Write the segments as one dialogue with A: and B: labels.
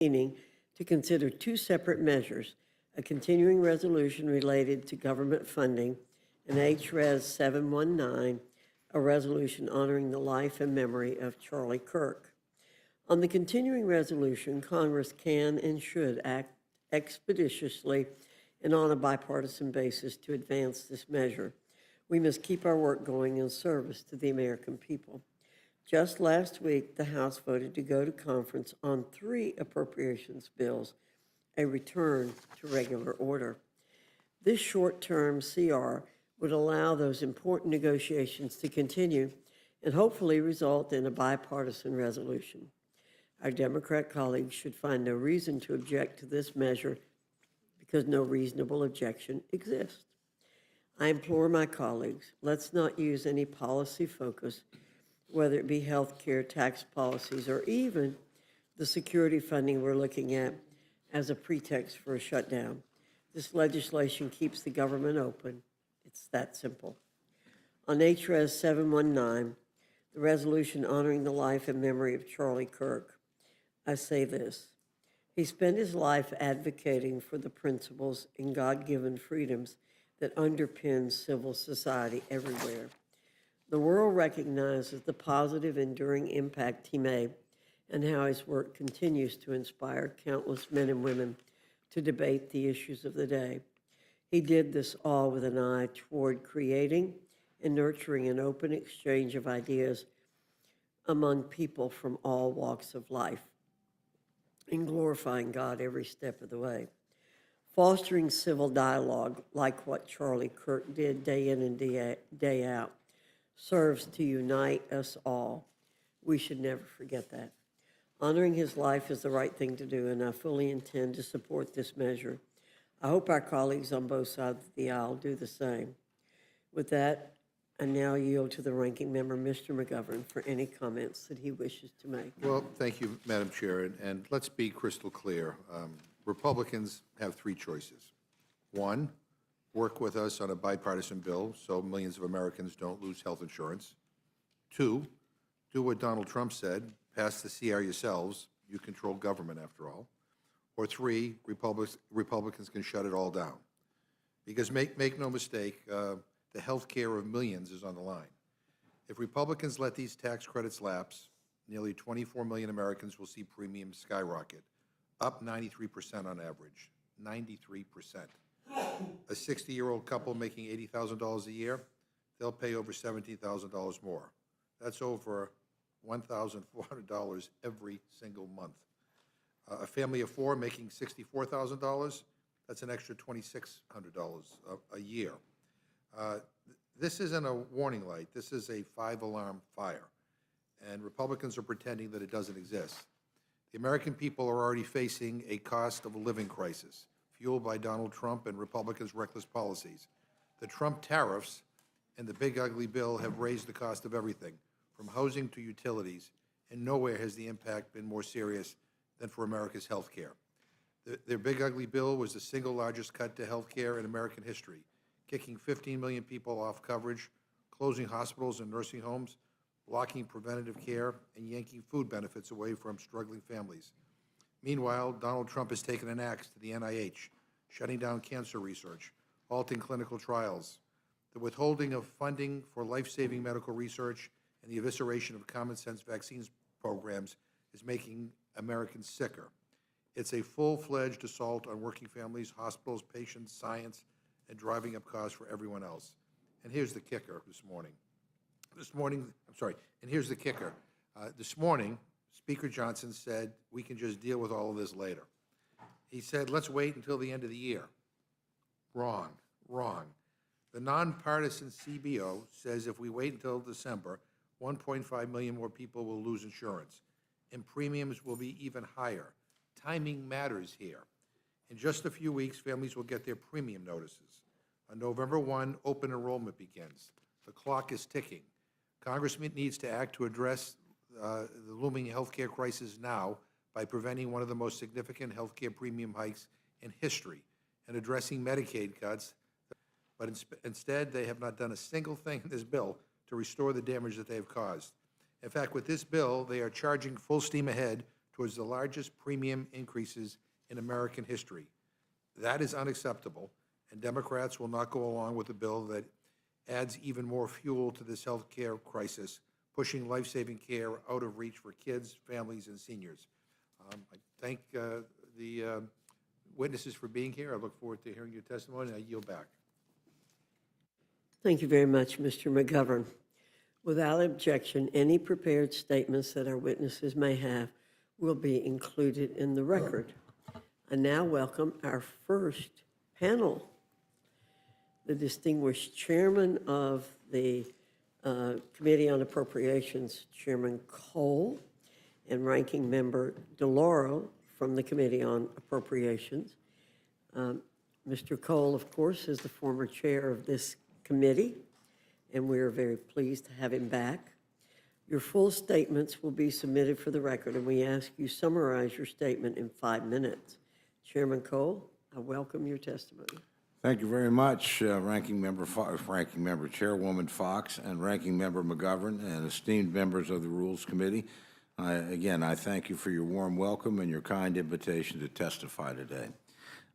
A: meeting to consider two separate measures, a continuing resolution related to government funding, and H.Res. 719, a resolution honoring the life and memory of Charlie Kirk. On the continuing resolution, Congress can and should act expeditiously and on a bipartisan basis to advance this measure. We must keep our work going in service to the American people. Just last week, the House voted to go to conference on 3 appropriations bills, a return to regular order. This short-term CR would allow those important negotiations to continue and hopefully result in a bipartisan resolution. Our Democrat colleagues should find no reason to object to this measure because no reasonable objection exists. I implore my colleagues, let's not use any policy focus, whether it be health care, tax policies, or even the security funding we're looking at, as a pretext for a shutdown. This legislation keeps the government open. It's that simple. On H.Res. 719, the resolution honoring the life and memory of Charlie Kirk, I say this. He spent his life advocating for the principles and God-given freedoms that underpin civil society everywhere. The world recognizes the positive, enduring impact he made and how his work continues to inspire countless men and women to debate the issues of the day. He did this all with an eye toward creating and nurturing an open exchange of ideas among people from all walks of life and glorifying God every step of the way. Fostering civil dialogue, like what Charlie Kirk did day in and day out, serves to unite us all. We should never forget that. Honoring his life is the right thing to do, and I fully intend to support this measure. I hope our colleagues on both sides of the aisle do the same. With that, I now yield to the ranking member, Mr. McGovern, for any comments that he wishes to make.
B: Well, thank you, Madam Chair, and let's be crystal clear. Republicans have 3 choices. 1, work with us on a bipartisan bill so millions of Americans don't lose health insurance. 2, do what Donald Trump said, pass the CR yourselves. You control government, after all. Or 3, Republicans can shut it all down. Because make no mistake, the health care of millions is on the line. If Republicans let these tax credits lapse, nearly 24 million Americans will see premiums skyrocket, up 93% on average, 93%. A 60-year-old couple making $80,000 a year, they'll pay over $17,000 more. That's over $1,400 every single month. A family of 4 making $64,000, that's an extra $2,600 a year. This isn't a warning light. This is a 5-alarm fire, and Republicans are pretending that it doesn't exist. The American people are already facing a cost of a living crisis, fueled by Donald Trump and Republicans' reckless policies. The Trump tariffs and the big ugly bill have raised the cost of everything, from housing to utilities, and nowhere has the impact been more serious than for America's health care. Their big ugly bill was the single largest cut to health care in American history, kicking 15 million people off coverage, closing hospitals and nursing homes, blocking preventative care, and yanking food benefits away from struggling families. Meanwhile, Donald Trump has taken an axe to the NIH, shutting down cancer research, halting clinical trials. The withholding of funding for life-saving medical research and the evisceration of common-sense vaccines programs is making Americans sicker. It's a full-fledged assault on working families, hospitals, patients, science, and driving up costs for everyone else. And here's the kicker this morning. This morning, Speaker Johnson said we can just deal with all of this later. He said, let's wait until the end of the year. Wrong. The nonpartisan CBO says if we wait until December, 1.5 million more people will lose insurance, and premiums will be even higher. Timing matters here. In just a few weeks, families will get their premium notices. On November 1, open enrollment begins. The clock is ticking. Congress needs to act to address the looming health care crisis now by preventing one of the most significant health care premium hikes in history and addressing Medicaid cuts. But instead, they have not done a single thing in this bill to restore the damage that they have caused. In fact, with this bill, they are charging full steam ahead towards the largest premium increases in American history. That is unacceptable, and Democrats will not go along with a bill that adds even more fuel to this health care crisis, pushing life-saving care out of reach for kids, families, and seniors. I thank the witnesses for being here. I look forward to hearing your testimony, and I yield back.
A: Thank you very much, Mr. McGovern. Without objection, any prepared statements that our witnesses may have will be included in the record. I now welcome our first panel, the distinguished chairman of the Committee on Appropriations, Chairman Cole, and Ranking Member DeLauro from the Committee on Appropriations. Mr. Cole, of course, is the former chair of this committee, and we are very pleased to have him back. Your full statements will be submitted for the record, and we ask you summarize your statement in 5 minutes. Chairman Cole, I welcome your testimony.
C: Thank you very much, Ranking Member Chairwoman Fox, and Ranking Member McGovern, and esteemed members of the Rules Committee. Again, I thank you for your warm welcome and your kind invitation to testify today.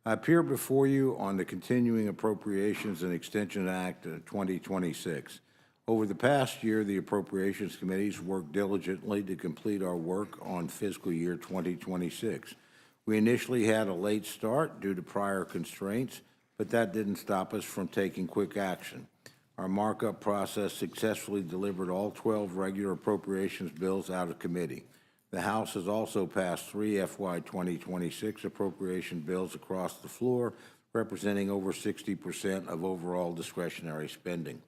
C: I appear before you on the Continuing Appropriations and Extension Act 2026. Over the past year, the Appropriations Committees worked diligently to complete our work on fiscal year 2026. We initially had a late start due to prior constraints, but that didn't stop us from taking quick action. Our markup process successfully delivered all 12 regular appropriations bills out of committee. The House has also passed 3 FY 2026 appropriation bills across the floor, representing over 60% of overall discretionary spending.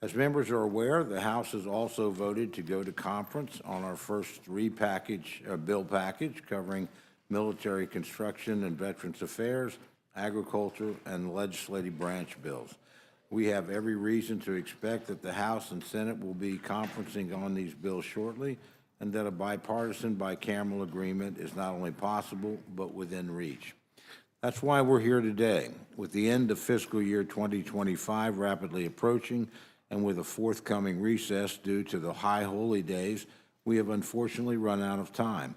C: As members are aware, the House has also voted to go to conference on our first bill package covering military construction and Veterans Affairs, agriculture, and legislative branch bills. We have every reason to expect that the House and Senate will be conferencing on these bills shortly, and that a bipartisan bicameral agreement is not only possible, but within reach. That's why we're here today. With the end of fiscal year 2025 rapidly approaching, and with a forthcoming recess due to the high holy days, we have unfortunately run out of time.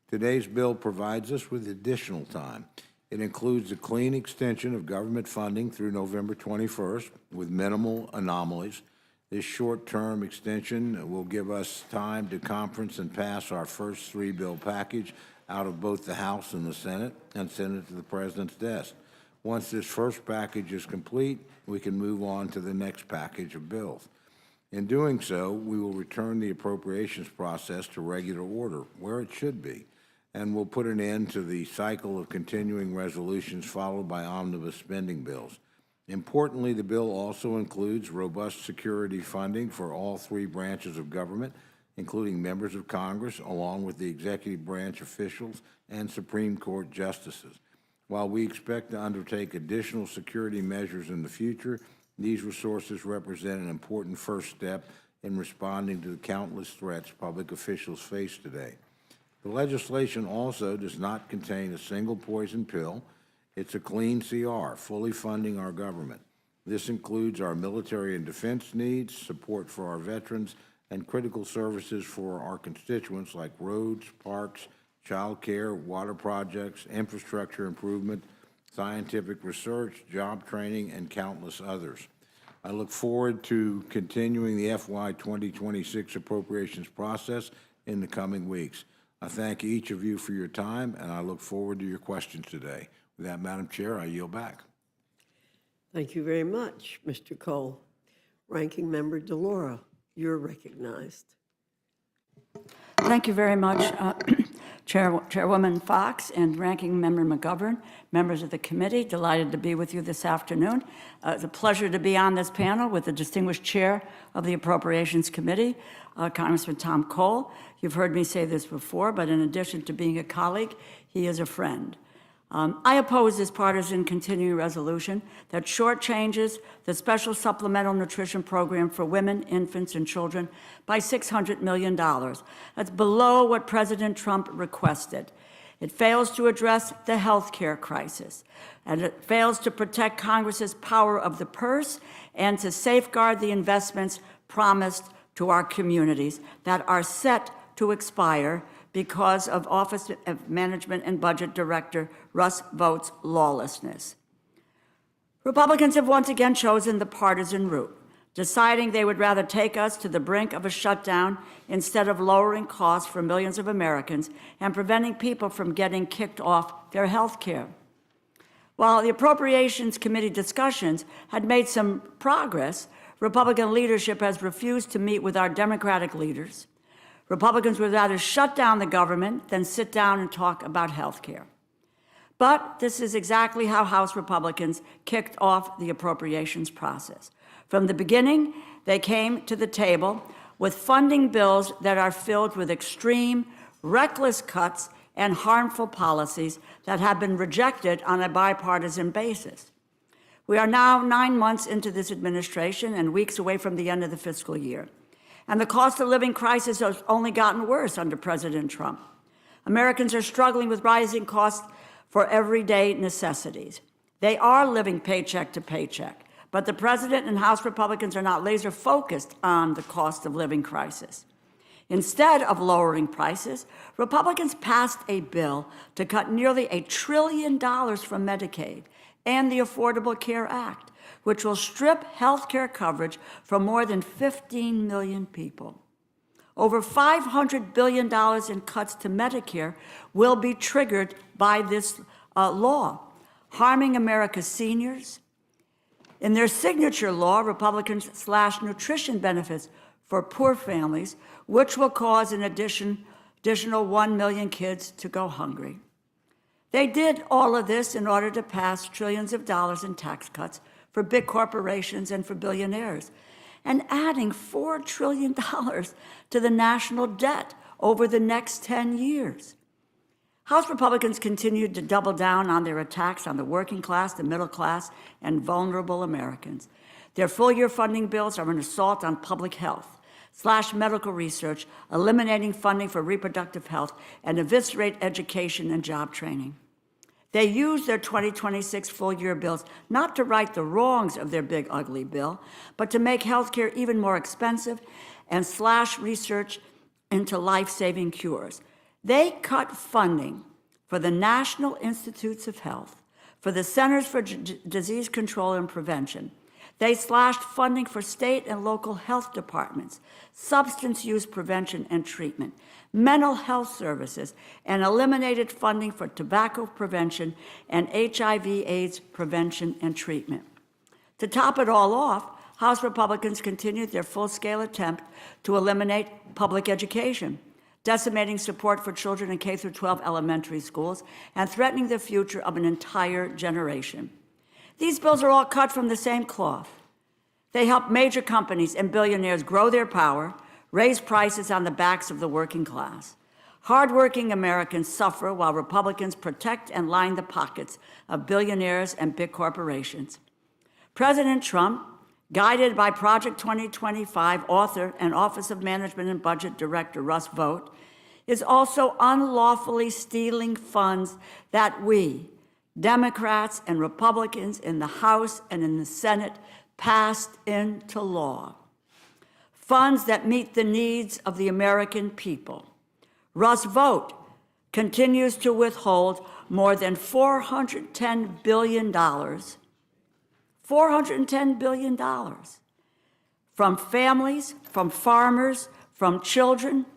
C: Today's bill provides us with additional time. It includes a clean extension of government funding through November 21st with minimal anomalies. This short-term extension will give us time to conference and pass our first 3-bill package out of both the House and the Senate and send it to the President's desk. Once this first package is complete, we can move on to the next package of bills. In doing so, we will return the appropriations process to regular order, where it should be, and will put an end to the cycle of continuing resolutions followed by omnibus spending bills. Importantly, the bill also includes robust security funding for all 3 branches of government, including members of Congress, along with the executive branch officials and Supreme Court justices. While we expect to undertake additional security measures in the future, these resources represent an important first step in responding to the countless threats public officials face today. The legislation also does not contain a single poison pill. It's a clean CR, fully funding our government. This includes our military and defense needs, support for our veterans, and critical services for our constituents like roads, parks, child care, water projects, infrastructure improvement, scientific research, job training, and countless others. I look forward to continuing the FY 2026 appropriations process in the coming weeks. I thank each of you for your time, and I look forward to your questions today. With that, Madam Chair, I yield back.
A: Thank you very much, Mr. Cole. Ranking Member DeLauro, you're recognized.
D: Thank you very much, Chairwoman Fox and Ranking Member McGovern, members of the committee. Delighted to be with you this afternoon. It's a pleasure to be on this panel with the distinguished chair of the Appropriations Committee, Congressman Tom Cole. You've heard me say this before, but in addition to being a colleague, he is a friend. I oppose this partisan continuing resolution that shortchanges the special supplemental nutrition program for women, infants, and children by $600 million. That's below what President Trump requested. It fails to address the health care crisis, and it fails to protect Congress's power of the purse and to safeguard the investments promised to our communities that are set to expire because of Office of Management and Budget Director Russ Vogt's lawlessness. Republicans have once again chosen the partisan route, deciding they would rather take us to the brink of a shutdown instead of lowering costs for millions of Americans and preventing people from getting kicked off their health care. While the Appropriations Committee discussions had made some progress, Republican leadership has refused to meet with our Democratic leaders. Republicans would rather shut down the government than sit down and talk about health care. But this is exactly how House Republicans kicked off the appropriations process. From the beginning, they came to the table with funding bills that are filled with extreme, reckless cuts and harmful policies that have been rejected on a bipartisan basis. We are now 9 months into this administration and weeks away from the end of the fiscal year. And the cost of living crisis has only gotten worse under President Trump. Americans are struggling with rising costs for everyday necessities. They are living paycheck to paycheck, but the president and House Republicans are not laser focused on the cost of living crisis. Instead of lowering prices, Republicans passed a bill to cut nearly $1 trillion from Medicaid and the Affordable Care Act, which will strip health care coverage from more than 15 million people. Over $500 billion in cuts to Medicare will be triggered by this law, harming America's seniors. In their signature law, Republicans slash nutrition benefits for poor families, which will cause an additional 1 million kids to go hungry. They did all of this in order to pass trillions of dollars in tax cuts for big corporations and for billionaires, and adding $4 trillion to the national debt over the next 10 years. House Republicans continued to double down on their attacks on the working class, the middle class, and vulnerable Americans. Their full-year funding bills are an assault on public health, slash medical research, eliminating funding for reproductive health, and eviscerate education and job training. They use their 2026 full-year bills not to right the wrongs of their big, ugly bill, but to make health care even more expensive and slash research into life-saving cures. They cut funding for the National Institutes of Health, for the Centers for Disease Control and Prevention. They slashed funding for state and local health departments, substance use prevention and treatment, mental health services, and eliminated funding for tobacco prevention and HIV/AIDS prevention and treatment. To top it all off, House Republicans continued their full-scale attempt to eliminate public education, decimating support for children in K-12 elementary schools and threatening the future of an entire generation. These bills are all cut from the same cloth. They help major companies and billionaires grow their power, raise prices on the backs of the working class. Hardworking Americans suffer while Republicans protect and line the pockets of billionaires and big corporations. President Trump, guided by Project 2025 author and Office of Management and Budget Director Russ Vogt, is also unlawfully stealing funds that we, Democrats and Republicans in the House and in the Senate, passed into law. Funds that meet the needs of the American people. Russ Vogt continues to withhold more than $410 billion, $410 billion from families, from farmers, from children,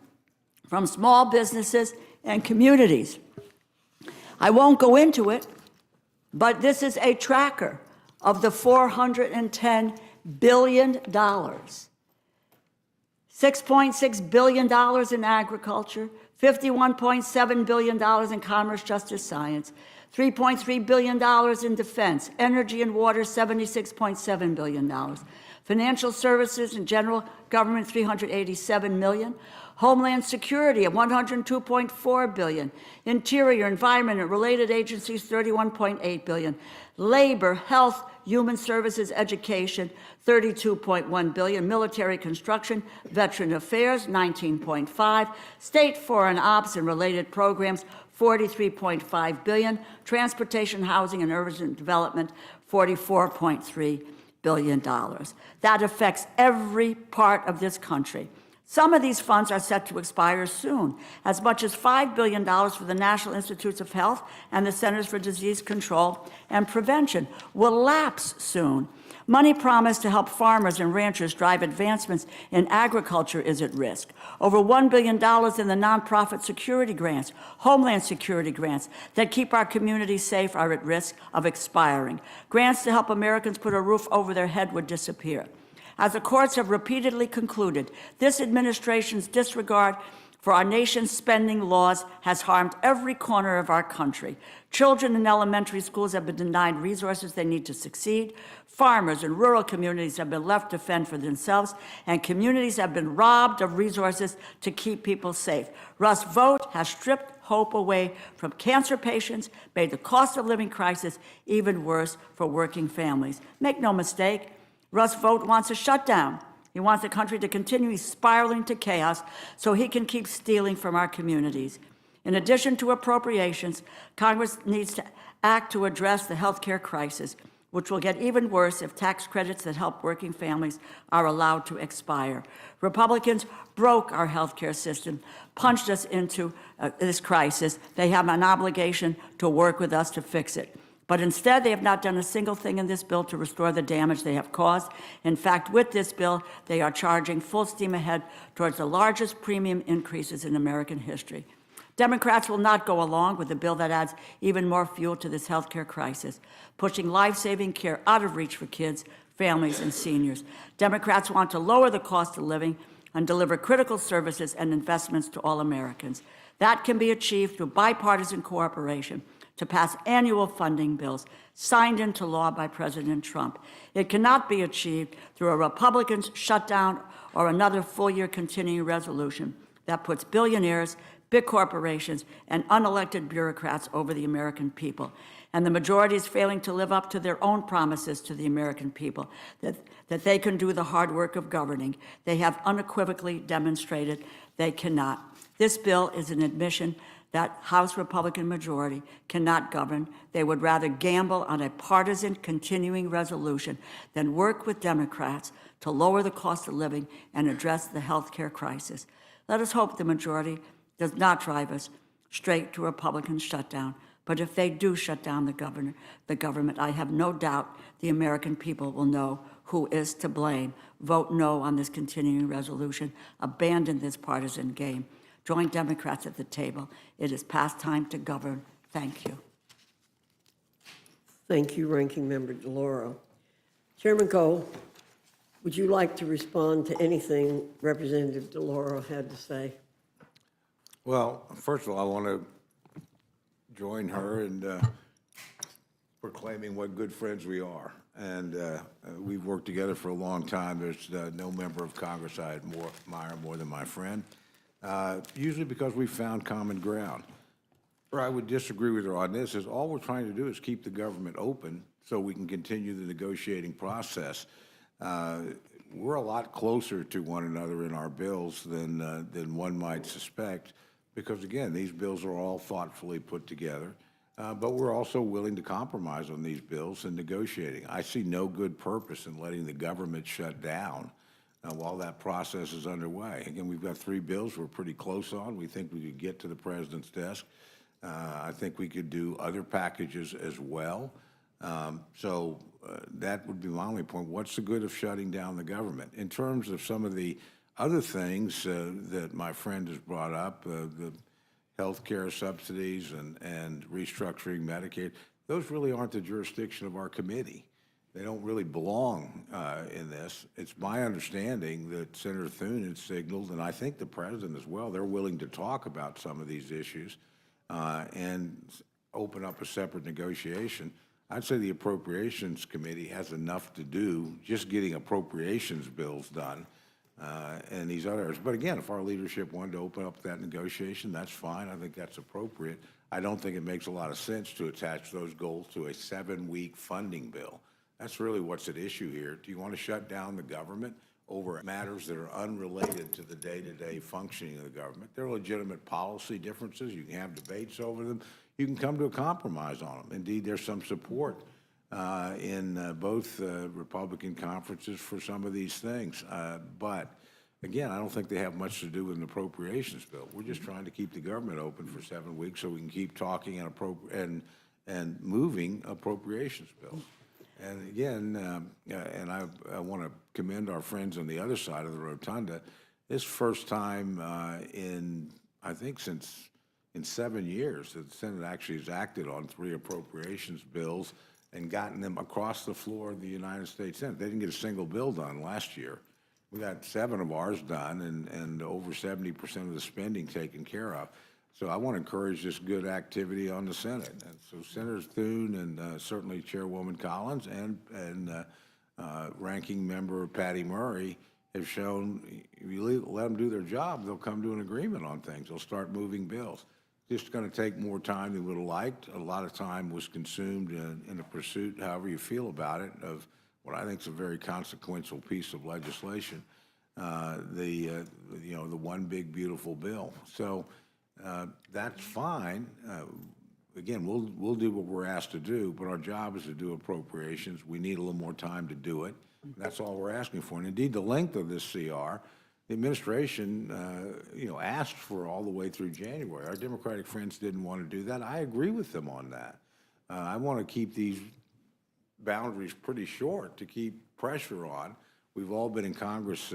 D: from small businesses and communities. I won't go into it, but this is a tracker of the $410 billion. $6.6 billion in agriculture, $51.7 billion in commerce, justice, science, $3.3 billion in defense, energy and water, $76.7 billion, financial services and general government, $387 million, Homeland Security of $102.4 billion, Interior, Environment, and related agencies, $31.8 billion, Labor, Health, Human Services, Education, $32.1 billion, Military Construction, Veteran Affairs, $19.5, State Foreign Ops and related programs, $43.5 billion, Transportation, Housing, and Urban Development, $44.3 billion. That affects every part of this country. Some of these funds are set to expire soon. As much as $5 billion for the National Institutes of Health and the Centers for Disease Control and Prevention will lapse soon. Money promised to help farmers and ranchers drive advancements in agriculture is at risk. Over $1 billion in the nonprofit security grants, Homeland Security grants that keep our communities safe are at risk of expiring. Grants to help Americans put a roof over their head would disappear. As the courts have repeatedly concluded, this administration's disregard for our nation's spending laws has harmed every corner of our country. Children in elementary schools have been denied resources they need to succeed. Farmers in rural communities have been left to fend for themselves, and communities have been robbed of resources to keep people safe. Russ' vote has stripped hope away from cancer patients, made the cost of living crisis even worse for working families. Make no mistake, Russ' vote wants a shutdown. He wants the country to continue spiraling to chaos so he can keep stealing from our communities. In addition to appropriations, Congress needs to act to address the health care crisis, which will get even worse if tax credits that help working families are allowed to expire. Republicans broke our health care system, punched us into this crisis. They have an obligation to work with us to fix it. But instead, they have not done a single thing in this bill to restore the damage they have caused. In fact, with this bill, they are charging full steam ahead towards the largest premium increases in American history. Democrats will not go along with a bill that adds even more fuel to this health care crisis, pushing life-saving care out of reach for kids, families, and seniors. Democrats want to lower the cost of living and deliver critical services and investments to all Americans. That can be achieved through bipartisan cooperation to pass annual funding bills signed into law by President Trump. It cannot be achieved through a Republican's shutdown or another full-year continuing resolution that puts billionaires, big corporations, and unelected bureaucrats over the American people. And the majority is failing to live up to their own promises to the American people, that they can do the hard work of governing. They have unequivocally demonstrated they cannot. This bill is an admission that House Republican majority cannot govern. They would rather gamble on a partisan continuing resolution than work with Democrats to lower the cost of living and address the health care crisis. Let us hope the majority does not drive us straight to a Republican shutdown. But if they do shut down the government, I have no doubt the American people will know who is to blame. Vote no on this continuing resolution. Abandon this partisan game. Join Democrats at the table. It is past time to govern. Thank you.
A: Thank you, Ranking Member DeLauro. Chairman Cole, would you like to respond to anything Representative DeLauro had to say?
C: Well, first of all, I want to join her in proclaiming what good friends we are. And we've worked together for a long time. There's no member of Congress I admire more than my friend. Usually because we found common ground. Where I would disagree with her on this is all we're trying to do is keep the government open so we can continue the negotiating process. We're a lot closer to one another in our bills than one might suspect because, again, these bills are all thoughtfully put together. But we're also willing to compromise on these bills and negotiating. I see no good purpose in letting the government shut down while that process is underway. Again, we've got 3 bills we're pretty close on. We think we could get to the president's desk. I think we could do other packages as well. So that would be my only point. What's the good of shutting down the government? In terms of some of the other things that my friend has brought up, the health care subsidies and restructuring Medicaid, those really aren't the jurisdiction of our committee. They don't really belong in this. It's my understanding that Senator Thune has signaled, and I think the president as well, they're willing to talk about some of these issues and open up a separate negotiation. I'd say the Appropriations Committee has enough to do just getting appropriations bills done and these others. But again, if our leadership wanted to open up that negotiation, that's fine. I think that's appropriate. I don't think it makes a lot of sense to attach those goals to a 7-week funding bill. That's really what's at issue here. Do you want to shut down the government over matters that are unrelated to the day-to-day functioning of the government? There are legitimate policy differences. You can have debates over them. You can come to a compromise on them. Indeed, there's some support in both Republican conferences for some of these things. But again, I don't think they have much to do with an appropriations bill. We're just trying to keep the government open for 7 weeks so we can keep talking and moving appropriations bills. And again, and I want to commend our friends on the other side of the rotunda. This first time I think in 7 years that the Senate actually has acted on 3 appropriations bills and gotten them across the floor of the United States Senate. They didn't get a single bill done last year. We got 7 of ours done and over 70% of the spending taken care of. So I want to encourage this good activity on the Senate. And so Senators Thune and certainly Chairwoman Collins and Ranking Member Patty Murray have shown if you let them do their job, they'll come to an agreement on things. They'll start moving bills. Just going to take more time than we would have liked. A lot of time was consumed in the pursuit, however you feel about it, of what I think is a very consequential piece of legislation, the one big beautiful bill. So that's fine. Again, we'll do what we're asked to do, but our job is to do appropriations. We need a little more time to do it. That's all we're asking for. And indeed, the length of this CR, the administration, asked for all the way through January. Our Democratic friends didn't want to do that. I agree with them on that. I want to keep these boundaries pretty short to keep pressure on. We've all been in Congress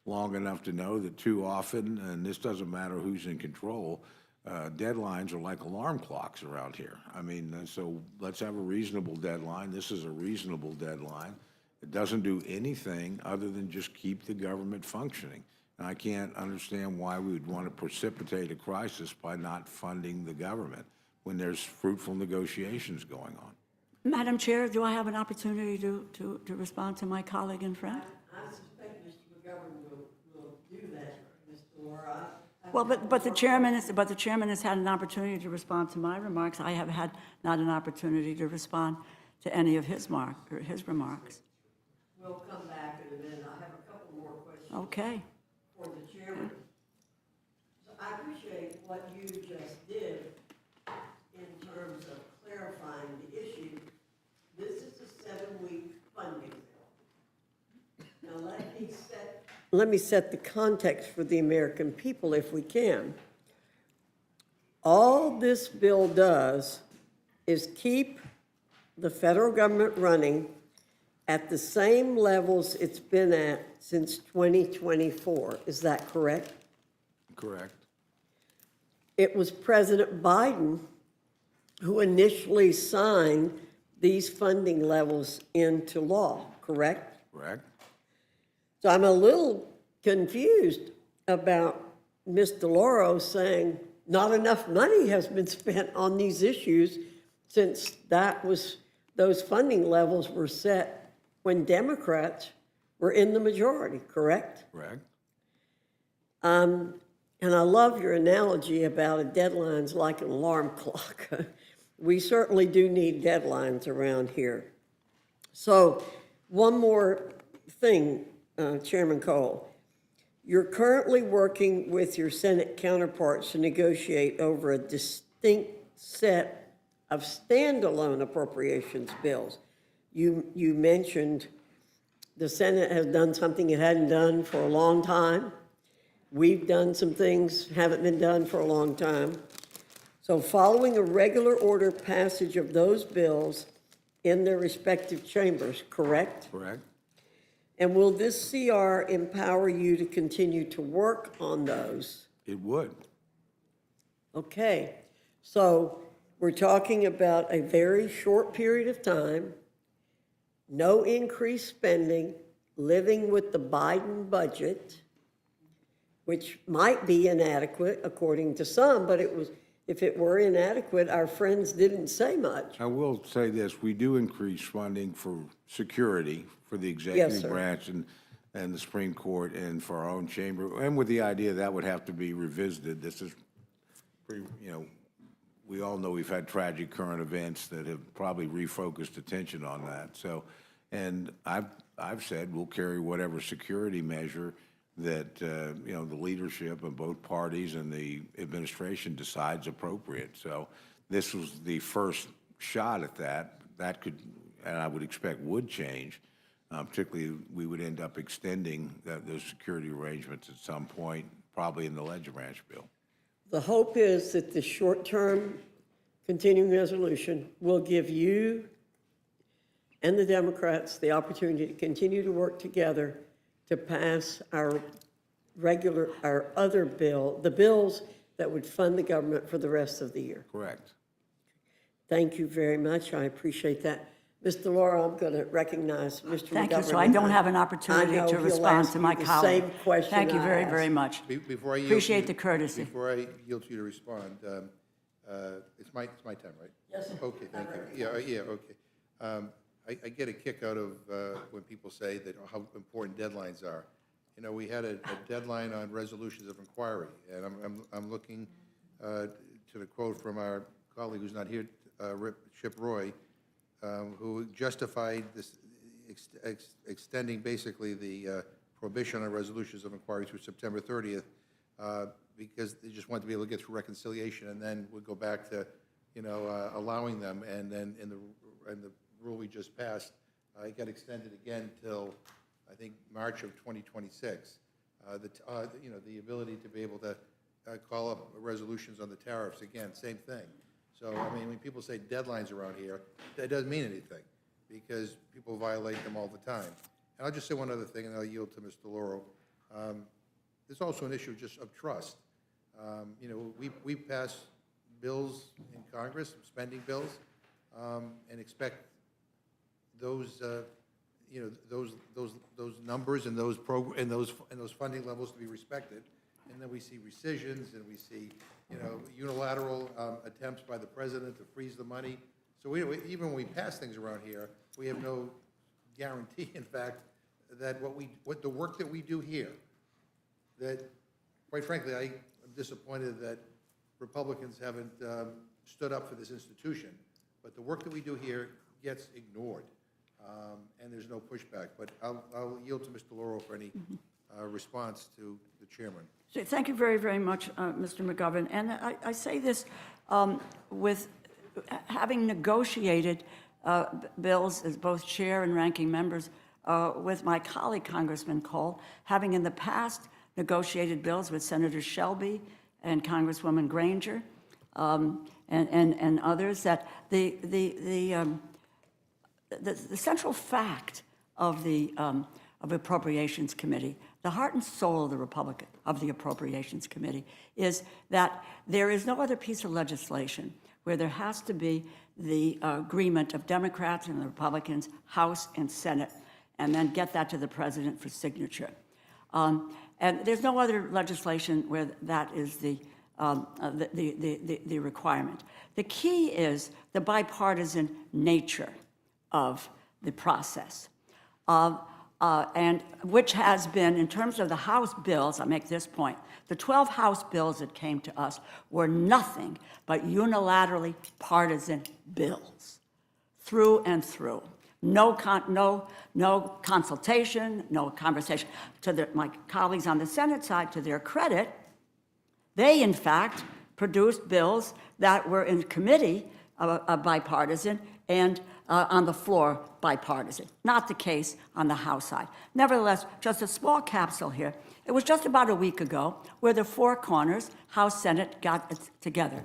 C: long enough to know that too often, and this doesn't matter who's in control, deadlines are like alarm clocks around here. I mean, so let's have a reasonable deadline. This is a reasonable deadline. It doesn't do anything other than just keep the government functioning. And I can't understand why we would want to precipitate a crisis by not funding the government when there's fruitful negotiations going on.
D: Madam Chair, do I have an opportunity to respond to my colleague and friend?
A: I suspect Mr. McGovern will do that, Mr. Laura.
D: Well, but the chairman has had an opportunity to respond to my remarks. I have had not an opportunity to respond to any of his remarks.
A: We'll come back in a minute. I have a couple more questions.
D: Okay.
A: For the chairman. So I appreciate what you just did in terms of clarifying the issue. This is a 7-week funding bill. Now let me set the context for the American people if we can. All this bill does is keep the federal government running at the same levels it's been at since 2024. Is that correct?
C: Correct.
A: It was President Biden who initially signed these funding levels into law, correct?
C: Correct.
A: So I'm a little confused about Ms. DeLauro saying not enough money has been spent on these issues since those funding levels were set when Democrats were in the majority, correct?
C: Correct.
A: And I love your analogy about a deadline's like an alarm clock. We certainly do need deadlines around here. So one more thing, Chairman Cole. You're currently working with your Senate counterparts to negotiate over a distinct set of standalone appropriations bills. You mentioned the Senate has done something it hadn't done for a long time. We've done some things haven't been done for a long time. So following a regular order passage of those bills in their respective chambers, correct?
C: Correct.
A: And will this CR empower you to continue to work on those?
C: It would.
A: Okay, so we're talking about a very short period of time, no increased spending, living with the Biden budget, which might be inadequate according to some, but if it were inadequate, our friends didn't say much.
C: I will say this, we do increase funding for security for the
A: Yes,
C: executive
A: sir.
C: branch and the Supreme Court and for our own chamber, and with the idea that would have to be revisited. This is pretty, we all know we've had tragic current events that have probably refocused attention on that. So, and I've said we'll carry whatever security measure that, the leadership of both parties and the administration decides appropriate. So this was the first shot at that. That could, and I would expect would change. Particularly, we would end up extending those security arrangements at some point, probably in the Ledger Branch bill.
A: The hope is that the short-term continuing resolution will give you and the Democrats the opportunity to continue to work together to pass our other bill, the bills that would fund the government for the rest of the year.
C: Correct.
A: Thank you very much. I appreciate that. Ms. DeLauro, I'm going to recognize Mr. McGovern.
D: Thank you, so I don't have an opportunity to respond to my colleague.
A: Same question
D: Thank you
A: I
D: very,
A: asked.
D: very much.
B: Before I yield
D: Appreciate
B: to
D: the
B: you-
D: courtesy.
B: Before I yield to you to respond, it's my time, right?
A: Yes, sir.
B: Okay, thank you. Yeah, okay. I get a kick out of when people say that how important deadlines are. You know, we had a deadline on resolutions of inquiry, and I'm looking to the quote from our colleague who's not here, Chip Roy, who justified this extending basically the prohibition on resolutions of inquiry through September 30th because they just wanted to be able to get through reconciliation, and then we'd go back to, you know, allowing them, and then in the rule we just passed, it got extended again till I think March of 2026. You know, the ability to be able to call up resolutions on the tariffs, again, same thing. So, I mean, when people say deadlines around here, that doesn't mean anything because people violate them all the time. And I'll just say one other thing, and I'll yield to Mr. Lauro. There's also an issue just of trust. You know, we pass bills in Congress, spending bills, and expect those, you know, those numbers and those funding levels to be respected. And then we see rescissions, and we see, you know, unilateral attempts by the president to freeze the money. So even when we pass things around here, we have no guarantee, in fact, that what the work that we do here, that, quite frankly, I am disappointed that Republicans haven't stood up for this institution. But the work that we do here gets ignored, and there's no pushback. But I'll yield to Mr. Lauro for any response to the chairman.
D: So thank you very, very much, Mr. McGovern. And I say this with having negotiated bills as both chair and ranking members with my colleague, Congressman Cole, having in the past negotiated bills with Senator Shelby and Congresswoman Granger and others, that the central fact of the Appropriations Committee, the heart and soul of the Appropriations Committee, is that there is no other piece of legislation where there has to be the agreement of Democrats and the Republicans, House and Senate, and then get that to the president for signature. And there's no other legislation where that is the requirement. The key is the bipartisan nature of the process, and which has been, in terms of the House bills, I make this point, the 12 House bills that came to us were nothing but unilaterally partisan bills, through and through. No consultation, no conversation. To my colleagues on the Senate side, to their credit, they, in fact, produced bills that were in committee bipartisan and on the floor bipartisan. Not the case on the House side. Nevertheless, just a small capsule here. It was just about a week ago where the four corners, House, Senate, got it together.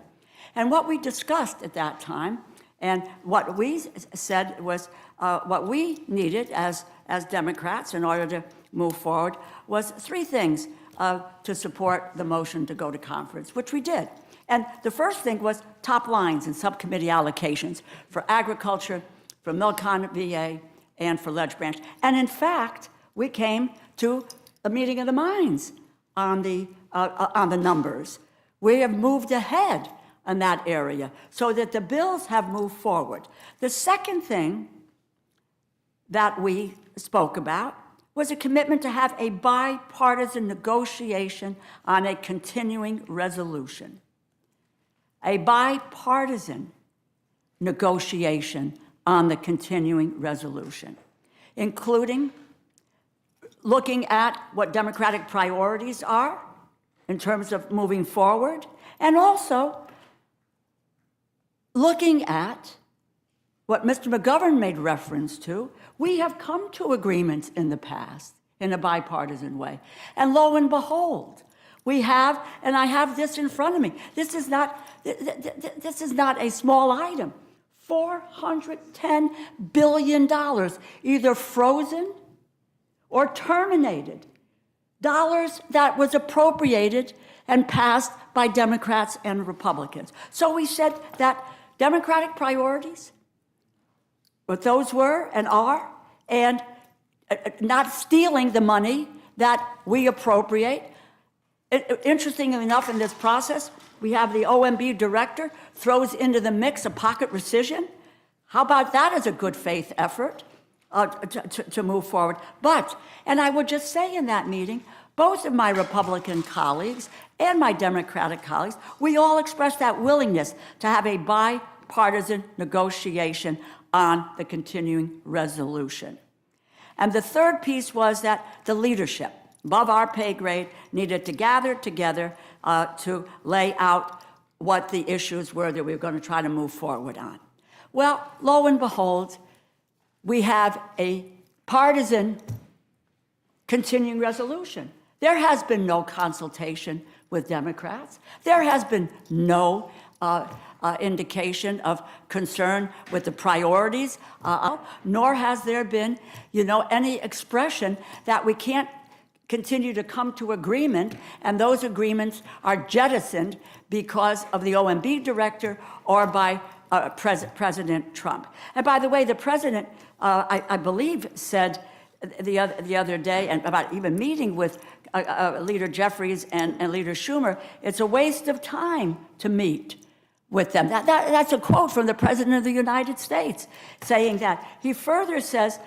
D: And what we discussed at that time, and what we said was what we needed as Democrats in order to move forward was three things to support the motion to go to conference, which we did. And the first thing was top lines and subcommittee allocations for agriculture, for Milcon VA, and for Ledge Branch. And in fact, we came to a meeting of the minds on the numbers. We have moved ahead in that area so that the bills have moved forward. The second thing that we spoke about was a commitment to have a bipartisan negotiation on a continuing resolution. A bipartisan negotiation on the continuing resolution, including looking at what Democratic priorities are in terms of moving forward, and also looking at what Mr. McGovern made reference to, we have come to agreements in the past in a bipartisan way. And lo and behold, we have, and I have this in front of me, this is not a small item. $410 billion, either frozen or terminated. Dollars that was appropriated and passed by Democrats and Republicans. So we said that Democratic priorities, what those were and are, and not stealing the money that we appropriate. Interestingly enough, in this process, we have the OMB director throws into the mix a pocket rescission. How about that as a good faith effort to move forward? But, and I would just say in that meeting, both of my Republican colleagues and my Democratic colleagues, we all expressed that willingness to have a bipartisan negotiation on the continuing resolution. And the third piece was that the leadership, above our pay grade, needed to gather together to lay out what the issues were that we were going to try to move forward on. Well, lo and behold, we have a partisan continuing resolution. There has been no consultation with Democrats. There has been no indication of concern with the priorities, nor has there been, any expression that we can't continue to come to agreement, and those agreements are jettisoned because of the OMB director or by President Trump. And by the way, the president, I believe, said the other day, and about even meeting with Leader Jeffries and Leader Schumer, it's a waste of time to meet with them. That's a quote from the President of the United States saying that. He further says,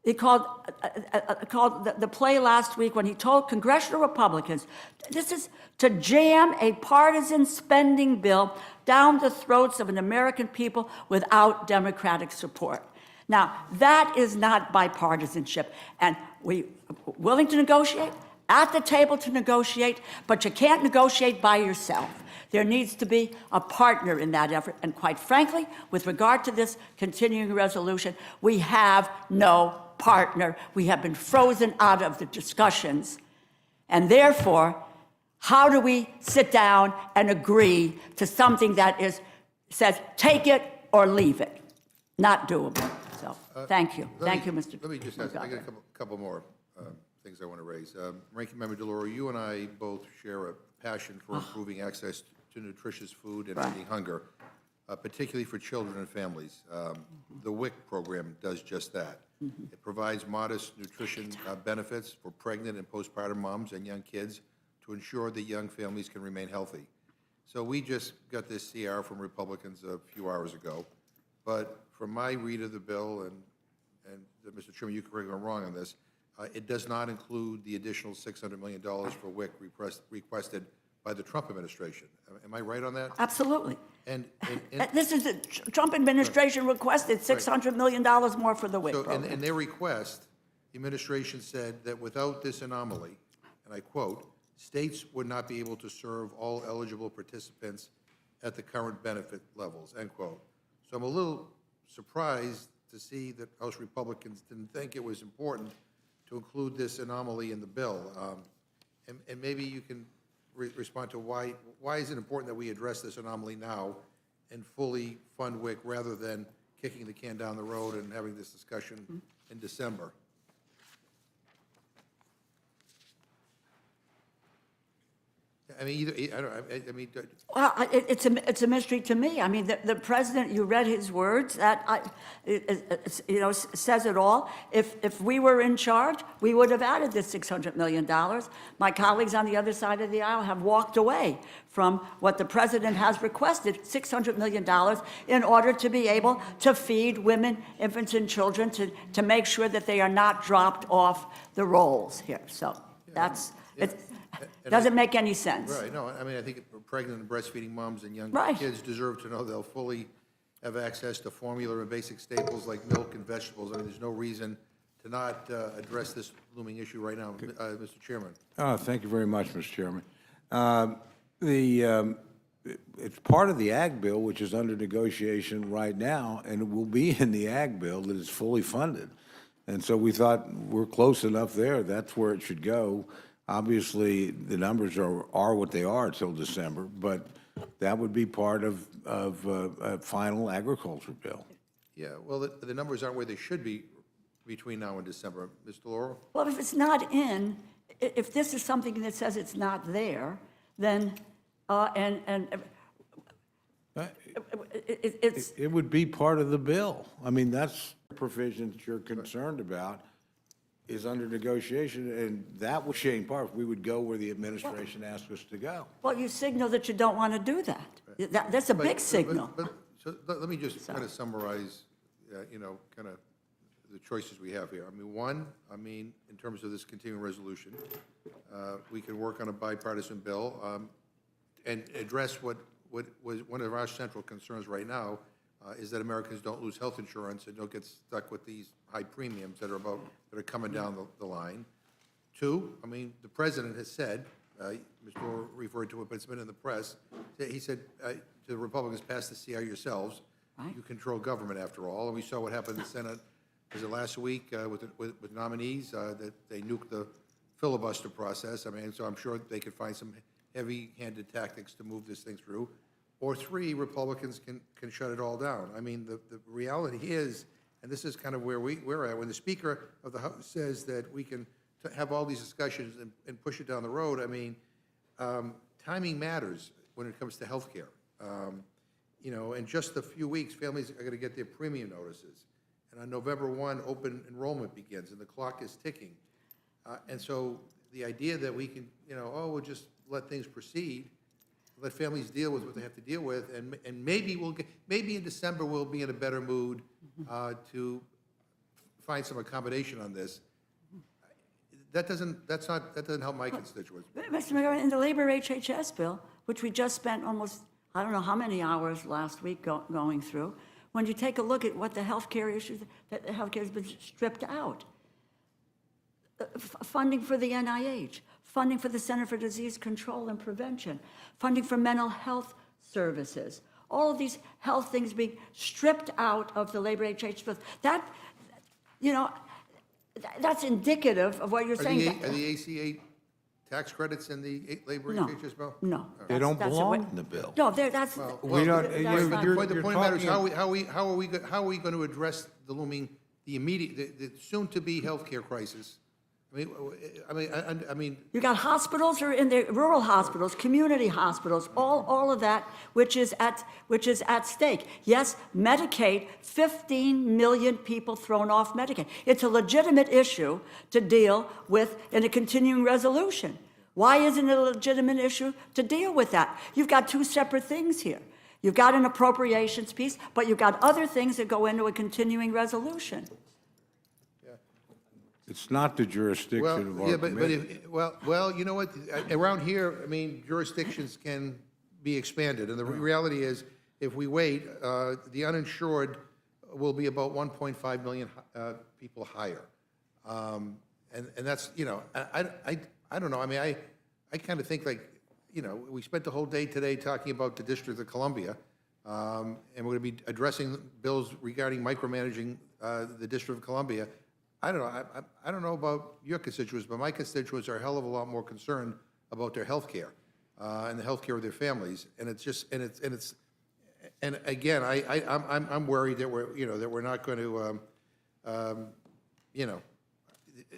D: he called the play last week when he told congressional Republicans, this is to jam a partisan spending bill down the throats of an American people without Democratic support. Now, that is not bipartisanship, and we're willing to negotiate, at the table to negotiate, but you can't negotiate by yourself. There needs to be a partner in that effort, and quite frankly, with regard to this continuing resolution, we have no partner. We have been frozen out of the discussions, and therefore, how do we sit down and agree to something that says take it or leave it? Not doable. So, thank you. Thank you, Mr.
B: Let me just ask, I got a couple more things I want to raise. Ranking Member DeLauro, you and I both share a passion for improving access to nutritious food and ending hunger, particularly for children and families. The WIC program does just that. It provides modest nutrition benefits for pregnant and postpartum moms and young kids to ensure that young families can remain healthy. So we just got this CR from Republicans a few hours ago, but from my read of the bill, and Mr. Chairman, you can correct me if I'm wrong on this, it does not include the additional $600 million for WIC requested by the Trump administration. Am I right on that?
D: Absolutely.
B: And
D: This is the Trump administration requested $600 million more for the WIC program.
B: in their request, the administration said that without this anomaly, and I quote, states would not be able to serve all eligible participants at the current benefit levels, end quote. So I'm a little surprised to see that House Republicans didn't think it was important to include this anomaly in the bill. And maybe you can respond to why is it important that we address this anomaly now and fully fund WIC rather than kicking the can down the road and having this discussion in December? I mean,
D: Well, it's a mystery to me. I mean, the president, you read his words, that says it all. If we were in charge, we would have added this $600 million. My colleagues on the other side of the aisle have walked away from what the president has requested, $600 million, in order to be able to feed women, infants, and children, to make sure that they are not dropped off the rolls here. So that's it. Doesn't make any sense.
B: Right, no, I mean, I think pregnant and breastfeeding moms and young
D: Right.
B: kids deserve to know they'll fully have access to formula and basic staples like milk and vegetables. I mean, there's no reason to not address this looming issue right now. Mr. Chairman.
C: Thank you very much, Mr. Chairman. it's part of the ag bill, which is under negotiation right now, and it will be in the ag bill that is fully funded. And so we thought we're close enough there, that's where it should go. Obviously, the numbers are what they are until December, but that would be part of a final agriculture bill.
B: Yeah, well, the numbers aren't where they should be between now and December. Mr. Laurel?
D: Well, if it's not in, if this is something that says it's not there, then, it's,
C: It would be part of the bill. I mean, that's provisions you're concerned about is under negotiation, and that would change part. We would go where the administration asked us to go.
D: well, you signal that you don't want to do that. That's a big signal.
B: So let me just kind of summarize, kind of the choices we have here. I mean, one, in terms of this continuing resolution, we can work on a bipartisan bill and address what was one of our central concerns right now, is that Americans don't lose health insurance and don't get stuck with these high premiums that are coming down the line. Two, the president has said, Mr. Orr referred to it, but it's been in the press, that he said to the Republicans, pass the CR yourselves.
D: Right.
B: You control government after all. And we saw what happened in the Senate, was it last week, with nominees, that they nuked the filibuster process. So I'm sure they could find some heavy-handed tactics to move this thing through. Or three, Republicans can shut it all down. The reality is, and this is kind of where we're at, when the Speaker of the House says that we can have all these discussions and push it down the road, timing matters when it comes to health care. In just a few weeks, families are going to get their premium notices. And on November 1, open enrollment begins, and the clock is ticking. And so the idea that we can, we'll just let things proceed, let families deal with what they have to deal with, and maybe maybe in December we'll be in a better mood to find some accommodation on this. That doesn't help my constituents.
D: Mr. McGovern, in the labor H.H.S. bill, which we just spent almost, I don't know how many hours last week going through, when you take a look at what the healthcare issues, that the healthcare has been stripped out. Funding for the NIH, funding for the Center for Disease Control and Prevention, funding for mental health services, all of these health things being stripped out of the labor H.H. bill. That, that's indicative of what you're saying.
B: Are the ACA tax credits in the labor
D: No.
B: HHS bill?
D: No.
C: They don't
D: That's
C: belong
D: what-
C: in the bill.
D: No, that's,
C: We don't,
D: that's
C: you're-
D: not-
C: you're-
B: The
C: you're
B: point matters,
C: talking-
B: how are we going to address the immediate, the soon-to-be healthcare crisis?
D: you got hospitals or in the rural hospitals, community hospitals, all of that, which is at stake. Yes, Medicaid, 15 million people thrown off Medicaid. It's a legitimate issue to deal with in a continuing resolution. Why isn't it a legitimate issue to deal with that? You've got two separate things here. You've got an appropriations piece, but you've got other things that go into a continuing resolution.
C: It's not the jurisdiction of our committee.
B: You know what, around here, jurisdictions can be expanded, and the reality is, if we wait, the uninsured will be about 1.5 million people higher. And that's, I don't know, I kind of think we spent the whole day today talking about the District of Columbia, and we're going to be addressing bills regarding micromanaging the District of Columbia. I don't know about your constituents, but my constituents are a hell of a lot more concerned about their health care and the health care of their families. And it's just, and again, I'm worried that we're not going to,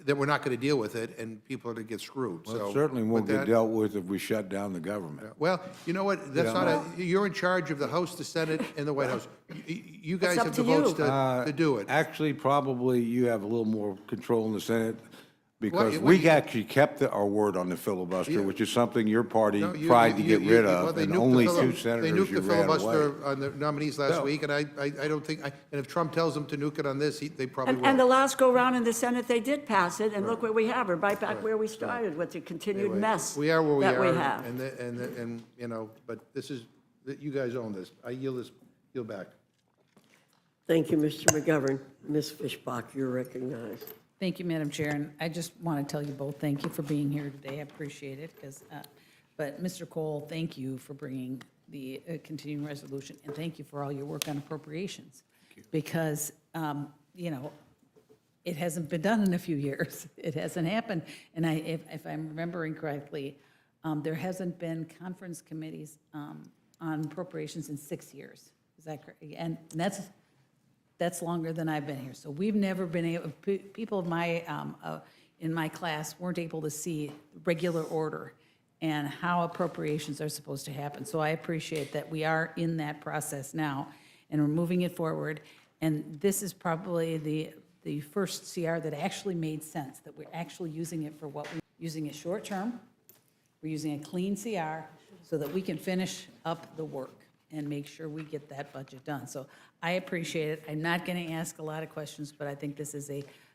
B: that we're not going to deal with it, and people are going to get screwed.
C: Well,
B: So
C: it certainly won't
B: with
C: get
B: that-
C: dealt with if we shut down the government.
B: Well, you know what? That's not you're in charge of the House, the Senate, and the White House. You guys
D: up
B: have the
D: to you.
B: votes to do it.
C: Actually, probably you have a little more control in the Senate, because
B: Well,
C: we actually kept our word on the filibuster,
B: Yeah.
C: which is something your party
B: No,
C: tried to get rid
B: well,
C: of,
B: they
C: and
B: nuked the
C: only
B: fili-
C: two
B: They
C: senators
B: nuked
C: you
B: the
C: ran away.
B: filibuster on the nominees last
C: No.
B: week, and I don't think, and if Trump tells them to nuke it on this, they probably will.
D: And the last go-round in the Senate, they did pass it, and look where we have her, right back where we started with the continued
B: Anyway,
D: mess
B: We are where we
D: that
B: are.
D: we have.
B: And but this is, you guys own this. I yield back.
A: Thank you, Mr. McGovern. Ms. Fishbach, you're recognized.
E: Thank you, Madam Chair, and I just want to tell you both, thank you for being here today. I appreciate it, but Mr. Cole, thank you for bringing the continuing resolution, and thank you for all your work on appropriations. Because, you know, it hasn't been done in a few years. It hasn't happened. And if I'm remembering correctly, there hasn't been conference committees on appropriations in 6 years. Is that correct? And that's longer than I've been here. So we've never been able, people of my, in my class weren't able to see regular order and how appropriations are supposed to happen. So I appreciate that we are in that process now, and we're moving it forward. And this is probably the first CR that actually made sense, that we're actually using it for what we're using it short-term. We're using a clean CR so that we can finish up the work and make sure we get that budget done. So I appreciate it. I'm not going to ask a lot of questions, but I think this is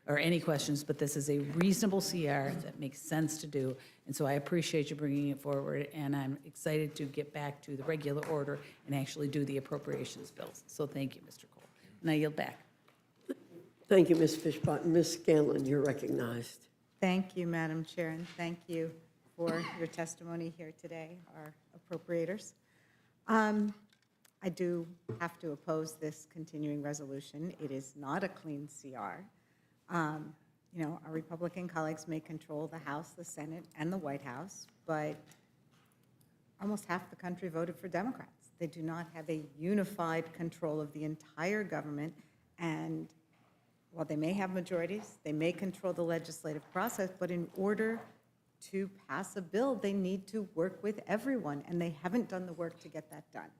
E: or any questions, but this is a reasonable CR that makes sense to do. And so I appreciate you bringing it forward, and I'm excited to get back to the regular order and actually do the appropriations bills. So thank you, Mr. Cole. And I yield back.
A: Thank you, Ms. Fishbottom. Ms. Scanlon, you're recognized.
F: Thank you, Madam Chair, and thank you for your testimony here today, our appropriators. I do have to oppose this continuing resolution. It is not a clean CR. You know, our Republican colleagues may control the House, the Senate, and the White House, but almost half the country voted for Democrats. They do not have a unified control of the entire government, and while they may have majorities, they may control the legislative process, but in order to pass a bill, they need to work with everyone, and they haven't done the work to get that done.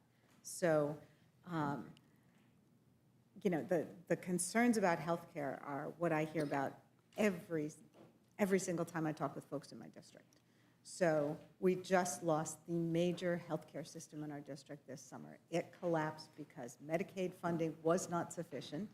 F: So, you know, the concerns about healthcare are what I hear about every single time I talk with folks in my district. So we just lost the major healthcare system in our district this summer. It collapsed because Medicaid funding was not sufficient.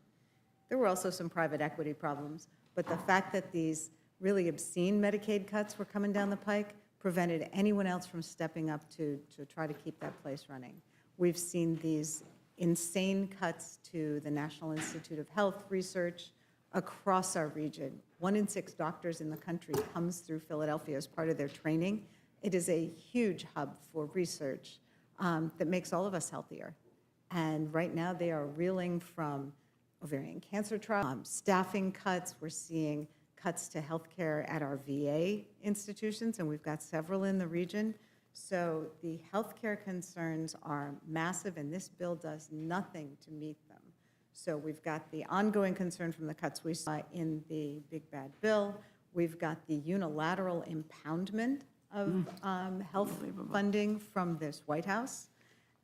F: There were also some private equity problems, but the fact that these really obscene Medicaid cuts were coming down the pike prevented anyone else from stepping up to try to keep that place running. We've seen these insane cuts to the National Institute of Health research across our region. 1 in 6 doctors in the country comes through Philadelphia as part of their training. It is a huge hub for research that makes all of us healthier. And right now they are reeling from ovarian cancer trials, staffing cuts. We're seeing cuts to healthcare at our VA institutions, and we've got several in the region. So the healthcare concerns are massive, and this bill does nothing to meet them. So we've got the ongoing concern from the cuts we saw in the big bad bill. We've got the unilateral impoundment of health funding from this White House.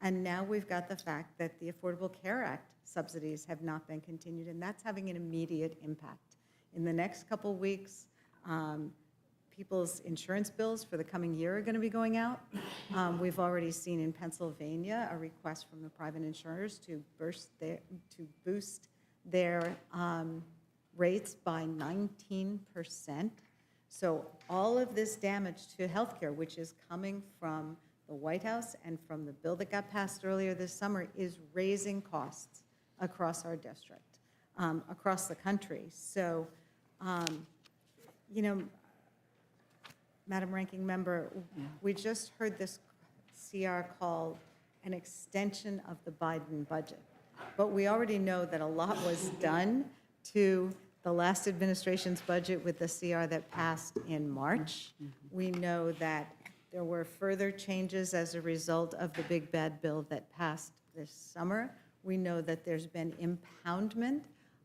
F: And now we've got the fact that the Affordable Care Act subsidies have not been continued, and that's having an immediate impact. In the next couple weeks, people's insurance bills for the coming year are going to be going out. We've already seen in Pennsylvania a request from the private insurers to boost their rates by 19%. So all of this damage to healthcare, which is coming from the White House and from the bill that got passed earlier this summer, is raising costs across our district, across the country. So, you know, Madam Ranking Member, we just heard this CR called an extension of the Biden budget. But we already know that a lot was done to the last administration's budget with the CR that passed in March. We know that there were further changes as a result of the big bad bill that passed this summer. We know that there's been impoundment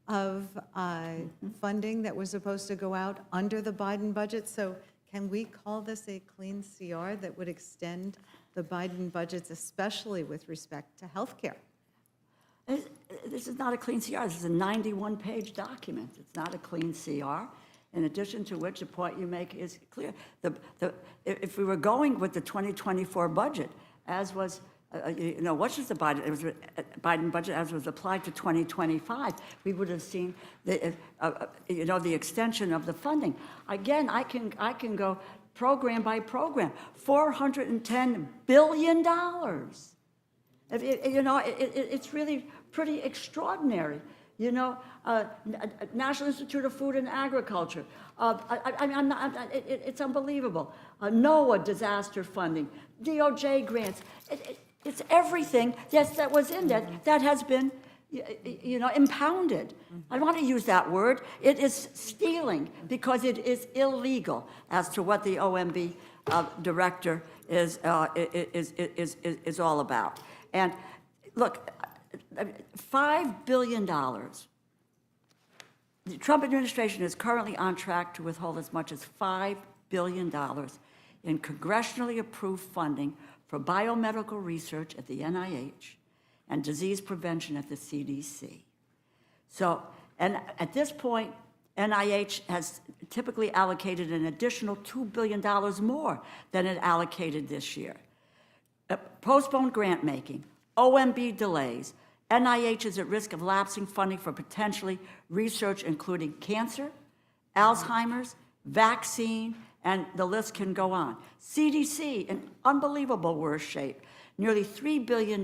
F: of funding that was supposed to go out under the Biden budget. So can we call this a clean CR that would extend the Biden budgets, especially with respect to health care?
D: This is not a clean CR. This is a 91-page document. It's not a clean CR. In addition to which, the point you make is clear. If we were going with the 2024 budget, as was, you know, what was the Biden? It was a Biden budget as was applied to 2025. We would have seen the, you know, the extension of the funding. Again, I can go program by program. $410 billion. You know, it's really pretty extraordinary. You know, National Institute of Food and Agriculture. It's unbelievable. NOAA disaster funding, DOJ grants. It's everything, yes, that was in there, that has been, impounded. I want to use that word. It is stealing because it is illegal as to what the OMB director is all about. And look, $5 billion. The Trump administration is currently on track to withhold as much as $5 billion in congressionally approved funding for biomedical research at the NIH and disease prevention at the CDC. So, and at this point, NIH has typically allocated an additional $2 billion more than it allocated this year. Postponed grant making, OMB delays, NIH is at risk of lapsing funding for potentially research including cancer, Alzheimer's, vaccine, and the list can go on. CDC, in unbelievable worse shape, nearly $3 billion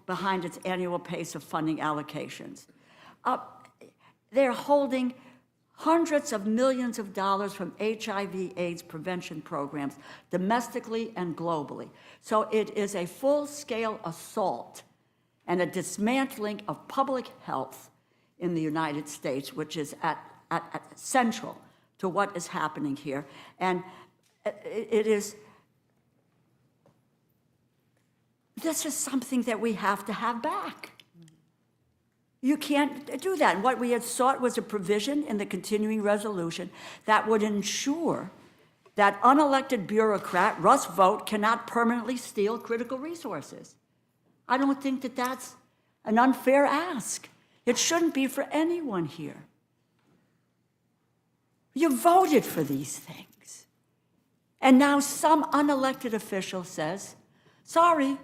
D: behind its annual pace of funding allocations. They're holding hundreds of millions of dollars from HIV/AIDS prevention programs domestically and globally. So it is a full-scale assault and a dismantling of public health in the United States, which is at central to what is happening here. And this is something that we have to have back. You can't do that. And what we had sought was a provision in the continuing resolution that would ensure that unelected bureaucrat Russ Vought cannot permanently steal critical resources. I don't think that that's an unfair ask. It shouldn't be for anyone here. You voted for these things. And now some unelected official says, sorry,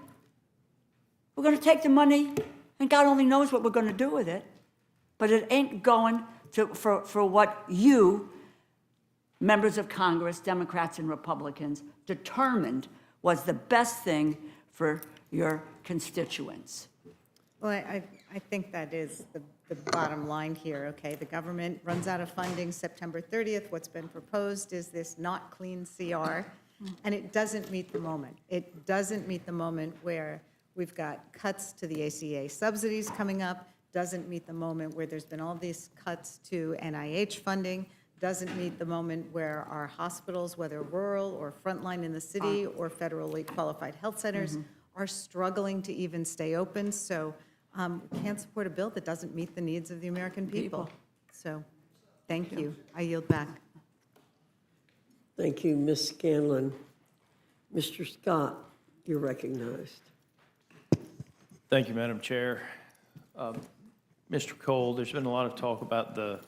D: we're going to take the money, and God only knows what we're going to do with it, but it ain't going for what you, members of Congress, Democrats and Republicans, determined was the best thing for your constituents.
F: Well, I think that is the bottom line here, okay? The government runs out of funding September 30th. What's been proposed is this not clean CR, and it doesn't meet the moment. It doesn't meet the moment where we've got cuts to the ACA subsidies coming up, doesn't meet the moment where there's been all these cuts to NIH funding, doesn't meet the moment where our hospitals, whether rural or frontline in the city or federally qualified health centers, are struggling to even stay open. So we can't support a bill that doesn't meet the needs of the American people. So thank you. I yield back.
A: Thank you, Ms. Scanlon. Mr. Scott, you're recognized.
G: Thank you, Madam Chair. Mr. Cole, there's been a lot of talk about the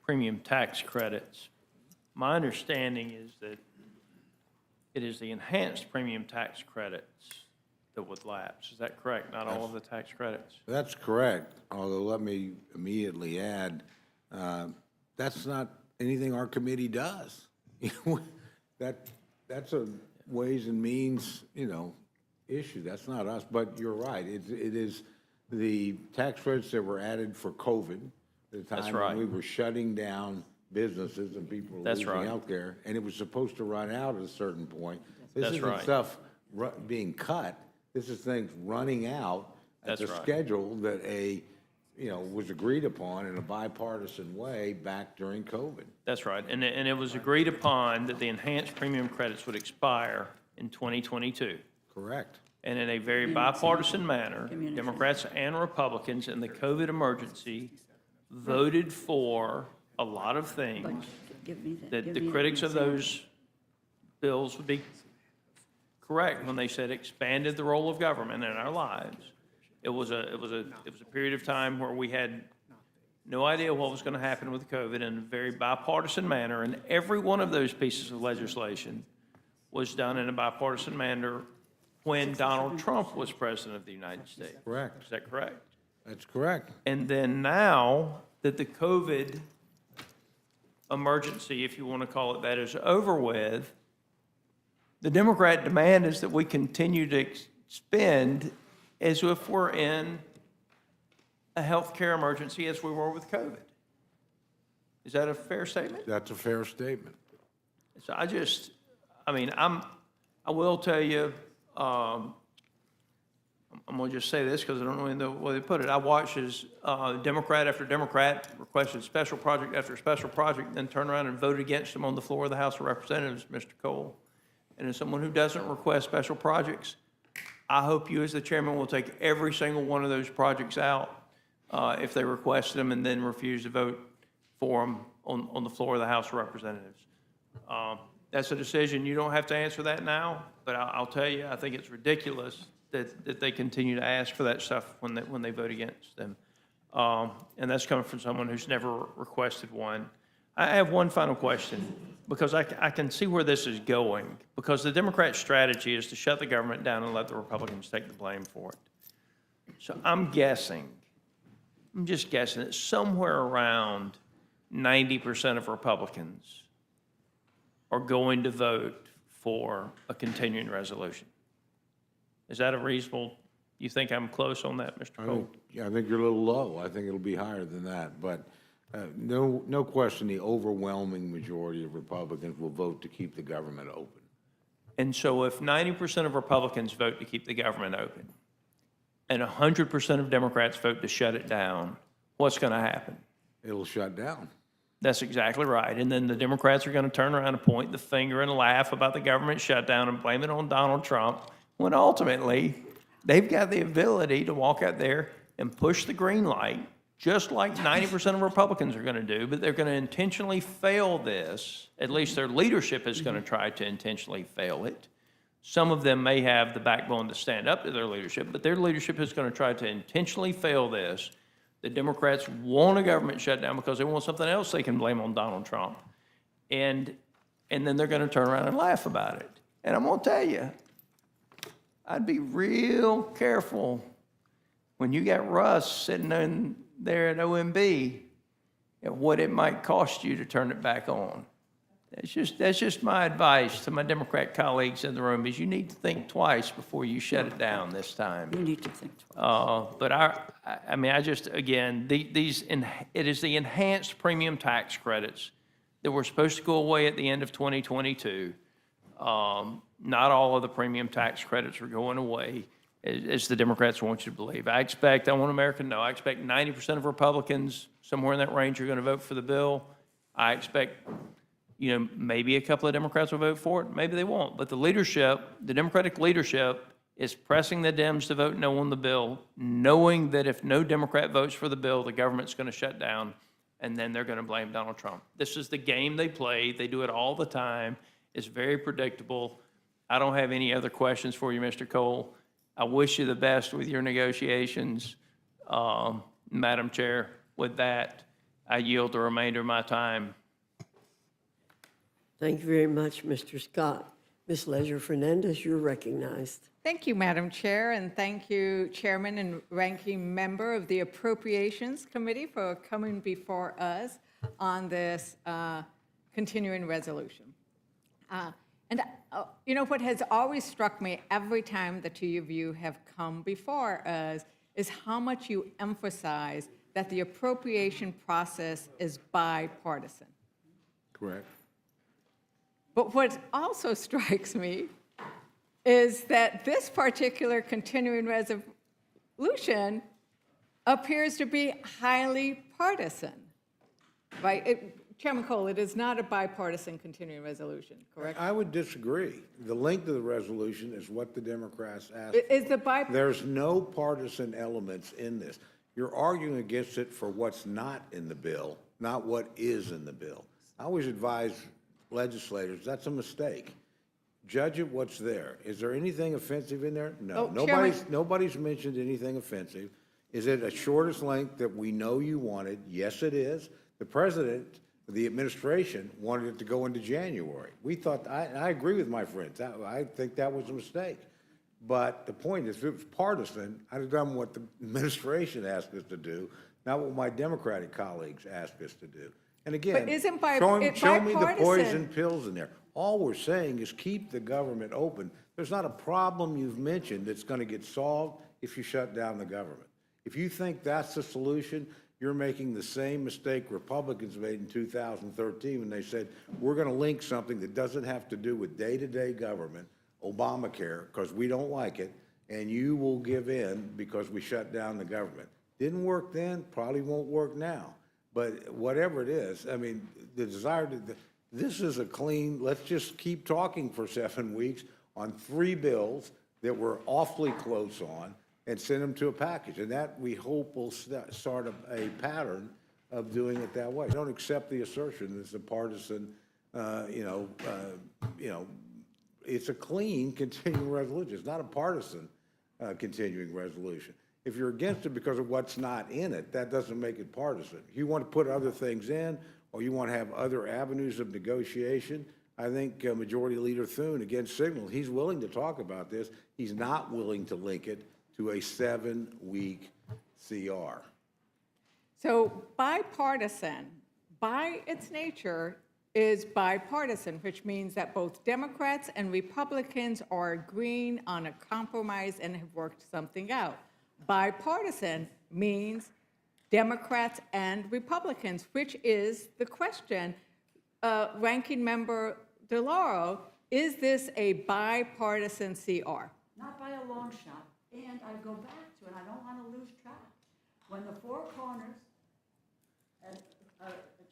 G: premium tax credits. My understanding is that it is the enhanced premium tax credits that would lapse. Is that correct? Not all of the tax credits?
C: That's correct, although let me immediately add, that's not anything our committee does. That's a Ways and Means, issue. That's not us, but you're right. It is the tax credits that were added for COVID, the time when we were shutting down businesses and people were losing health care, and it was supposed to run out at a certain point. This isn't stuff being cut. This is things running out at the schedule that was agreed upon in a bipartisan way back during COVID.
G: That's right. And it was agreed upon that the enhanced premium credits would expire in 2022.
C: Correct.
G: And in a very bipartisan manner, Democrats and Republicans in the COVID emergency voted for a lot of things that the critics of those bills would be correct when they said expanded the role of government in our lives. It was a period of time where we had no idea what was going to happen with COVID in a very bipartisan manner, and every one of those pieces of legislation was done in a bipartisan manner when Donald Trump was president of the United States.
C: Correct.
G: Is that correct?
C: That's correct.
G: And then now that the COVID emergency, if you want to call it that, is over with, the Democrat demand is that we continue to spend as if we're in a health care emergency as we were with COVID. Is that a fair statement?
C: That's a fair statement.
G: So I will tell you, I'm going to just say this because I don't know the way they put it. I watched as Democrat after Democrat requested special project after special project, then turned around and voted against them on the floor of the House of Representatives, Mr. Cole. And as someone who doesn't request special projects, I hope you as the chairman will take every single one of those projects out if they request them and then refuse to vote for them on the floor of the House of Representatives. That's a decision. You don't have to answer that now, but I'll tell you, I think it's ridiculous that they continue to ask for that stuff when they vote against them. And that's coming from someone who's never requested one. I have one final question, because I can see where this is going, because the Democrat strategy is to shut the government down and let the Republicans take the blame for it. So I'm just guessing that somewhere around 90% of Republicans are going to vote for a continuing resolution. Is that a reasonable, you think I'm close on that, Mr. Cole?
C: I think you're a little low. I think it'll be higher than that. But no question, the overwhelming majority of Republicans will vote to keep the government open.
G: And so if 90% of Republicans vote to keep the government open and 100% of Democrats vote to shut it down, what's going to happen?
C: It'll shut down.
G: That's exactly right. And then the Democrats are going to turn around and point the finger and laugh about the government shutdown and blame it on Donald Trump, when ultimately they've got the ability to walk out there and push the green light, just like 90% of Republicans are going to do, but they're going to intentionally fail this. At least their leadership is going to try to intentionally fail it. Some of them may have the backbone to stand up to their leadership, but their leadership is going to try to intentionally fail this. The Democrats want a government shutdown because they want something else they can blame on Donald Trump. And then they're going to turn around and laugh about it. And I'm going to tell you, I'd be real careful when you got Russ sitting in there at OMB at what it might cost you to turn it back on. That's just my advice to my Democrat colleagues in the room, is you need to think twice before you shut it down this time.
D: You need to think twice.
G: But it is the enhanced premium tax credits that were supposed to go away at the end of 2022. Not all of the premium tax credits are going away, as the Democrats want you to believe. I want America to know, I expect 90% of Republicans, somewhere in that range, are going to vote for the bill. I expect, maybe a couple of Democrats will vote for it, maybe they won't. But the Democratic leadership is pressing the Dems to vote no on the bill, knowing that if no Democrat votes for the bill, the government's going to shut down, and then they're going to blame Donald Trump. This is the game they play. They do it all the time. It's very predictable. I don't have any other questions for you, Mr. Cole. I wish you the best with your negotiations, Madam Chair. With that, I yield the remainder of my time.
A: Thank you very much, Mr. Scott. Ms. Leisure-Fernandez, you're recognized.
H: Thank you, Madam Chair, and thank you, Chairman and Ranking Member of the Appropriations Committee, for coming before us on this continuing resolution. What has always struck me every time the two of you have come before us is how much you emphasize that the appropriation process is bipartisan.
C: Correct.
H: But what also strikes me is that this particular continuing resolution appears to be highly partisan, right? Chairman Cole, it is not a bipartisan continuing resolution, correct?
C: I would disagree. The length of the resolution is what the Democrats asked. There's no partisan elements in this. You're arguing against it for what's not in the bill, not what is in the bill. I always advise legislators, that's a mistake. Judge it what's there. Is there anything offensive in there? No. Nobody's mentioned anything offensive. Is it a shortest length that we know you wanted? Yes, it is. The president, the administration, wanted it to go into January. We thought, I agree with my friends. I think that was a mistake. But the point is, if it was partisan, I'd have done what the administration asked us to do, not what my Democratic colleagues asked us to do. And again,
H: But isn't
C: show me the
H: bipartisan?
C: poison pills in there. All we're saying is keep the government open. There's not a problem you've mentioned that's going to get solved if you shut down the government. If you think that's the solution, you're making the same mistake Republicans made in 2013 when they said, we're going to link something that doesn't have to do with day-to-day government Obamacare because we don't like it, and you will give in because we shut down the government. Didn't work then, probably won't work now. But whatever it is, I mean, the desire to, this is a clean, let's just keep talking for 7 weeks on 3 bills that we're awfully close on and send them to a package. And that, we hope, will start a pattern of doing it that way. Don't accept the assertion that it's a partisan, it's a clean continuing resolution. It's not a partisan continuing resolution. If you're against it because of what's not in it, that doesn't make it partisan. If you want to put other things in, or you want to have other avenues of negotiation, I think Majority Leader Thune, again, signaled he's willing to talk about this. He's not willing to link it to a 7-week CR.
H: So bipartisan, by its nature, is bipartisan, which means that both Democrats and Republicans are agreeing on a compromise and have worked something out. Bipartisan means Democrats and Republicans, which is the question. Ranking Member DeLauro, is this a bipartisan CR?
D: Not by a long shot. And I go back to, and I don't want to lose track, when the Four Corners, and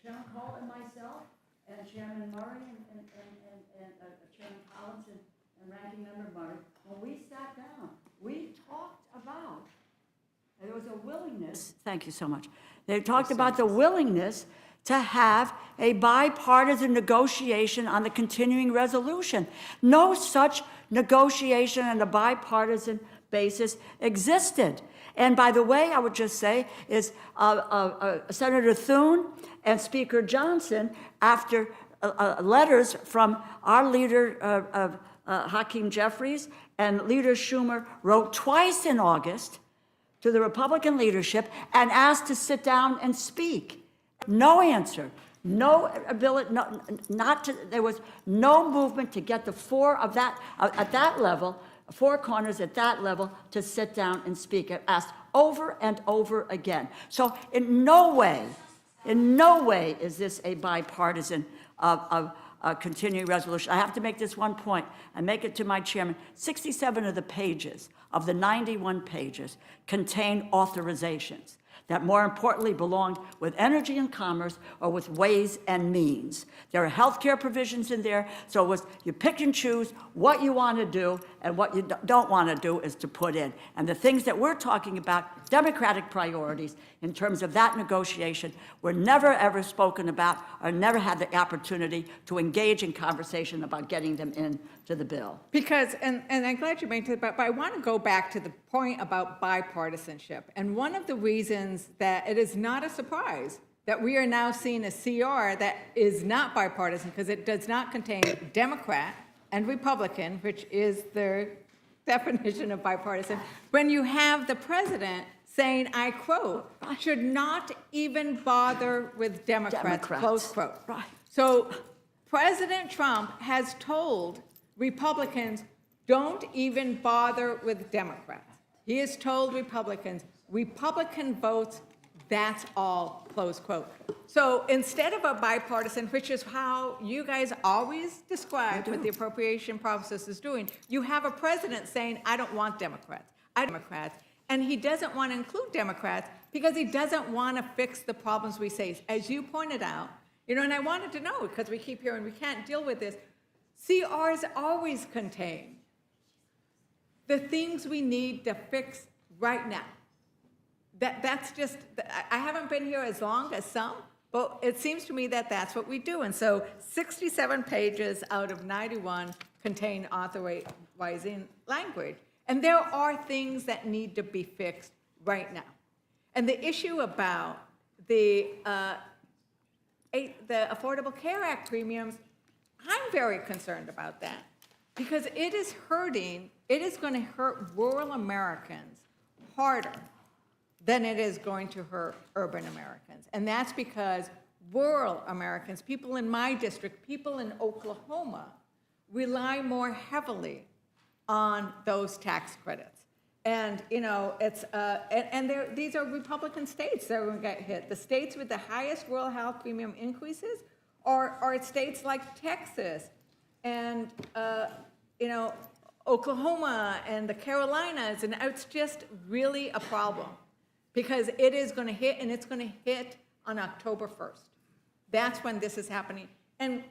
D: Chairman Cole and myself, and Chairman Murray, and Chairman Collins, and Ranking Member Murray, when we sat down, we talked about, there was a willingness, thank you so much, they talked about the willingness to have a bipartisan negotiation on the continuing resolution. No such negotiation on a bipartisan basis existed. And by the way, I would just say is Senator Thune and Speaker Johnson, after letters from our leader, Hakeem Jeffries, and Leader Schumer, wrote twice in August to the Republican leadership and asked to sit down and speak. No answer, no ability, there was no movement to get the four of that, at that level, Four Corners at that level to sit down and speak. It asked over and over again. So in no way is this a bipartisan continuing resolution. I have to make this one point. I make it to my chairman. 67 of the pages of the 91 pages contain authorizations that more importantly belong with Energy and Commerce or with Ways and Means. There are healthcare provisions in there, so you pick and choose what you want to do, and what you don't want to do is to put in. And the things that we're talking about, Democratic priorities in terms of that negotiation, were never ever spoken about or never had the opportunity to engage in conversation about getting them into the bill.
H: Because, and I'm glad you made it, but I want to go back to the point about bipartisanship. And one of the reasons that it is not a surprise that we are now seeing a CR that is not bipartisan, because it does not contain Democrat and Republican, which is the definition of bipartisan, when you have the president saying, I quote, should not even bother with Democrats, close quote.
D: Right.
H: So President Trump has told Republicans, don't even bother with Democrats. He has told Republicans, Republican votes, that's all, close quote. So instead of a bipartisan, which is how you guys always describe what the appropriation process is doing, you have a president saying, I don't want Democrats. And he doesn't want to include Democrats because he doesn't want to fix the problems we face. As you pointed out, and I wanted to know, because we keep hearing we can't deal with this, CRs always contain the things we need to fix right now. That's just, I haven't been here as long as some, but it seems to me that that's what we do. And so 67 pages out of 91 contain authorizing language. And there are things that need to be fixed right now. And the issue about the Affordable Care Act premiums, I'm very concerned about that, because it is going to hurt rural Americans harder than it is going to hurt urban Americans. And that's because rural Americans, people in my district, people in Oklahoma, rely more heavily on those tax credits. And, these are Republican states that are going to get hit. The states with the highest rural health premium increases are states like Texas and, Oklahoma and the Carolinas, and it's just really a problem because it is going to hit, and it's going to hit on October 1st. That's when this is happening. And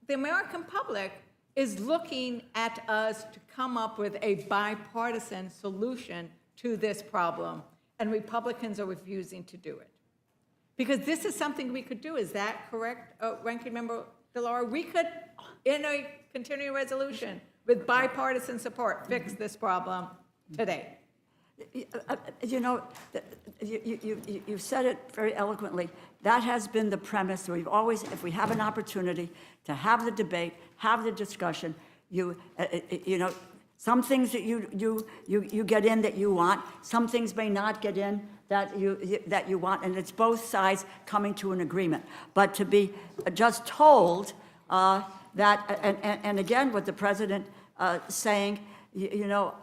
H: the American public is looking at us to come up with a bipartisan solution to this problem, and Republicans are refusing to do it. Because this is something we could do. Is that correct, Ranking Member DeLauro? We could, in a continuing resolution with bipartisan support, fix this problem today.
D: You know, you said it very eloquently. That has been the premise. We've always, if we have an opportunity to have the debate, have the discussion, you know, some things that you get in that you want, some things may not get in that you want, and it's both sides coming to an agreement. But to be just told that, and again, what the president saying, you know,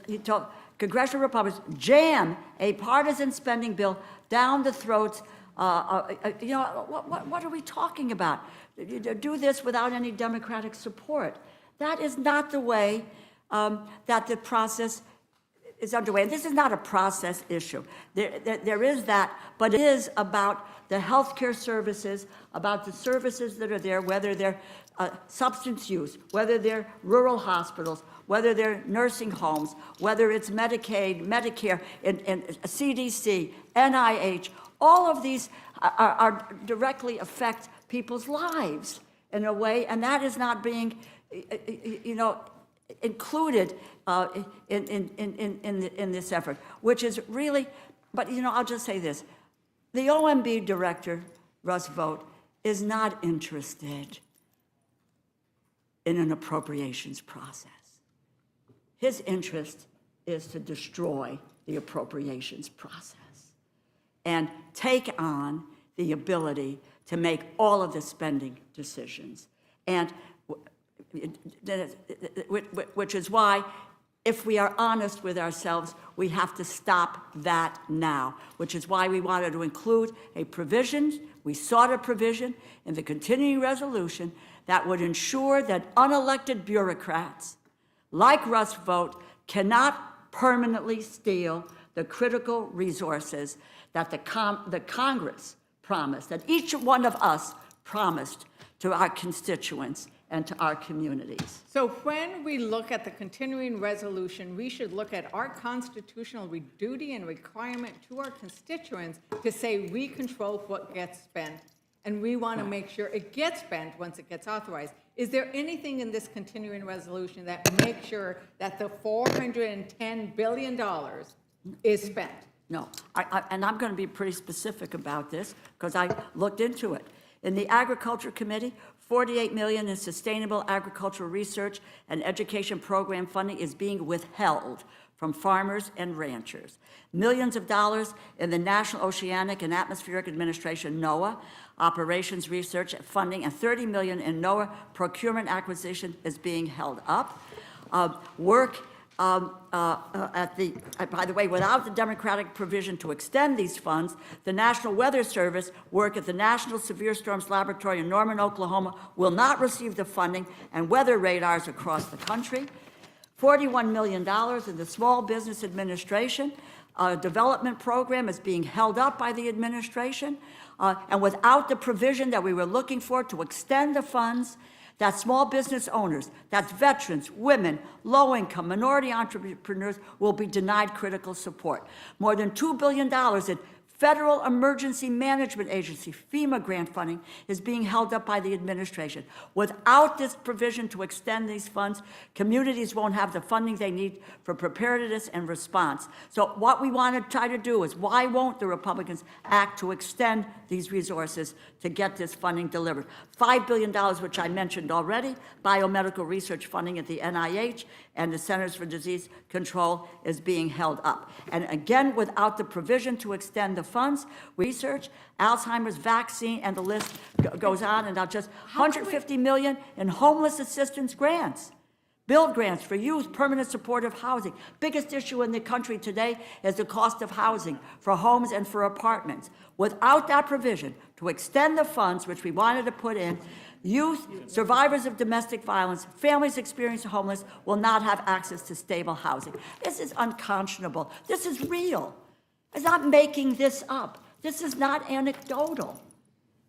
D: he told congressional Republicans jam a partisan spending bill down the throats. You know, what are we talking about? Do this without any Democratic support. That is not the way that the process is underway. And this is not a process issue. There is that, but it is about the healthcare services, about the services that are there, whether they're substance use, whether they're rural hospitals, whether they're nursing homes, whether it's Medicaid, Medicare, and CDC, NIH. All of these are directly affect people's lives in a way, and that is not being, you know, included in this effort, which is really, but you know, I'll just say this. The OMB director, Russ Vought, is not interested in an appropriations process. His interest is to destroy the appropriations process and take on the ability to make all of the spending decisions. And which is why, if we are honest with ourselves, we have to stop that now, which is why we wanted to include a provision, we sought a provision in the continuing resolution that would ensure that unelected bureaucrats like Russ Vought cannot permanently steal the critical resources that the Congress promised, that each one of us promised to our constituents and to our communities.
H: So when we look at the continuing resolution, we should look at our constitutional duty and requirement to our constituents to say we control what gets spent, and we want to make sure it gets spent once it gets authorized. Is there anything in this continuing resolution that makes sure that the $410 billion is spent?
D: No, and I'm going to be pretty specific about this because I looked into it. In the Agriculture Committee, $48 million in sustainable agricultural research and education program funding is being withheld from farmers and ranchers. Millions of dollars in the National Oceanic and Atmospheric Administration, NOAA, operations research funding, and $30 million in NOAA procurement acquisition is being held up. Work by the way, without the Democratic provision to extend these funds, the National Weather Service work at the National Severe Storms Laboratory in Norman, Oklahoma will not receive the funding, and weather radars across the country. $41 million in the Small Business Administration development program is being held up by the administration, and without the provision that we were looking for to extend the funds, that small business owners, that's veterans, women, low-income, minority entrepreneurs will be denied critical support. More than $2 billion in Federal Emergency Management Agency, FEMA grant funding is being held up by the administration. Without this provision to extend these funds, communities won't have the funding they need for preparedness and response. So what we want to try to do is, why won't the Republicans act to extend these resources to get this funding delivered? $5 billion, which I mentioned already, biomedical research funding at the NIH and the Centers for Disease Control is being held up. And again, without the provision to extend the funds, research, Alzheimer's vaccine, and the list goes on, and now just $150 million in homeless assistance grants Build grants for youth, permanent supportive housing. Biggest issue in the country today is the cost of housing for homes and for apartments. Without that provision to extend the funds, which we wanted to put in, youth, survivors of domestic violence, families experiencing homeless will not have access to stable housing. This is unconscionable. This is real. I'm not making this up. This is not anecdotal.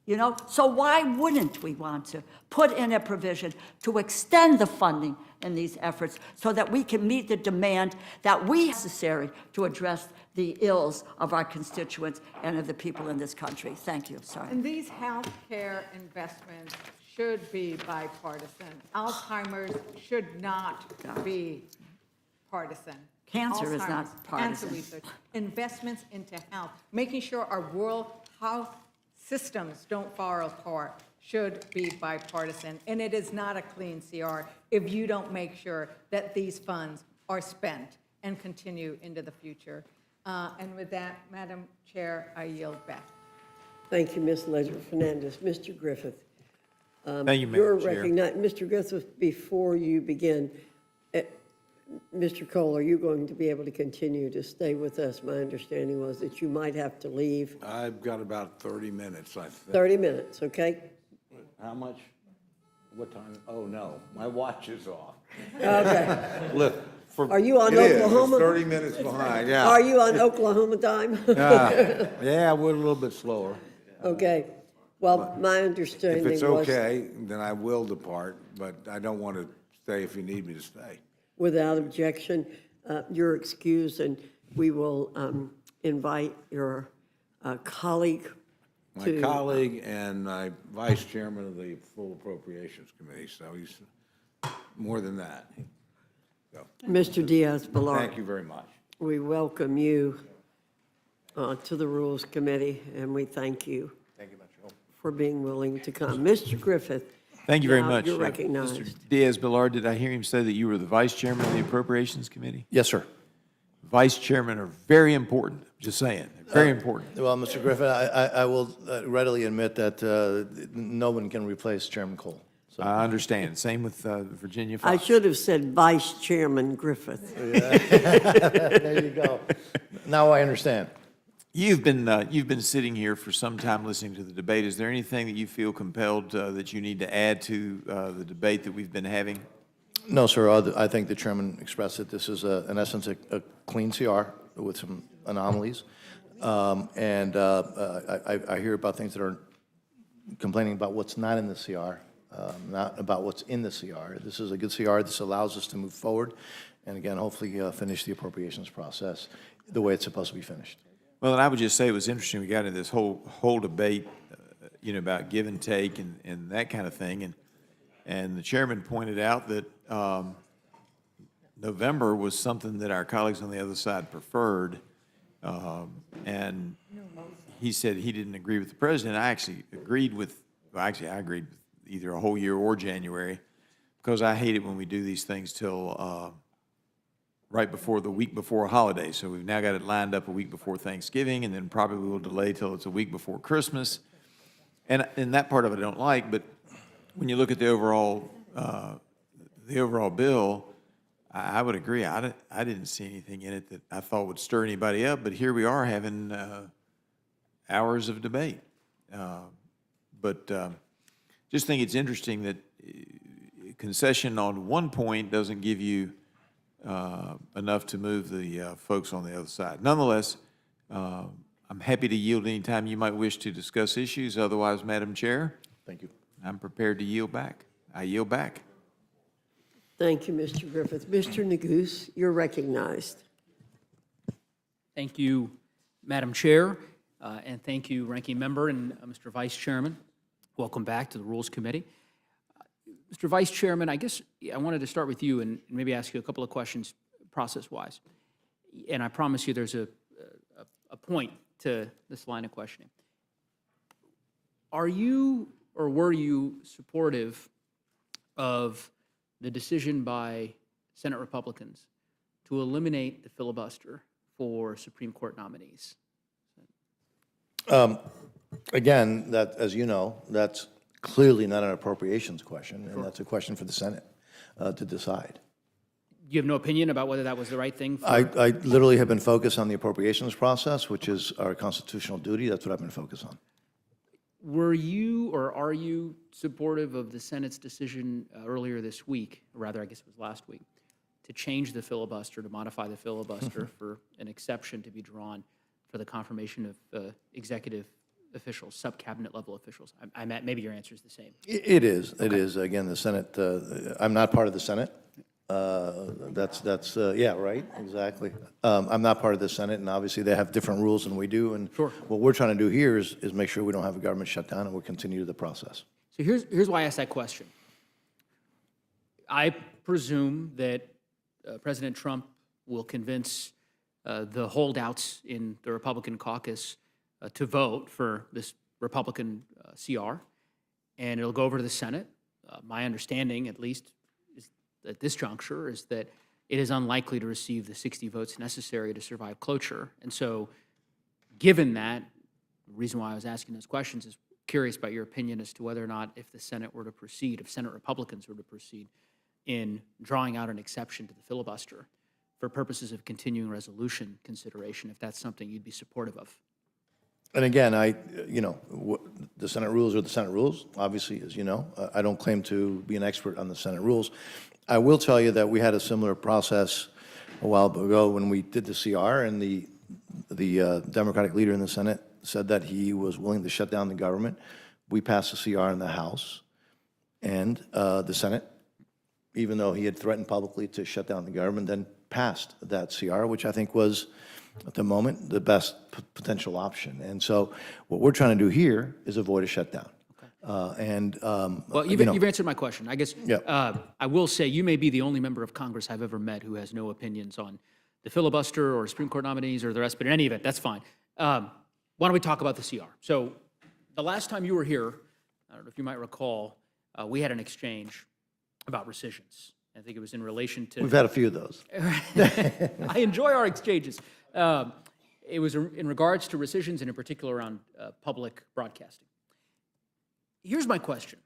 D: You know, so why wouldn't we want to put in a provision to extend the funding in these efforts so that we can meet the demand that we necessary to address the ills of our constituents and of the people in this country? Thank you. Sorry.
H: And these healthcare investments should be bipartisan. Alzheimer's should not be partisan.
D: Cancer is not
H: Alzheimer's,
D: partisan.
H: Cancer research, investments into health, making sure our rural health systems don't fall apart should be bipartisan. And it is not a clean CR if you don't make sure that these funds are spent and continue into the future. And with that, Madam Chair, I yield back.
A: Thank you, Ms. Ledger-Fernandez. Mr. Griffith.
I: Thank you,
A: You're
I: Madam Chair.
A: recognized. Mr. Griffith, before you begin, Mr. Cole, are you going to be able to continue to stay with us? My understanding was that you might have to leave.
C: I've got about 30 minutes, I think.
A: 30 minutes, okay?
C: How much? What time? Oh, no, my watch is off.
A: Okay.
C: Look,
A: Are you on
C: it is. It's
A: Oklahoma?
C: 30 minutes behind, yeah.
A: Are you on Oklahoma time?
C: Yeah, we're a little bit slower.
A: Okay. Well, my understanding
C: If
A: was.
C: it's okay, then I will depart, but I don't want to stay if you need me to stay.
A: Without objection, you're excused, and we will invite your colleague
C: My
A: to.
C: colleague and my vice chairman of the Full Appropriations Committee, so he's more than that. So,
A: Mr. Diaz-Balart.
C: thank you very much.
A: We welcome you to the Rules Committee, and we thank you.
B: Thank you, Mr. Cole.
A: For being willing to come. Mr. Griffith.
I: Thank you very
A: now
I: much.
A: You're recognized.
I: Mr. Diaz-Balart, did I hear him say that you were the vice chairman of the Appropriations Committee?
J: Yes, sir.
I: Vice chairmen are very important, just saying, very important.
J: Well, Mr. Griffin, I will readily admit that no one can replace Chairman Cole. So
I: I understand. Same with Virginia
A: I
I: Fox.
A: should have said Vice Chairman Griffith.
J: there you go. Now I understand.
I: You've been sitting here for some time listening to the debate. Is there anything that you feel compelled that you need to add to the debate that we've been having?
J: No, sir. I think the chairman expressed that this is, in essence, a clean CR with some anomalies. And I hear about things that are complaining about what's not in the CR, not about what's in the CR. This is a good CR. This allows us to move forward and, again, hopefully finish the appropriations process the way it's supposed to be finished.
I: Well, and I would just say it was interesting. We got into this whole debate, about give and take and that kind of thing. And the chairman pointed out that November was something that our colleagues on the other side preferred. And he said he didn't agree with the president. I actually agreed with, I agreed with either a whole year or January, because I hate it when we do these things till right before the week before a holiday. So we've now got it lined up a week before Thanksgiving, and then probably we'll delay till it's a week before Christmas. And that part of it I don't like, but when you look at the overall bill, I would agree. I didn't see anything in it that I thought would stir anybody up, but here we are having hours of debate. But just think it's interesting that concession on one point doesn't give you enough to move the folks on the other side. Nonetheless, I'm happy to yield any time you might wish to discuss issues. Otherwise, Madam Chair,
J: Thank you.
I: I'm prepared to yield back. I yield back.
A: Thank you, Mr. Griffith. Mr. Neguse, you're recognized.
K: Thank you, Madam Chair, and thank you, Ranking Member and Mr. Vice Chairman. Welcome back to the Rules Committee. Mr. Vice Chairman, I guess I wanted to start with you and maybe ask you a couple of questions process-wise. And I promise you there's a point to this line of questioning. Are you or were you supportive of the decision by Senate Republicans to eliminate the filibuster for Supreme Court nominees?
J: Again, that, as you know, that's clearly not an appropriations question, and that's a question for the Senate to decide.
K: you have no opinion about whether that was the right thing?
J: I literally have been focused on the appropriations process, which is our constitutional duty. That's what I've been focused on.
K: Were you or are you supportive of the Senate's decision earlier this week, or rather, I guess it was last week, to change the filibuster, to modify the filibuster for an exception to be drawn for the confirmation of executive officials, sub-cabinet level officials? Maybe your answer is the same.
J: It is. It is. Again, the Senate, I'm not part of the Senate. Yeah, right, exactly. I'm not part of the Senate, and obviously they have different rules than we do. And
K: Sure.
J: what we're trying to do here is make sure we don't have a government shutdown and we'll continue the process.
K: So here's why I asked that question. I presume that President Trump will convince the holdouts in the Republican caucus to vote for this Republican CR, and it'll go over to the Senate. My understanding, at least, is at this juncture, is that it is unlikely to receive the 60 votes necessary to survive cloture. And so, given that, the reason why I was asking those questions is curious about your opinion as to whether or not, if the Senate were to proceed, if Senate Republicans were to proceed in drawing out an exception to the filibuster for purposes of continuing resolution consideration, if that's something you'd be supportive of.
J: And again, the Senate rules are the Senate rules, obviously, as you know. I don't claim to be an expert on the Senate rules. I will tell you that we had a similar process a while ago when we did the CR, and the Democratic leader in the Senate said that he was willing to shut down the government. We passed the CR in the House, and the Senate, even though he had threatened publicly to shut down the government, then passed that CR, which I think was, at the moment, the best potential option. And so what we're trying to do here is avoid a shutdown.
K: Well, you've answered my question. I guess I will say you may be the only member of Congress I've ever met who has no opinions on the filibuster or Supreme Court nominees or the rest, but in any event, that's fine. Why don't we talk about the CR? So the last time you were here, I don't know if you might recall, we had an exchange about rescissions. I think it was in relation to...
J: We've had a few of those.
K: I enjoy our exchanges. It was in regards to rescissions and in particular around public broadcasting. Here's my question.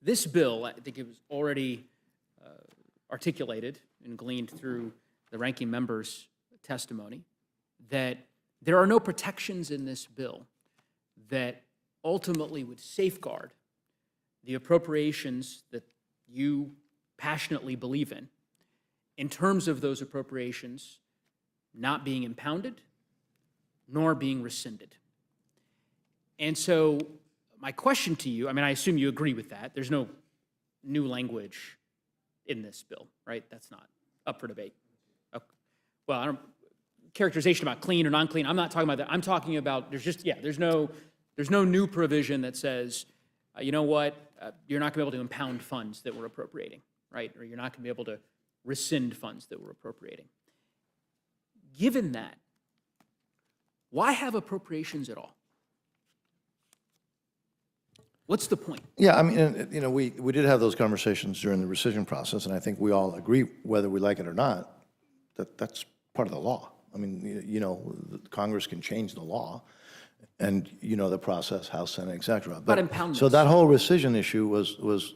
K: This bill, I think it was already articulated and gleaned through the ranking member's testimony, that there are no protections in this bill that ultimately would safeguard the appropriations that you passionately believe in terms of those appropriations not being impounded nor being rescinded. And so my question to you, I mean, I assume you agree with that. There's no new language in this bill, right? That's not up for debate. Okay. Well, I don't, characterization about clean or non-clean, I'm not talking about that. I'm talking about, there's no new provision that says, you know what, you're not going to be able to impound funds that we're appropriating, right? Or you're not going to be able to rescind funds that we're appropriating. Given that, why have appropriations at all? What's the point?
J: Yeah, I mean, we did have those conversations during the rescission process, and I think we all agree, whether we like it or not, that that's part of the law. I mean, Congress can change the law, and the process, House, Senate, et cetera.
K: But impoundments.
J: So that whole rescission issue was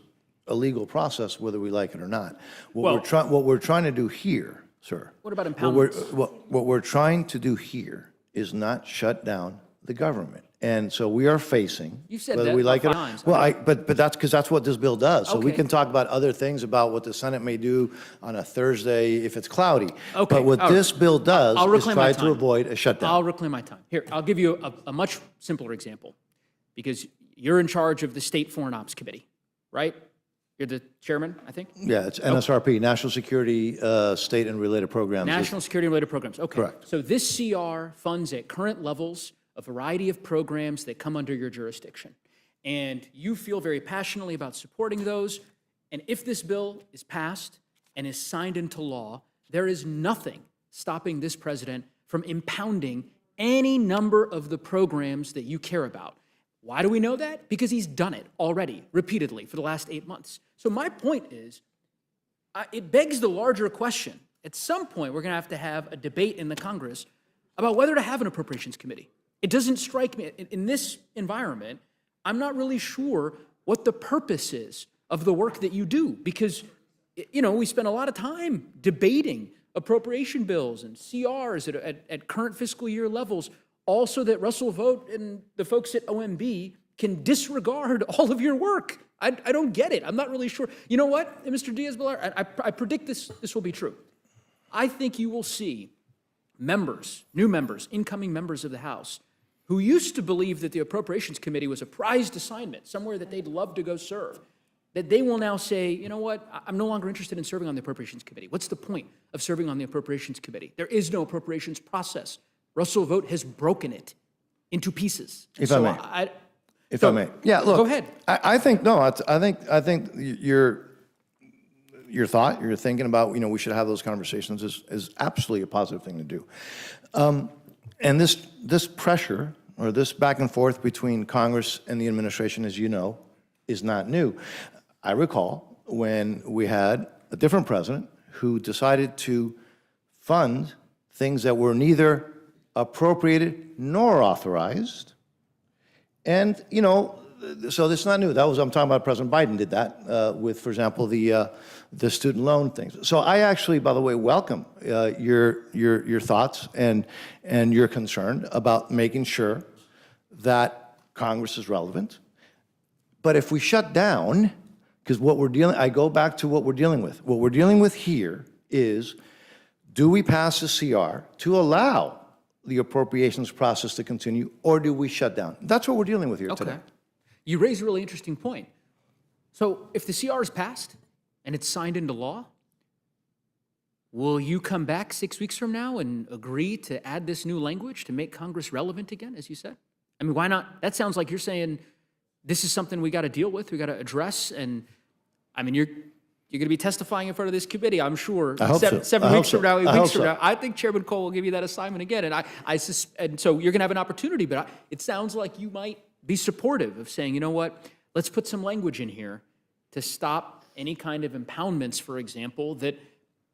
J: a legal process, whether we like it or not. What we're trying to do here, sir.
K: What about impoundments?
J: What we're trying to do here is not shut down the government. And so we are facing,
K: You've said
J: whether
K: that
J: we like it,
K: about 5 times.
J: well, but that's because that's what this bill does. So we
K: Okay.
J: can talk about other things about what the Senate may do on a Thursday if it's cloudy.
K: Okay,
J: But what
K: all right.
J: this bill does
K: I'll
J: is
K: reclaim my
J: try to
K: time.
J: avoid a shutdown.
K: I'll reclaim my time. Here, I'll give you a much simpler example, because you're in charge of the State Foreign Ops Committee, right? You're the chairman, I think?
J: Yeah, it's NSRP, National Security, State and Related Programs.
K: National Security and Related Programs, okay.
J: Correct.
K: So this CR funds at current levels a variety of programs that come under your jurisdiction. And you feel very passionately about supporting those. And if this bill is passed and is signed into law, there is nothing stopping this president from impounding any number of the programs that you care about. Why do we know that? Because he's done it already, repeatedly, for the last 8 months. So my point is, it begs the larger question. At some point, we're going to have a debate in the Congress about whether to have an appropriations committee. It doesn't strike me, in this environment, I'm not really sure what the purpose is of the work that you do, because you know, we spent a lot of time debating appropriation bills and CRs at current fiscal year levels, also that Russell Vogt and the folks at OMB can disregard all of your work. I don't get it. I'm not really sure. You know what, Mr. Diaz-Balart, I predict this will be true. I think you will see members, new members, incoming members of the House, who used to believe that the Appropriations Committee was a prized assignment, somewhere that they'd love to go serve, that they will now say, you know what, I'm no longer interested in serving on the Appropriations Committee. What's the point of serving on the Appropriations Committee? There is no appropriations process. Russell Vogt has broken it into pieces.
J: If I may. If I may. Yeah, look.
K: Go ahead.
J: I think, no, I think your thought, you're thinking about, you know, we should have those conversations is absolutely a positive thing to do. And this pressure, or this back and forth between Congress and the administration, as you know, is not new. I recall when we had a different president who decided to fund things that were neither appropriated nor authorized. And, you know, so this is not new. That was, I'm talking about President Biden did that with, for example, the student loan things. So I actually, by the way, welcome your thoughts and your concern about making sure that Congress is relevant. But if we shut down, because I go back to what we're dealing with. What we're dealing with here is, do we pass a CR to allow the appropriations process to continue, or do we shut down? That's what we're dealing with here today.
K: You raise a really interesting point. So if the CR is passed and it's signed into law, will you come back 6 weeks from now and agree to add this new language to make Congress relevant again, as you said? I mean, why not? That sounds like you're saying this is something we got to deal with, we got to address, and I mean, you're going to be testifying in front of this committee, I'm sure.
J: I hope so.
K: Seven
J: I
K: weeks
J: hope
K: from now,
J: so.
K: 8
J: I hope
K: weeks from
J: so.
K: now. I think Chairman Cole will give you that assignment again, and so you're going to have an opportunity. But it sounds like you might be supportive of saying, you know what, let's put some language in here to stop any kind of impoundments, for example, that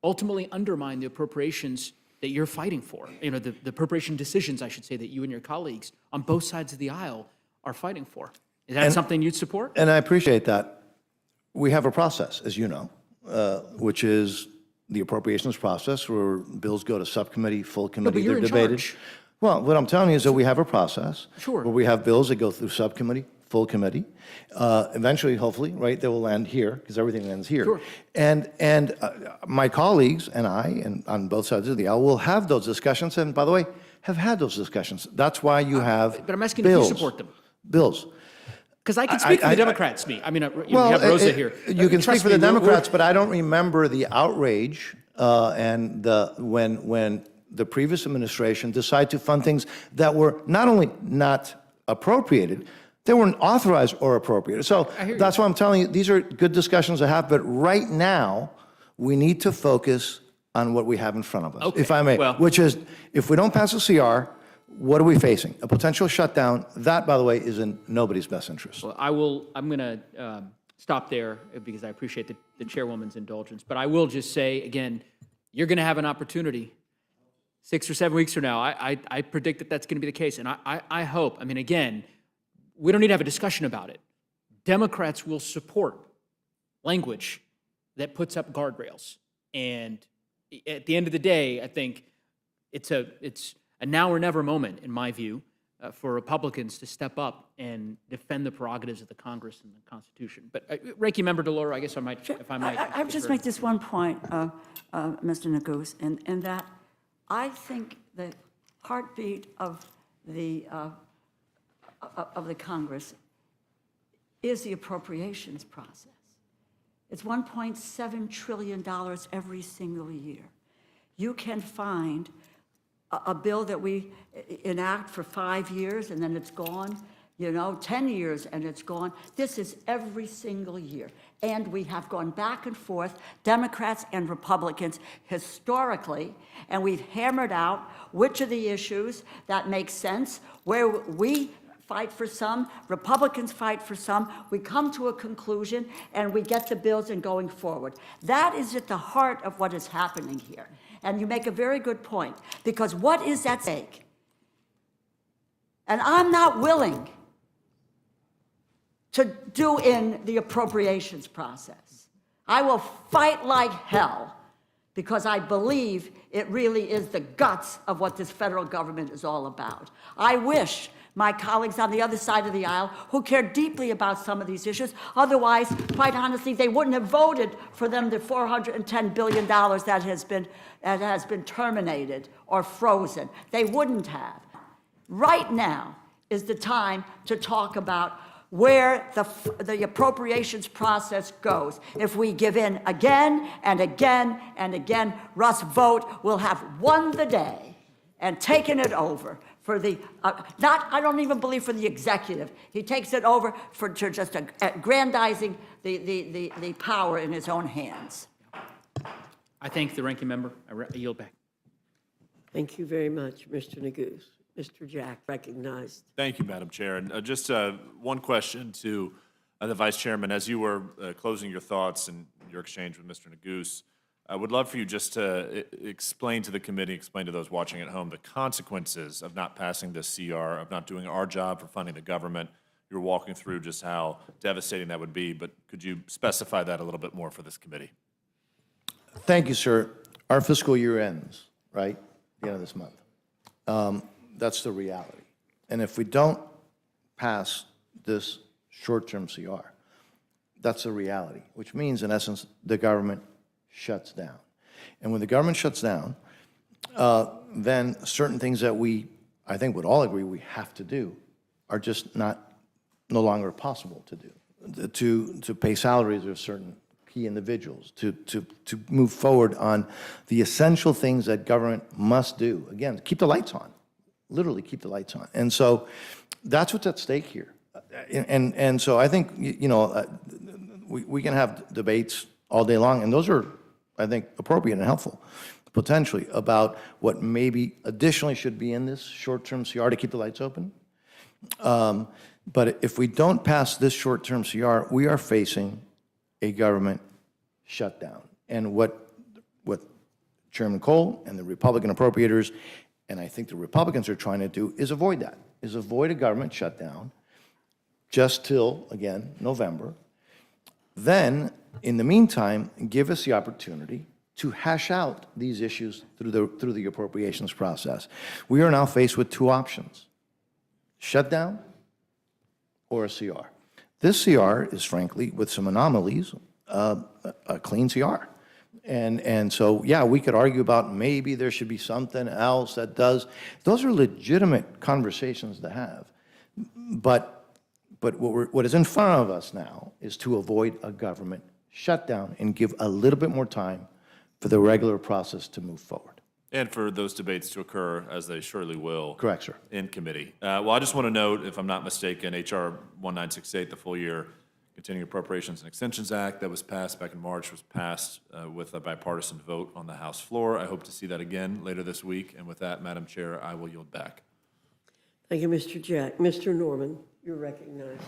K: ultimately undermine the appropriations that you're fighting for. You know, the appropriation decisions, I should say, that you and your colleagues on both sides of the aisle are fighting for. Is that something you'd support?
J: And I appreciate that. We have a process, as you know, which is the appropriations process where bills go to subcommittee, full committee,
K: you're
J: they're
K: in
J: debated.
K: charge.
J: Well, what I'm telling you is that we have a process.
K: Sure.
J: Where we have bills that go through subcommittee, full committee. Eventually, hopefully, right, they will end here, because everything ends here.
K: Sure.
J: And my colleagues and I, and on both sides of the aisle, will have those discussions, and by the way, have had those discussions. That's why you have
K: But I'm asking
J: bills.
K: if you support them.
J: Bills.
K: Because I can speak for the Democrats, me. I mean, we
J: Well,
K: have Rosa here.
J: You can speak
K: Trust
J: for the
K: me, we're-
J: Democrats, but I don't remember the outrage and when the previous administration decided to fund things that were not only not appropriated, they weren't authorized or appropriated. So
K: I hear you.
J: that's why I'm telling you, these are good discussions to have, but right now, we need to focus on what we have in front of us,
K: Okay,
J: if I may,
K: well-
J: which is, if we don't pass a CR, what are we facing? A potential shutdown. That, by the way, is in nobody's best interest.
K: Well, I'm going to stop there because I appreciate the chairwoman's indulgence. But I will just say, again, you're going to have an opportunity 6 or 7 weeks from now. I predict that that's going to be the case. And I hope, I mean, again, we don't need to have a discussion about it. Democrats will support language that puts up guardrails. And at the end of the day, I think it's a now or never moment, in my view, for Republicans to step up and defend the prerogatives of the Congress and the Constitution. But Ranking Member DeLauro, I guess I might, if I might.
D: I would just make this one point, Mr. Naguse, in that I think the heartbeat of the Congress is the appropriations process. It's $1.7 trillion every single year. You can find a bill that we enact for 5 years and then it's gone, 10 years and it's gone. This is every single year. And we have gone back and forth, Democrats and Republicans, historically, and we've hammered out which of the issues that make sense, where we fight for some, Republicans fight for some, we come to a conclusion and we get the bills and going forward. That is at the heart of what is happening here. And you make a very good point, because what is at stake? And I'm not willing to do in the appropriations process. I will fight like hell because I believe it really is the guts of what this federal government is all about. I wish my colleagues on the other side of the aisle who care deeply about some of these issues, otherwise, quite honestly, they wouldn't have voted for them the $410 billion that has been terminated or frozen. They wouldn't have. Right now is the time to talk about where the appropriations process goes. If we give in again and again and again, Russ Vogt will have won the day and taken it over for the, I don't even believe for the executive. He takes it over for just aggrandizing the power in his own hands.
K: I thank the ranking member. I yield back.
A: Thank you very much, Mr. Neguse. Mr. Jack, recognized.
L: Thank you, Madam Chair. And just one question to the Vice Chairman. As you were closing your thoughts and your exchange with Mr. Neguse, I would love for you just to explain to the committee, explain to those watching at home, the consequences of not passing this CR, of not doing our job for funding the government. You were walking through just how devastating that would be, but could you specify that a little bit more for this committee?
J: Thank you, sir. Our fiscal year ends, right, at the end of this month. That's the reality. And if we don't pass this short-term CR, that's the reality, which means, in essence, the government shuts down. And when the government shuts down, then certain things that I think would all agree we have to do are just no longer possible to do. To pay salaries of certain key individuals, to move forward on the essential things that government must do. Again, keep the lights on. Literally keep the lights on. And so that's what's at stake here. And so I think, we can have debates all day long, and those are, I think, appropriate and helpful, potentially, about what maybe additionally should be in this short-term CR to keep the lights open. But if we don't pass this short-term CR, we are facing a government shutdown. And what Chairman Cole and the Republican appropriators, and I think the Republicans are trying to do, is avoid that, is avoid a government shutdown just till, again, November. Then, in the meantime, give us the opportunity to hash out these issues through the appropriations process. We are now faced with two options: shutdown or a CR. This CR is, frankly, with some anomalies, a clean CR. And so, yeah, we could argue about maybe there should be something else that does. Those are legitimate conversations to have. But what is in front of us now is to avoid a government shutdown and give a little bit more time for the regular process to move forward.
L: And for those debates to occur, as they surely will.
J: Correct, sir.
L: In committee. Well, I just want to note, if I'm not mistaken, H.R. 1968, the full year Continuing Appropriations and Extensions Act that was passed back in March was passed with a bipartisan vote on the House floor. I hope to see that again later this week. And with that, Madam Chair, I will yield back.
A: Thank you, Mr. Jack. Mr. Norman, you're recognized.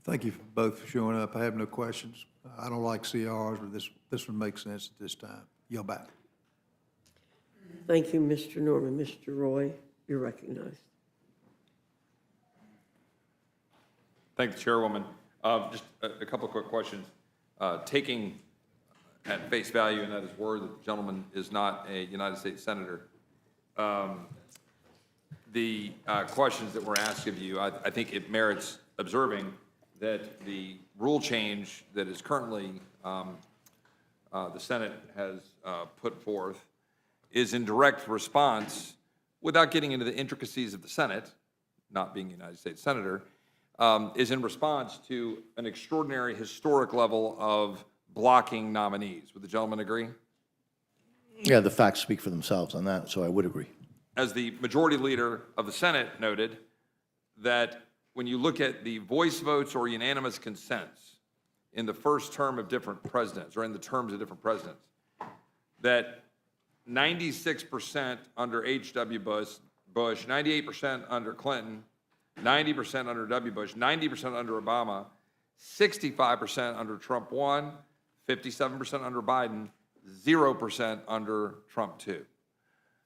M: Thank you both for showing up. I have no questions. I don't like CRs, but this one makes sense at this time. Yield back.
A: Thank you, Mr. Norman. Mr. Roy, you're recognized.
N: Thank the Chairwoman. Just a couple of quick questions. Taking at face value, and that is word that the gentleman is not a United States Senator, the questions that were asked of you, I think it merits observing that the rule change that is currently the Senate has put forth is in direct response, without getting into the intricacies of the Senate, not being a United States Senator, is in response to an extraordinary historic level of blocking nominees. Would the gentleman agree?
J: Yeah, the facts speak for themselves on that, so I would agree.
N: As the majority leader of the Senate noted, that when you look at the voice votes or unanimous consents in the first term of different presidents, or in the terms of different presidents, that 96% under H.W. Bush, 98% under Clinton, 90% under W. Bush, 90% under Obama, 65% under Trump 1, 57% under Biden, 0% under Trump 2.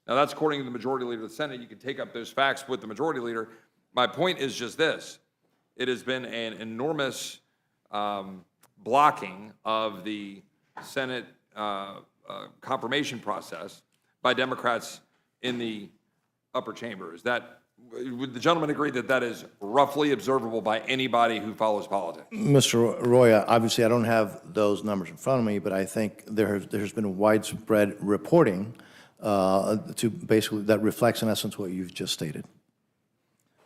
N: Now, that's according to the majority leader of the Senate. You can take up those facts with the majority leader. My point is just this. It has been an enormous blocking of the Senate confirmation process by Democrats in the upper chamber. Would the gentleman agree that that is roughly observable by anybody who follows politics?
J: Mr. Roy, obviously, I don't have those numbers in front of me, but I think there's been widespread reporting to basically that reflects, in essence, what you've just stated.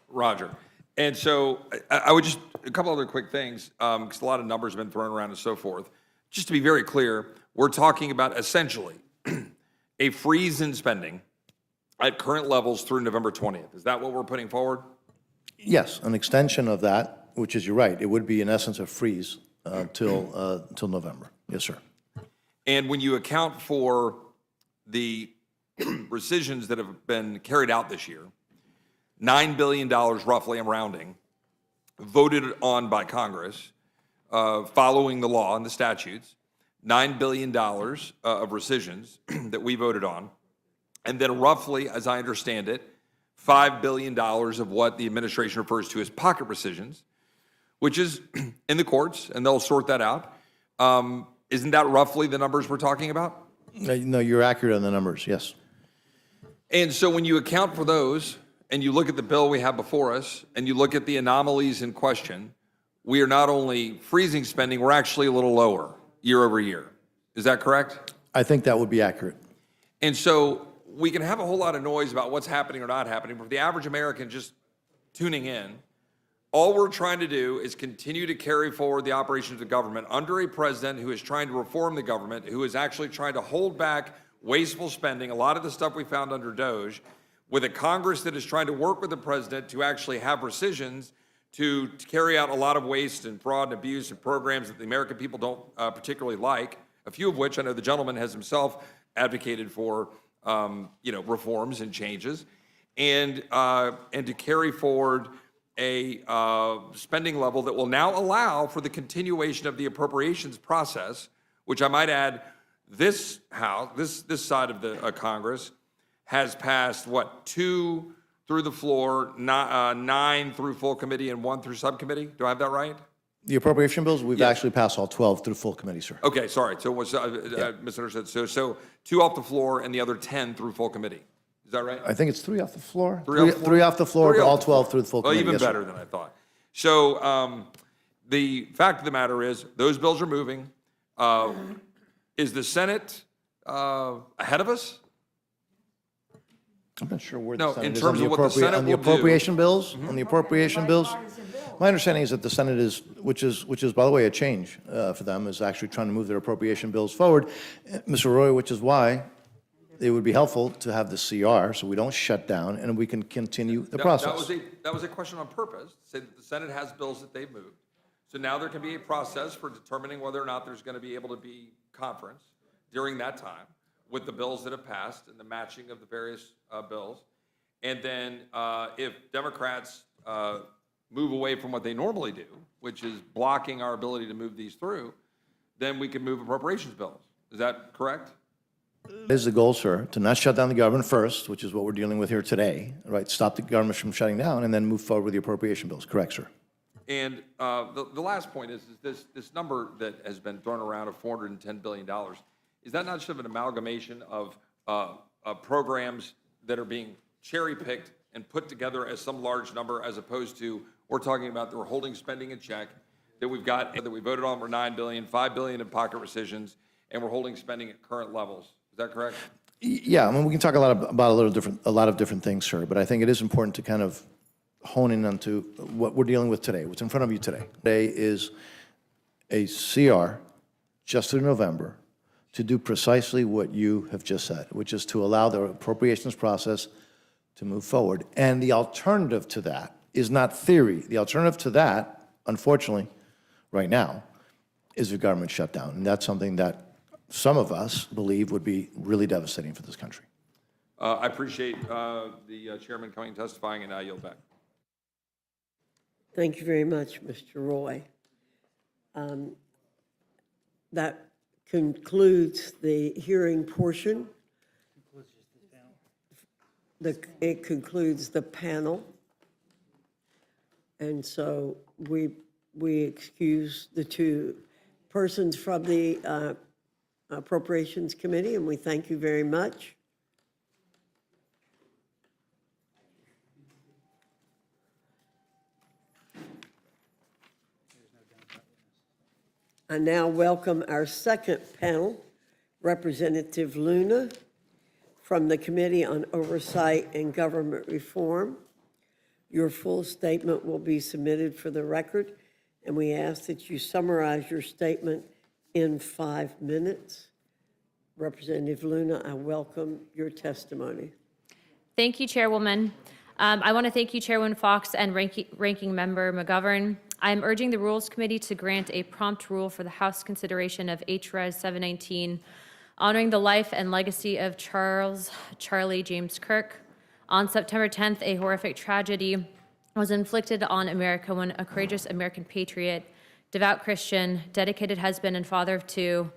N: Roger. And so I would just, a couple other quick things, because a lot of numbers have been thrown around and so forth. Just to be very clear, we're talking about essentially a freeze in spending at current levels through November 20th. Is that what we're putting forward?
J: Yes, an extension of that, which is, you're right, it would be in essence a freeze till November. Yes, sir.
N: And when you account for the rescissions that have been carried out this year, $9 billion roughly, I'm rounding, voted on by Congress following the law and the statutes, $9 billion of rescissions that we voted on, and then roughly, as I understand it, $5 billion of what the administration refers to as pocket rescissions, which is in the courts, and they'll sort that out. Isn't that roughly the numbers we're talking about?
J: No, you're accurate on the numbers, yes.
N: And so when you account for those, and you look at the bill we have before us, and you look at the anomalies in question, we are not only freezing spending, we're actually a little lower year over year. Is that correct?
J: I think that would be accurate.
N: And so we can have a whole lot of noise about what's happening or not happening, but for the average American just tuning in, all we're trying to do is continue to carry forward the operations of government under a president who is trying to reform the government, who is actually trying to hold back wasteful spending, a lot of the stuff we found under DOGE, with a Congress that is trying to work with the president to actually have rescissions to carry out a lot of waste and fraud and abuse and programs that the American people don't particularly like, a few of which I know the gentleman has himself advocated for reforms and changes, and to carry forward a spending level that will now allow for the continuation of the appropriations process, which I might add, this House, this side of the Congress has passed, 2 through the floor, 9 through full committee, and 1 through subcommittee? Do I have that right?
J: The appropriation bills, we've actually passed all 12 through full committee, sir.
N: Okay, sorry. So it was misunderstood. So 2 off the floor and the other 10 through full committee. Is that right?
J: I think it's 3 off the floor.
N: Three
J: off the floor, but all 12 through the full
N: Well,
J: committee.
N: even
J: Yes, sir.
N: better than I thought. So the fact of the matter is, those bills are moving. Is the Senate ahead of us?
J: I'm not sure where
N: No,
J: the Senate
N: in
J: is
N: terms
J: on
N: of what the Senate
J: on the
N: will do.
J: appropriation bills. On the appropriation bills, my understanding is that the Senate is, which is by the way a change for them, is actually trying to move their appropriation bills forward, Mr. Roy, which is why it would be helpful to have the CR so we don't shut down and we can continue the process.
N: That was a question on purpose. Say that the Senate has bills that they've moved. So now there can be a process for determining whether or not there's going to be able to be conference during that time with the bills that have passed and the matching of the various bills. And then if Democrats move away from what they normally do, which is blocking our ability to move these through, then we can move appropriations bills. Is that correct?
J: It is the goal, sir, to not shut down the government first, which is what we're dealing with here today, right? Stop the government from shutting down and then move forward with the appropriation bills. Correct, sir.
N: And the last point is this number that has been thrown around of $410 billion, is that not just an amalgamation of programs that are being cherry-picked and put together as some large number, as opposed to, we're talking about that we're holding spending in check, that we've got, that we voted on were $9 billion, $5 billion in pocket rescissions, and we're holding spending at current levels. Is that correct?
J: Yeah, I mean, we can talk about a lot of different things, sir, but I think it is important to kind of hone in onto what we're dealing with today, what's in front of you today. Today is a CR just through November to do precisely what you have just said, which is to allow the appropriations process to move forward. And the alternative to that is not theory. The alternative to that, unfortunately, right now, is a government shutdown. And that's something that some of us believe would be really devastating for this country.
N: I appreciate the chairman coming and testifying, and I yield back.
A: Thank you very much, Mr. Roy. That concludes the hearing portion. It concludes the panel. And so we excuse the two persons from the Appropriations Committee, and we thank you very much. I now welcome our second panel, Representative Luna from the Committee on Oversight and Government Reform. Your full statement will be submitted for the record, and we ask that you summarize your statement in 5 minutes. Representative Luna, I welcome your testimony.
O: Thank you, Chairwoman. I want to thank you, Chairwoman Fox and Ranking Member McGovern. I'm urging the Rules Committee to grant a prompt rule for the House consideration of H.Res. 719, honoring the life and legacy of Charlie James Kirk. On September 10th, a horrific tragedy was inflicted on America when a courageous American patriot, devout Christian, dedicated husband and father of two,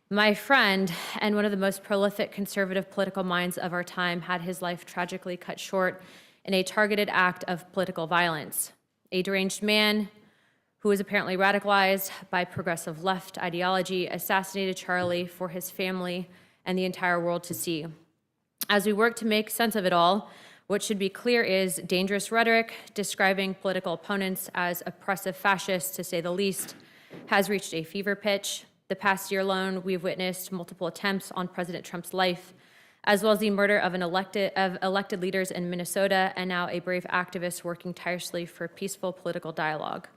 O: my friend and one of the most prolific conservative political minds of our time, had his life tragically cut short in a targeted act of political violence. A deranged man who was apparently radicalized by progressive left ideology assassinated Charlie for his family and the entire world to see. As we work to make sense of it all, what should be clear is dangerous rhetoric describing political opponents as oppressive fascists, to say the least, has reached a fever pitch. The past year alone, we've witnessed multiple attempts on President Trump's life, as well as the murder of elected leaders in Minnesota, and now a brave activist working tirelessly for peaceful political dialogue.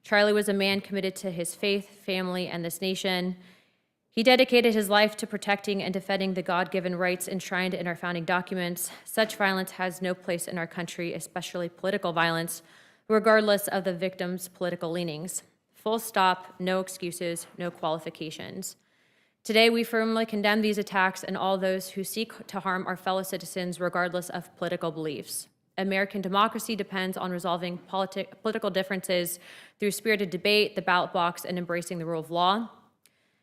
O: Charlie was a man committed to his faith, family, and this nation. He dedicated his life to protecting and defending the God-given rights enshrined in our founding documents. Such violence has no place in our country, especially political violence, regardless of the victim's political leanings. Full stop, no excuses, no qualifications. Today, we firmly condemn these attacks and all those who seek to harm our fellow citizens regardless of political beliefs. American democracy depends on resolving political differences through spirited debate, the ballot box, and embracing the rule of law.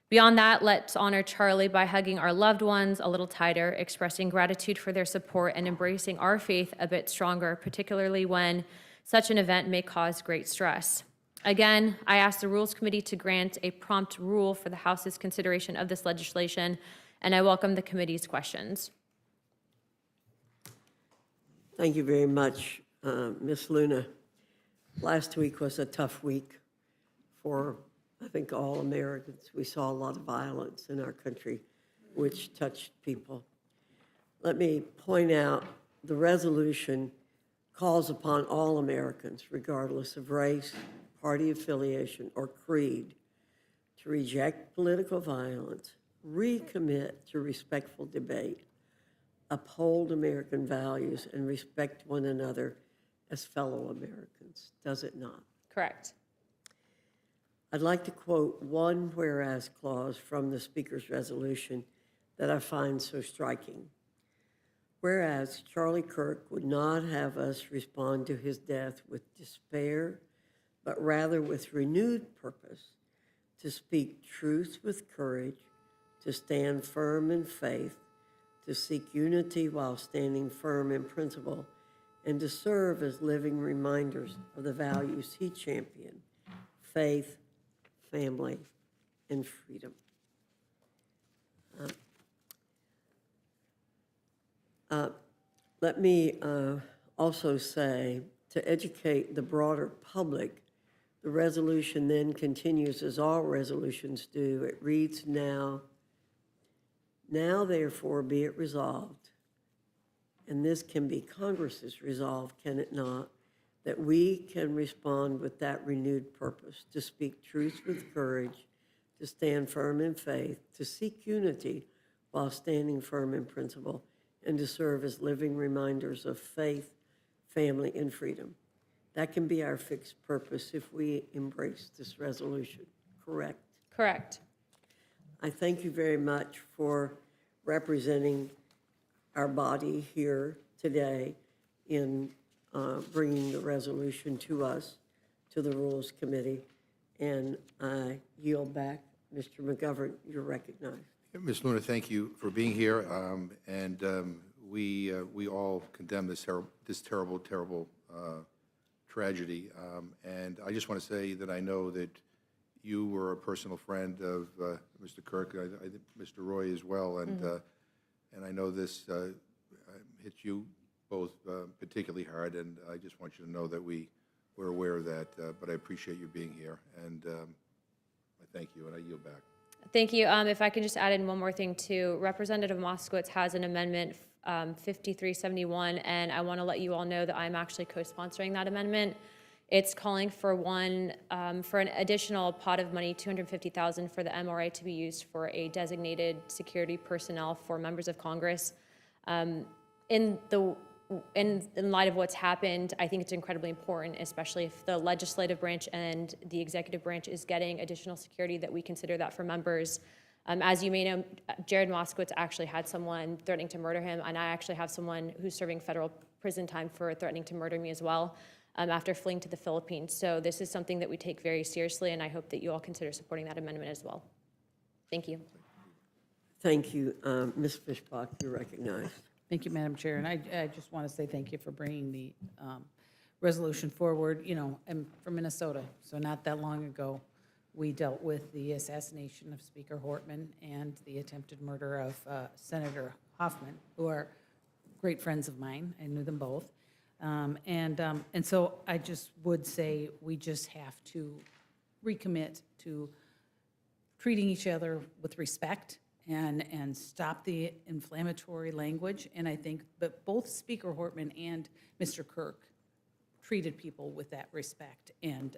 O: Beyond that, let's honor Charlie by hugging our loved ones a little tighter, expressing gratitude for their support, and embracing our faith a bit stronger, particularly when such an event may cause great stress. Again, I ask the Rules Committee to grant a prompt rule for the House's consideration of this legislation, and I welcome the committee's questions.
A: Thank you very much, Ms. Luna. Last week was a tough week for, I think, all Americans. We saw a lot of violence in our country, which touched people. Let me point out the resolution calls upon all Americans, regardless of race, party affiliation, or creed, to reject political violence, recommit to respectful debate, uphold American values, and respect one another as fellow Americans, does it not?
O: Correct.
A: I'd like to quote one whereas clause from the Speaker's resolution that I find so striking. Whereas Charlie Kirk would not have us respond to his death with despair, but rather with renewed purpose, to speak truth with courage, to stand firm in faith, to seek unity while standing firm in principle, and to serve as living reminders of the values he championed: faith, family, and freedom. Let me also say, to educate the broader public, the resolution then continues as all resolutions do. It reads now therefore be it resolved, and this can be Congress's resolve, can it not, that we can respond with that renewed purpose, to speak truth with courage, to stand firm in faith, to seek unity while standing firm in principle, and to serve as living reminders of faith, family, and freedom. That can be our fixed purpose if we embrace this resolution, correct?
O: Correct.
A: I thank you very much for representing our body here today in bringing the resolution to us, to the Rules Committee, and I yield back. Mr. McGovern, you're recognized.
B: Ms. Luna, thank you for being here, we all condemn this terrible tragedy, and I just want to say that I know that you were a personal friend of Mr. Kirk, I think Mr. Roy as well, and I know this hit you both particularly hard, and I just want you to know that we're aware of that, but I appreciate you being here, and I thank you, and I yield back.
O: Thank you. If I could just add in one more thing too. Representative Moskowitz has an amendment 5371, and I want to let you all know that I'm actually co-sponsoring that amendment. It's calling for for an additional pot of money, $250,000 for the MRA to be used for a designated security personnel for members of Congress. In light of what's happened, I think it's incredibly important, especially if the legislative branch and the executive branch is getting additional security, that we consider that for members. As you may know, Jared Moskowitz actually had someone threatening to murder him, and I actually have someone who's serving federal prison time for threatening to murder me as well, after fleeing to the Philippines. So this is something that we take very seriously, and I hope that you all consider supporting that amendment as well. Thank you.
A: Thank you. Ms. Fishbach, you're recognized.
E: Thank you, Madam Chair, and I just want to say thank you for bringing the resolution forward. You know, I'm from Minnesota, so not that long ago, we dealt with the assassination of Speaker Hortman and the attempted murder of Senator Hoffman, who are great friends of mine. I knew them both. And so I just would say we just have to recommit to treating each other with respect and stop the inflammatory language. And I think that both Speaker Hortman and Mr. Kirk treated people with that respect and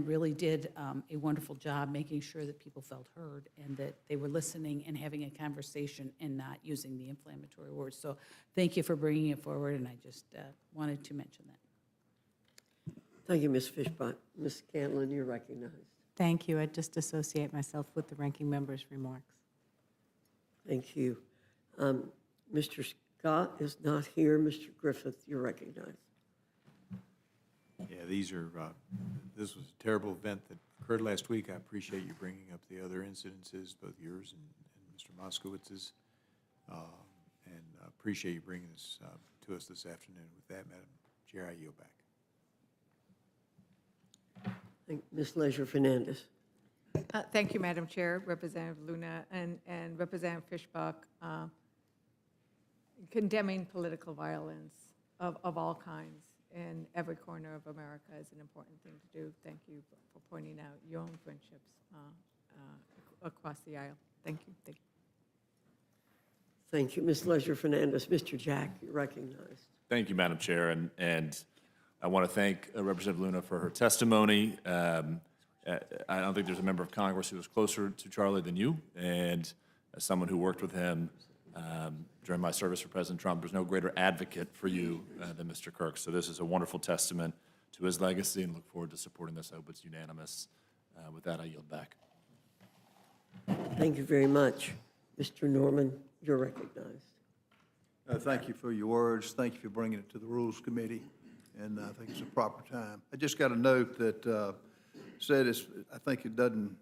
E: really did a wonderful job making sure that people felt heard and that they were listening and having a conversation and not using the inflammatory words. So thank you for bringing it forward, and I just wanted to mention that.
A: Thank you, Ms. Fishbach. Ms. Scanlon, you're recognized.
P: Thank you. I just associate myself with the ranking member's remarks.
A: Thank you. Mr. Scott is not here. Mr. Griffith, you're recognized.
I: Yeah, this was a terrible event that occurred last week. I appreciate you bringing up the other incidences, both yours and Mr. Moskowitz's, and appreciate you bringing this to us this afternoon. With that, Madam Chair, I yield back.
A: Ms. Leisure-Fernandez.
H: Thank you, Madam Chair, Representative Luna, and Representative Fishbach, condemning political violence of all kinds in every corner of America is an important thing to do. Thank you for pointing out your own friendships across the aisle. Thank you. Thank you.
A: Thank you, Ms. Leisure-Fernandez. Mr. Jack, you're recognized.
L: Thank you, Madam Chair, and I want to thank Representative Luna for her testimony. I don't think there's a member of Congress who was closer to Charlie than you, and as someone who worked with him during my service for President Trump, there's no greater advocate for you than Mr. Kirk. So this is a wonderful testament to his legacy, and look forward to supporting this. I hope it's unanimous. With that, I yield back.
A: Thank you very much. Mr. Norman, you're recognized.
M: Thank you for your words. Thank you for bringing it to the Rules Committee, and I think it's a proper time. I just got a note that said I think it doesn't,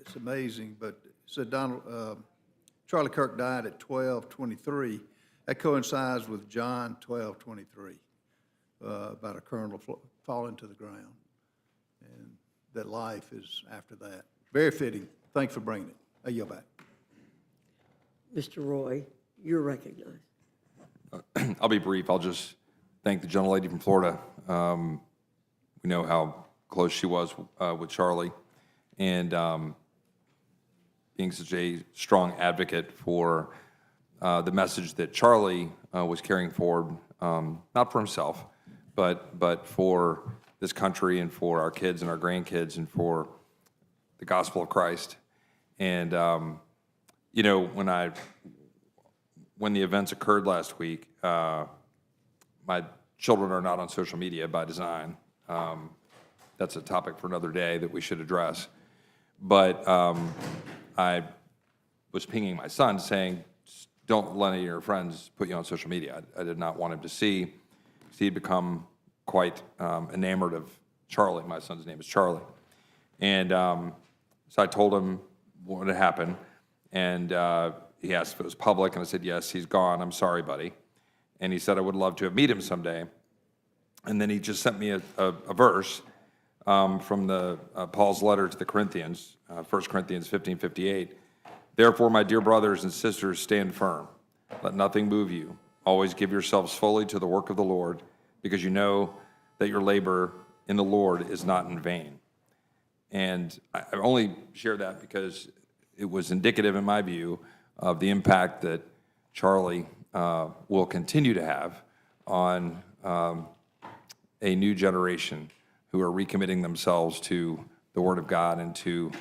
M: it's amazing, but it said Charlie Kirk died at 12:23. That coincides with John 12:23, about a kernel falling to the ground, and that life is after that. Very fitting. Thanks for bringing it. I yield back.
A: Mr. Roy, you're recognized.
N: I'll be brief. I'll just thank the gentlelady from Florida. We know how close she was with Charlie, and being such a strong advocate for the message that Charlie was carrying forward, not for himself, but for this country and for our kids and our grandkids and for the gospel of Christ. And you know, when the events occurred last week, my children are not on social media by design. That's a topic for another day that we should address. But I was pinging my son saying, don't let any of your friends put you on social media. I did not want him to see. He'd become quite enamored of Charlie. My son's name is Charlie. And so I told him what had happened. And he asked if it was public, and I said, yes, he's gone. I'm sorry, buddy. And he said, I would love to meet him someday. And then he just sent me a verse from the Paul's letter to the Corinthians, 1 Corinthians 15:58. Therefore, my dear brothers and sisters, stand firm. Let nothing move you. Always give yourselves fully to the work of the Lord, because you know that your labor in the Lord is not in vain. And I only share that because it was indicative, in my view, of the impact that Charlie will continue to have on a new generation who are recommitting themselves to the Word of God and to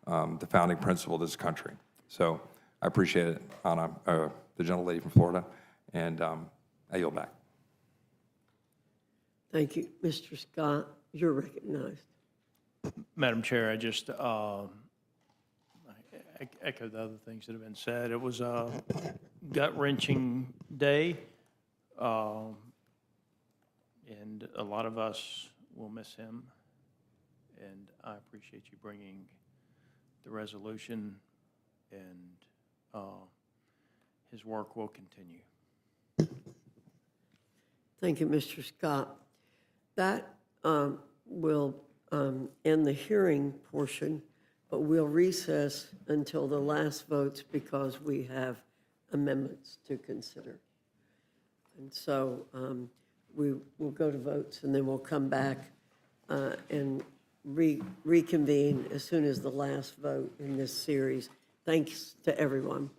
N: the founding principle of this country. So I appreciate it, Anna, the gentlelady from Florida, and I yield back.
A: Thank you. Mr. Scott, you're recognized.
G: Madam Chair, I just echo the other things that have been said. It was a gut-wrenching day, and a lot of us will miss him. And I appreciate you bringing the resolution, and his work will continue.
A: Thank you, Mr. Scott. That will end the hearing portion, but we'll recess until the last votes because we have amendments to consider. And so we will go to votes, and then we'll come back and reconvene as soon as the last vote in this series. Thanks to everyone.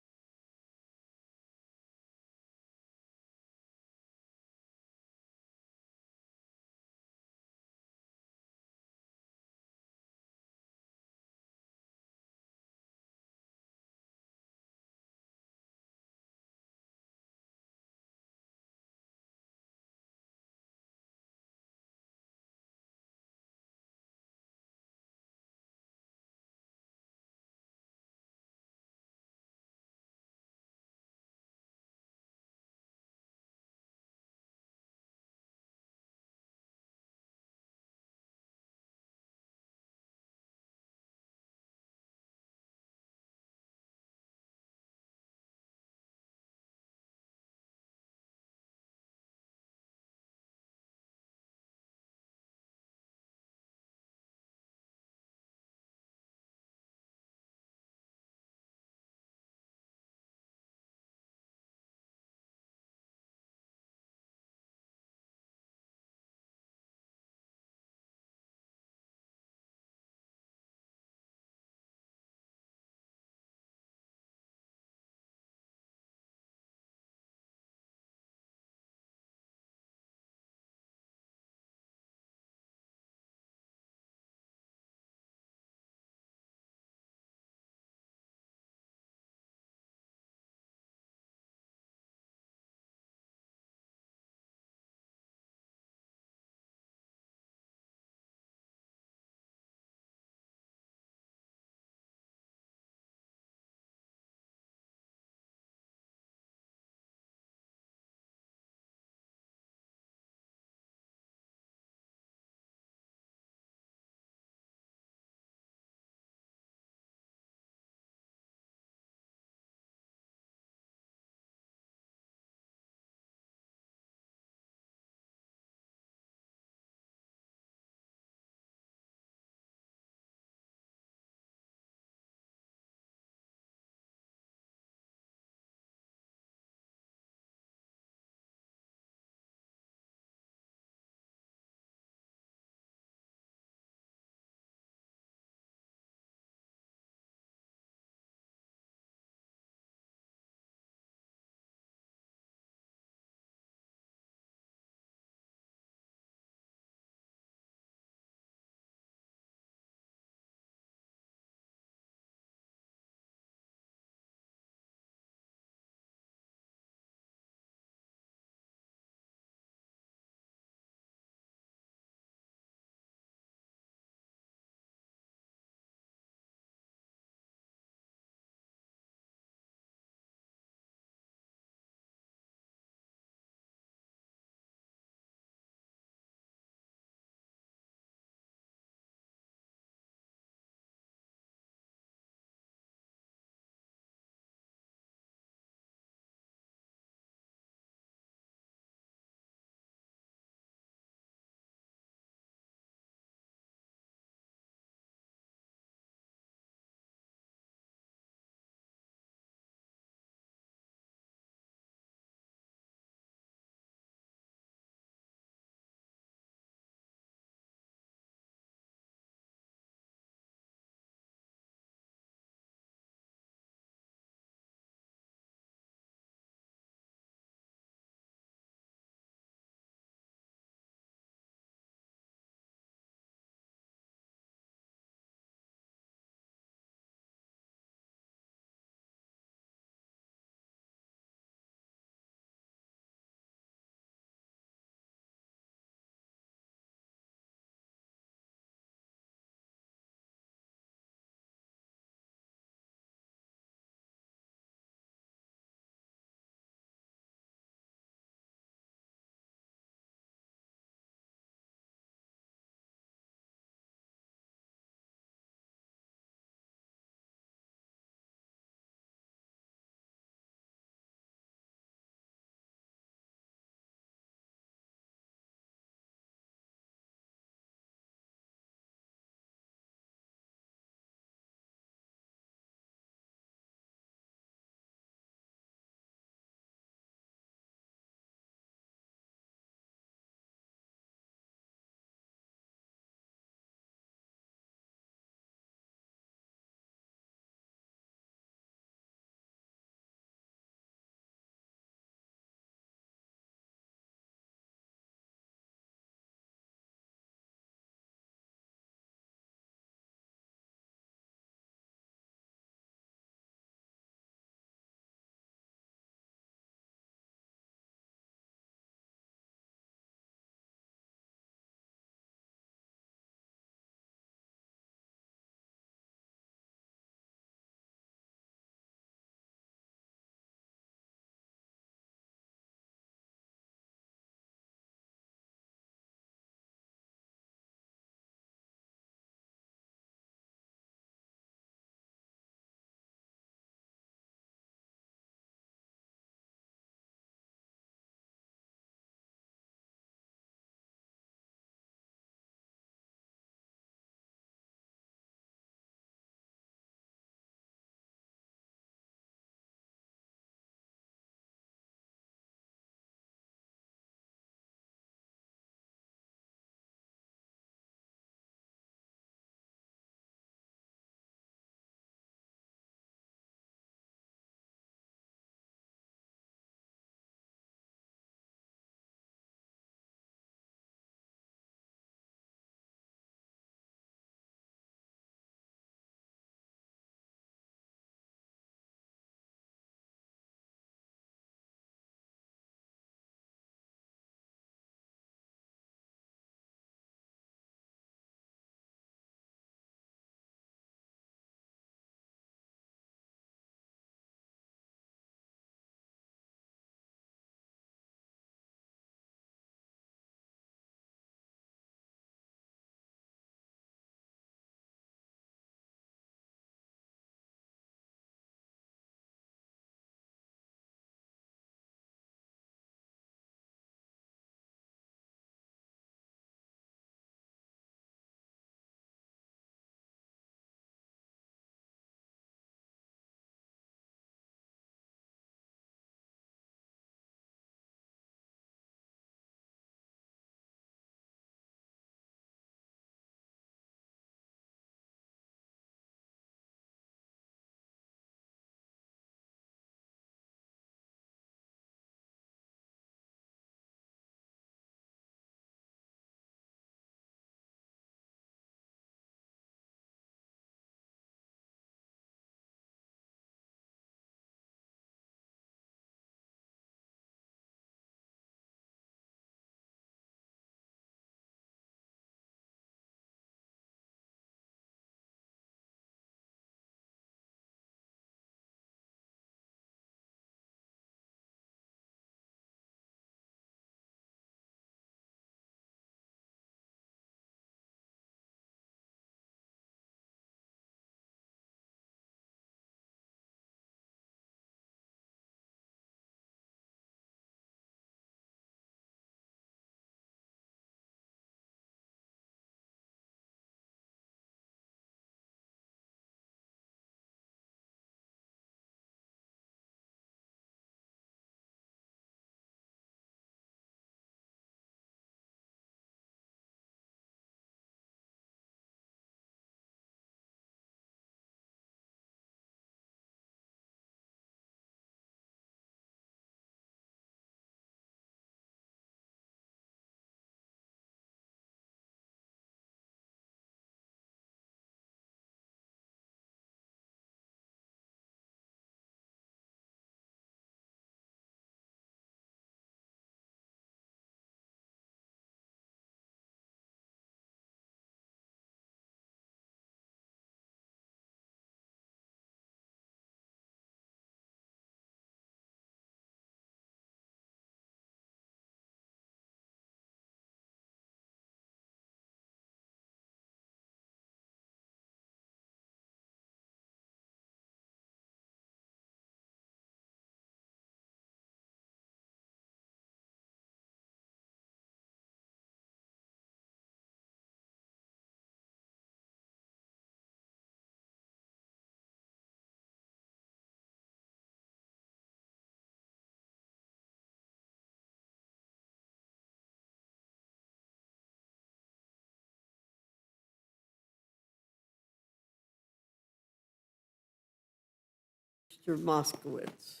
A: Mr. Moskowitz.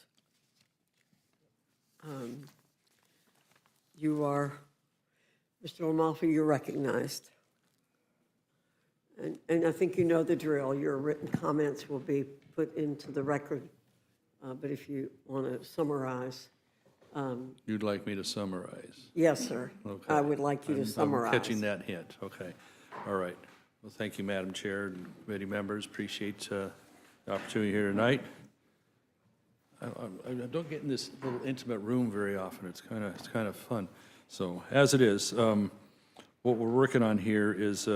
A: You are, Mr. Amalfi, you're recognized. And I think you know the drill. Your written comments will be put into the record, but if you want to summarize.
Q: You'd like me to summarize?
A: Yes, sir.
Q: Okay.
A: I would like you to summarize.
Q: I'm catching that hint, okay. All right. Well, thank you, Madam Chair and committee members. Appreciate the opportunity here tonight. I don't get in this little intimate room very often. It's kind of fun. So as it is, what we're working on here is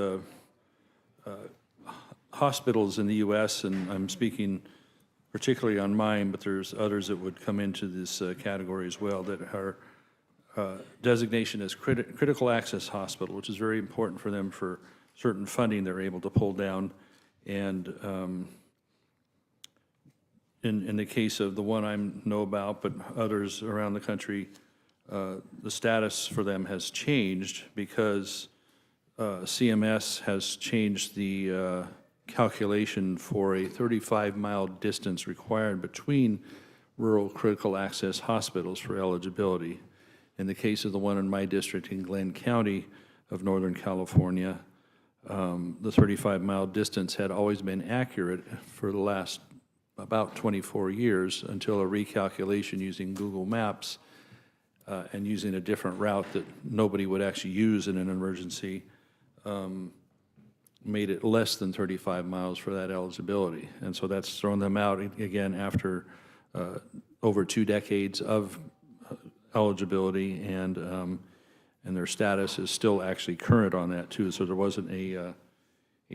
Q: hospitals in the U.S., and I'm speaking particularly on mine, but there's others that would come into this category as well, that are designation as critical access hospital, which is very important for them for certain funding they're able to pull down. And in the case of the one I know about, but others around the country, the status for them has changed because CMS has changed the calculation for a 35-mile distance required between rural critical access hospitals for eligibility. In the case of the one in my district in Glenn County of Northern California, the 35-mile distance had always been accurate for the last about 24 years until a recalculation using Google Maps and using a different route that nobody would actually use in an emergency made it less than 35 miles for that eligibility. And so that's thrown them out again after over 2 decades of eligibility, and their status is still actually current on that too. So there wasn't a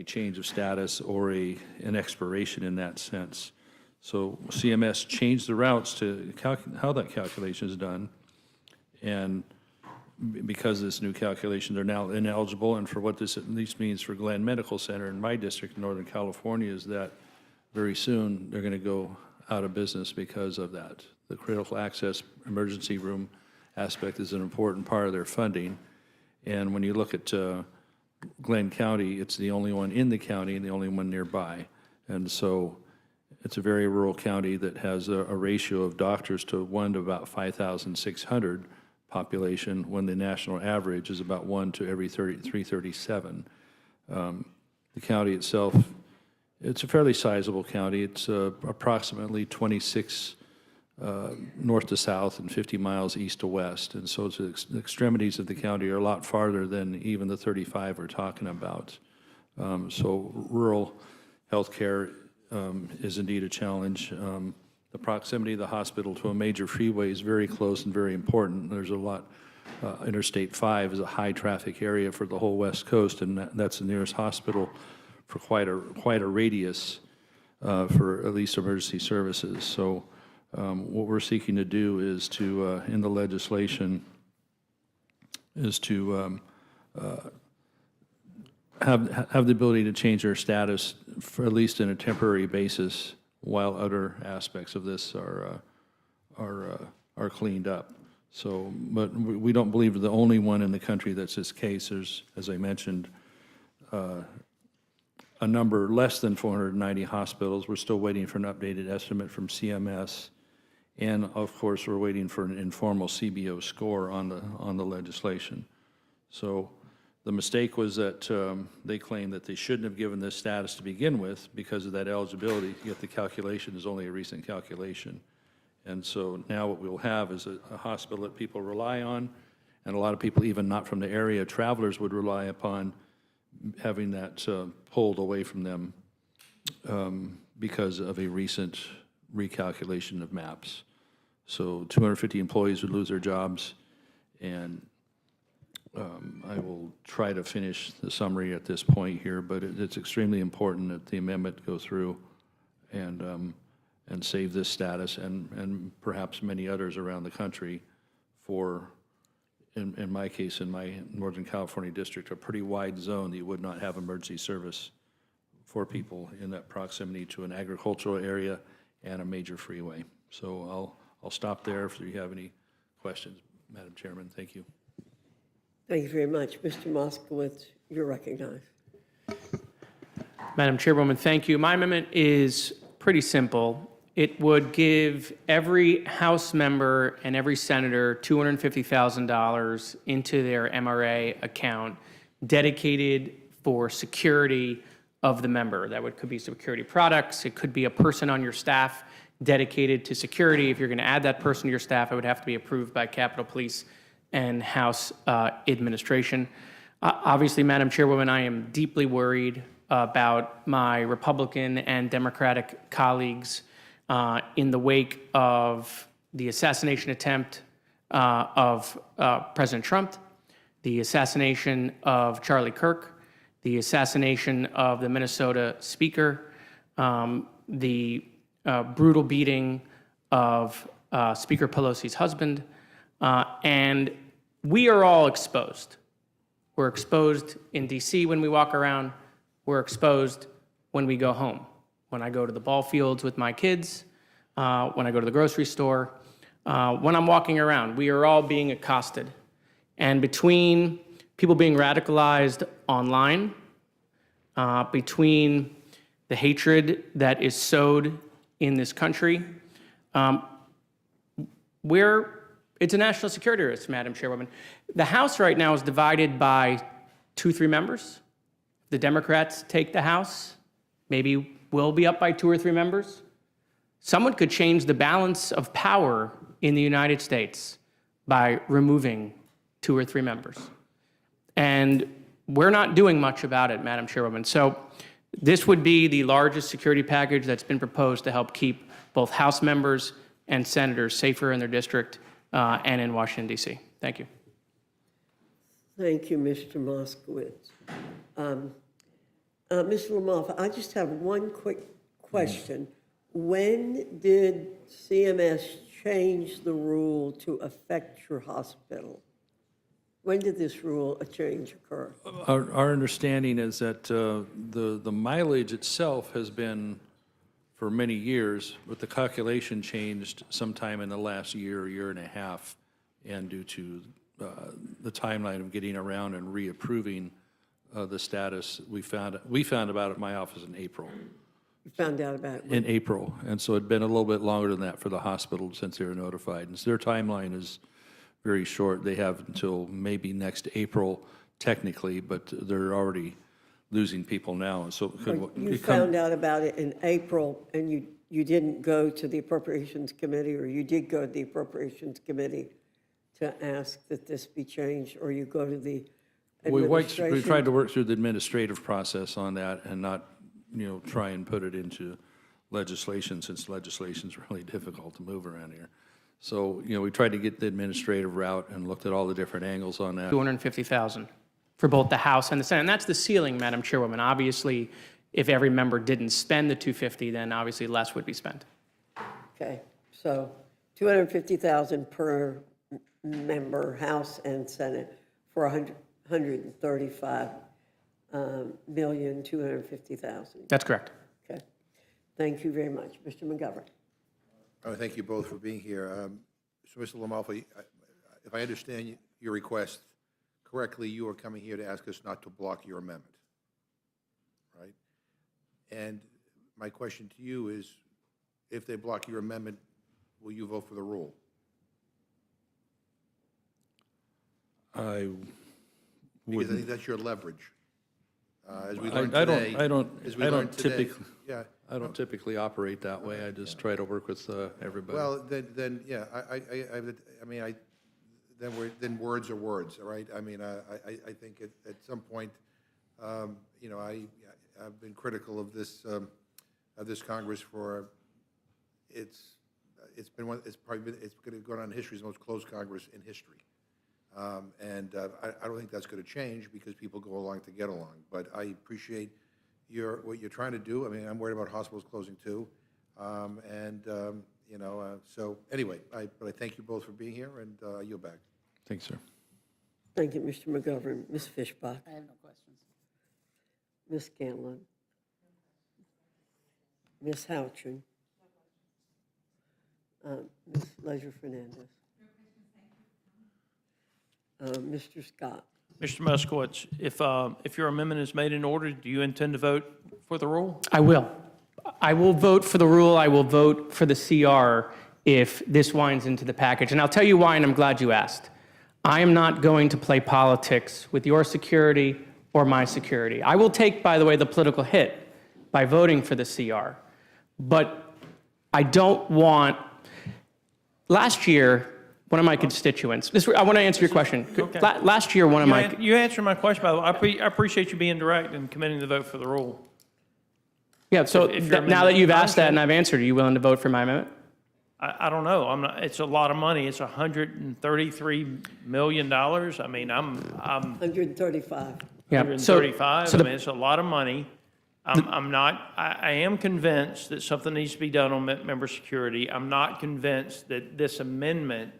Q: change of status or an expiration in that sense. So CMS changed the routes to how that calculation is done, and because of this new calculation, they're now ineligible. And for what this at least means for Glenn Medical Center in my district in Northern California is that very soon they're going to go out of business because of that. The critical access emergency room aspect is an important part of their funding. And when you look at Glenn County, it's the only one in the county and the only one nearby. And so it's a very rural county that has a ratio of doctors to 1 to about 5,600 population, when the national average is about 1 to every 337. The county itself, it's a fairly sizable county. It's approximately 26 north to south and 50 miles east to west. And so the extremities of the county are a lot farther than even the 35 we're talking about. So rural healthcare is indeed a challenge. The proximity of the hospital to a major freeway is very close and very important. There's a lot, Interstate 5 is a high traffic area for the whole West Coast, and that's the nearest hospital for quite a radius for at least emergency services. So what we're seeking to do is to, in the legislation, is to have the ability to change their status for at least in a temporary basis, while other aspects of this are cleaned up. So, but we don't believe we're the only one in the country that's this case. There's, as I mentioned, a number less than 490 hospitals. We're still waiting for an updated estimate from CMS, and of course, we're waiting for an informal CBO score on the legislation. So, the mistake was that they claimed that they shouldn't have given this status to begin with because of that eligibility, yet the calculation is only a recent calculation. And so now what we'll have is a hospital that people rely on, and a lot of people, even not from the area, travelers would rely upon having that pulled away from them because of a recent recalculation of maps. So 250 employees would lose their jobs, and I will try to finish the summary at this point here, but it's extremely important that the amendment go through and save this status and perhaps many others around the country for, in my case, in my Northern California district, a pretty wide zone that you would not have emergency service for people in that proximity to an agricultural area and a major freeway. So I'll stop there if you have any questions, Madam Chairman. Thank you.
A: Thank you very much. Mr. Moskowitz, you're recognized.
G: Madam Chairwoman, thank you. My amendment is pretty simple.
K: it would give every House member and every senator $250,000 into their MRA account dedicated for security of the member. Could be security products. It could be a person on your staff dedicated to security. If you're going to add that person to your staff, it would have to be approved by Capitol Police and House administration. Obviously, Madam Chairwoman, I am deeply worried about my Republican and Democratic colleagues in the wake of the assassination attempt of President Trump, the assassination of Charlie Kirk, the assassination of the Minnesota Speaker, the brutal beating of Speaker Pelosi's husband, and we are all exposed. We're exposed in DC when we walk around. We're exposed when we go home. When I go to the ball fields with my kids, when I go to the grocery store, when I'm walking around, we are all being accosted. And between people being radicalized online, between the hatred that is sowed in this country, it's a national security risk, Madam Chairwoman. The House right now is divided by 2-3 members. The Democrats take the House, maybe we'll be up by 2 or 3 members. Someone could change the balance of power in the United States by removing 2 or 3 members. And we're not doing much about it, Madam Chairwoman. So this would be the largest security package that's been proposed to help keep both House members and senators safer in their district and in Washington, D.C. Thank you.
A: Thank you, Mr. Moskowitz. Mr. Lamalfa, I just have one quick question. When did CMS change the rule to affect your hospital? When did this rule change occur?
Q: Our understanding is that the mileage itself has been for many years, but the calculation changed sometime in the last year and a half, and due to the timeline of getting around and reapproving the status, we found about it in my office in April.
A: You found out about it?
Q: In April, and so it'd been a little bit longer than that for the hospital since they were notified. And so their timeline is very short. They have until maybe next April technically, but they're already losing people now. And so it could
A: You found out about it in April, and you didn't go to the Appropriations Committee, or you did go to the Appropriations Committee to ask that this be changed, or you go to the administration?
Q: We tried to work through the administrative process on that and not, try and put it into legislation, since legislation's really difficult to move around here. So, we tried to get the administrative route and looked at all the different angles on that.
K: $250,000 for both the House and the Senate. And that's the ceiling, Madam Chairwoman. Obviously, if every member didn't spend the $250,000, then obviously less would be spent.
A: Okay, so $250,000 per member, House and Senate, for $135,250,000.
K: That's correct.
A: Okay, thank you very much. Mr. McGovern.
B: Thank you both for being here. So, Mr. Lamalfa, if I understand your request correctly, you are coming here to ask us not to block your amendment, right? And my question to you is, if they block your amendment, will you vote for the rule?
Q: I
B: Because I think that's your leverage. As we learned today.
Q: I don't
B: typically. Yeah.
Q: I don't typically operate that way. I just try to work with everybody.
B: Well, then, yeah, then words are words, all right? I mean, I think at some point, I've been critical of this Congress for it's going to go down in history as the most closed Congress in history. I don't think that's going to change because people go along to get along. But I appreciate what you're trying to do. I mean, I'm worried about hospitals closing too. So anyway, but I thank you both for being here, and I yield back.
Q: Thanks, sir.
A: Thank you, Mr. McGovern. Ms. Fishbach.
E: I have no questions.
A: Ms. Scanlon. Ms. Houchin. Ms. Leisure-Fernandez. Mr. Scott.
G: Mr. Moskowitz, if your amendment is made in order, do you intend to vote for the rule?
K: I will.
R: I will vote for the rule. I will vote for the CR if this winds into the package. And I'll tell you why, and I'm glad you asked. I am not going to play politics with your security or my security. I will take, by the way, the political hit by voting for the CR. But I don't want, last year, one of my constituents, I want to answer your question.
G: Okay.
R: Last year, one of my,
G: You answered my question, by the way. I appreciate you being direct and committing to vote for the rule.
R: yeah, so
G: if your
R: now that you've asked that
G: amendment's
R: and I've answered, are you willing to vote for my amendment?
G: I don't know. I'm not, it's a lot of money. It's $133 million. I mean, I'm
A: 135.
R: Yeah,
G: 135.
R: so
G: I mean, it's a lot of money. I am convinced that something needs to be done on member security. I'm not convinced that this amendment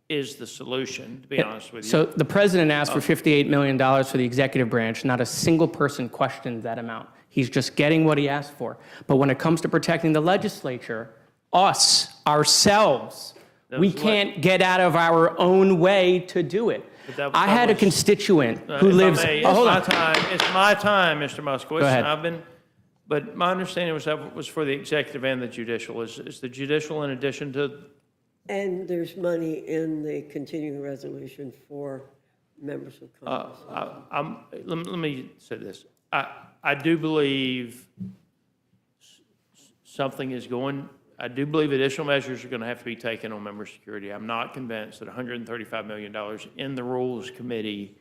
G: is the solution, to be honest with you.
R: So the president asked for $58 million for the executive branch. Not a single person questioned that amount. He's just getting what he asked for. But when it comes to protecting the legislature, ourselves, we can't get out of our own way to do it. I had a constituent who lives.
G: It's my time, Mr. Moskowitz.
R: Go ahead.
G: But my understanding was that was for the executive and the judicial. Is the judicial in addition to?
A: And there's money in the continuing resolution for members of Congress.
G: Let me say this. I do believe something is going. I do believe additional measures are going to have to be taken on member security. I'm not convinced that $135 million in the Rules Committee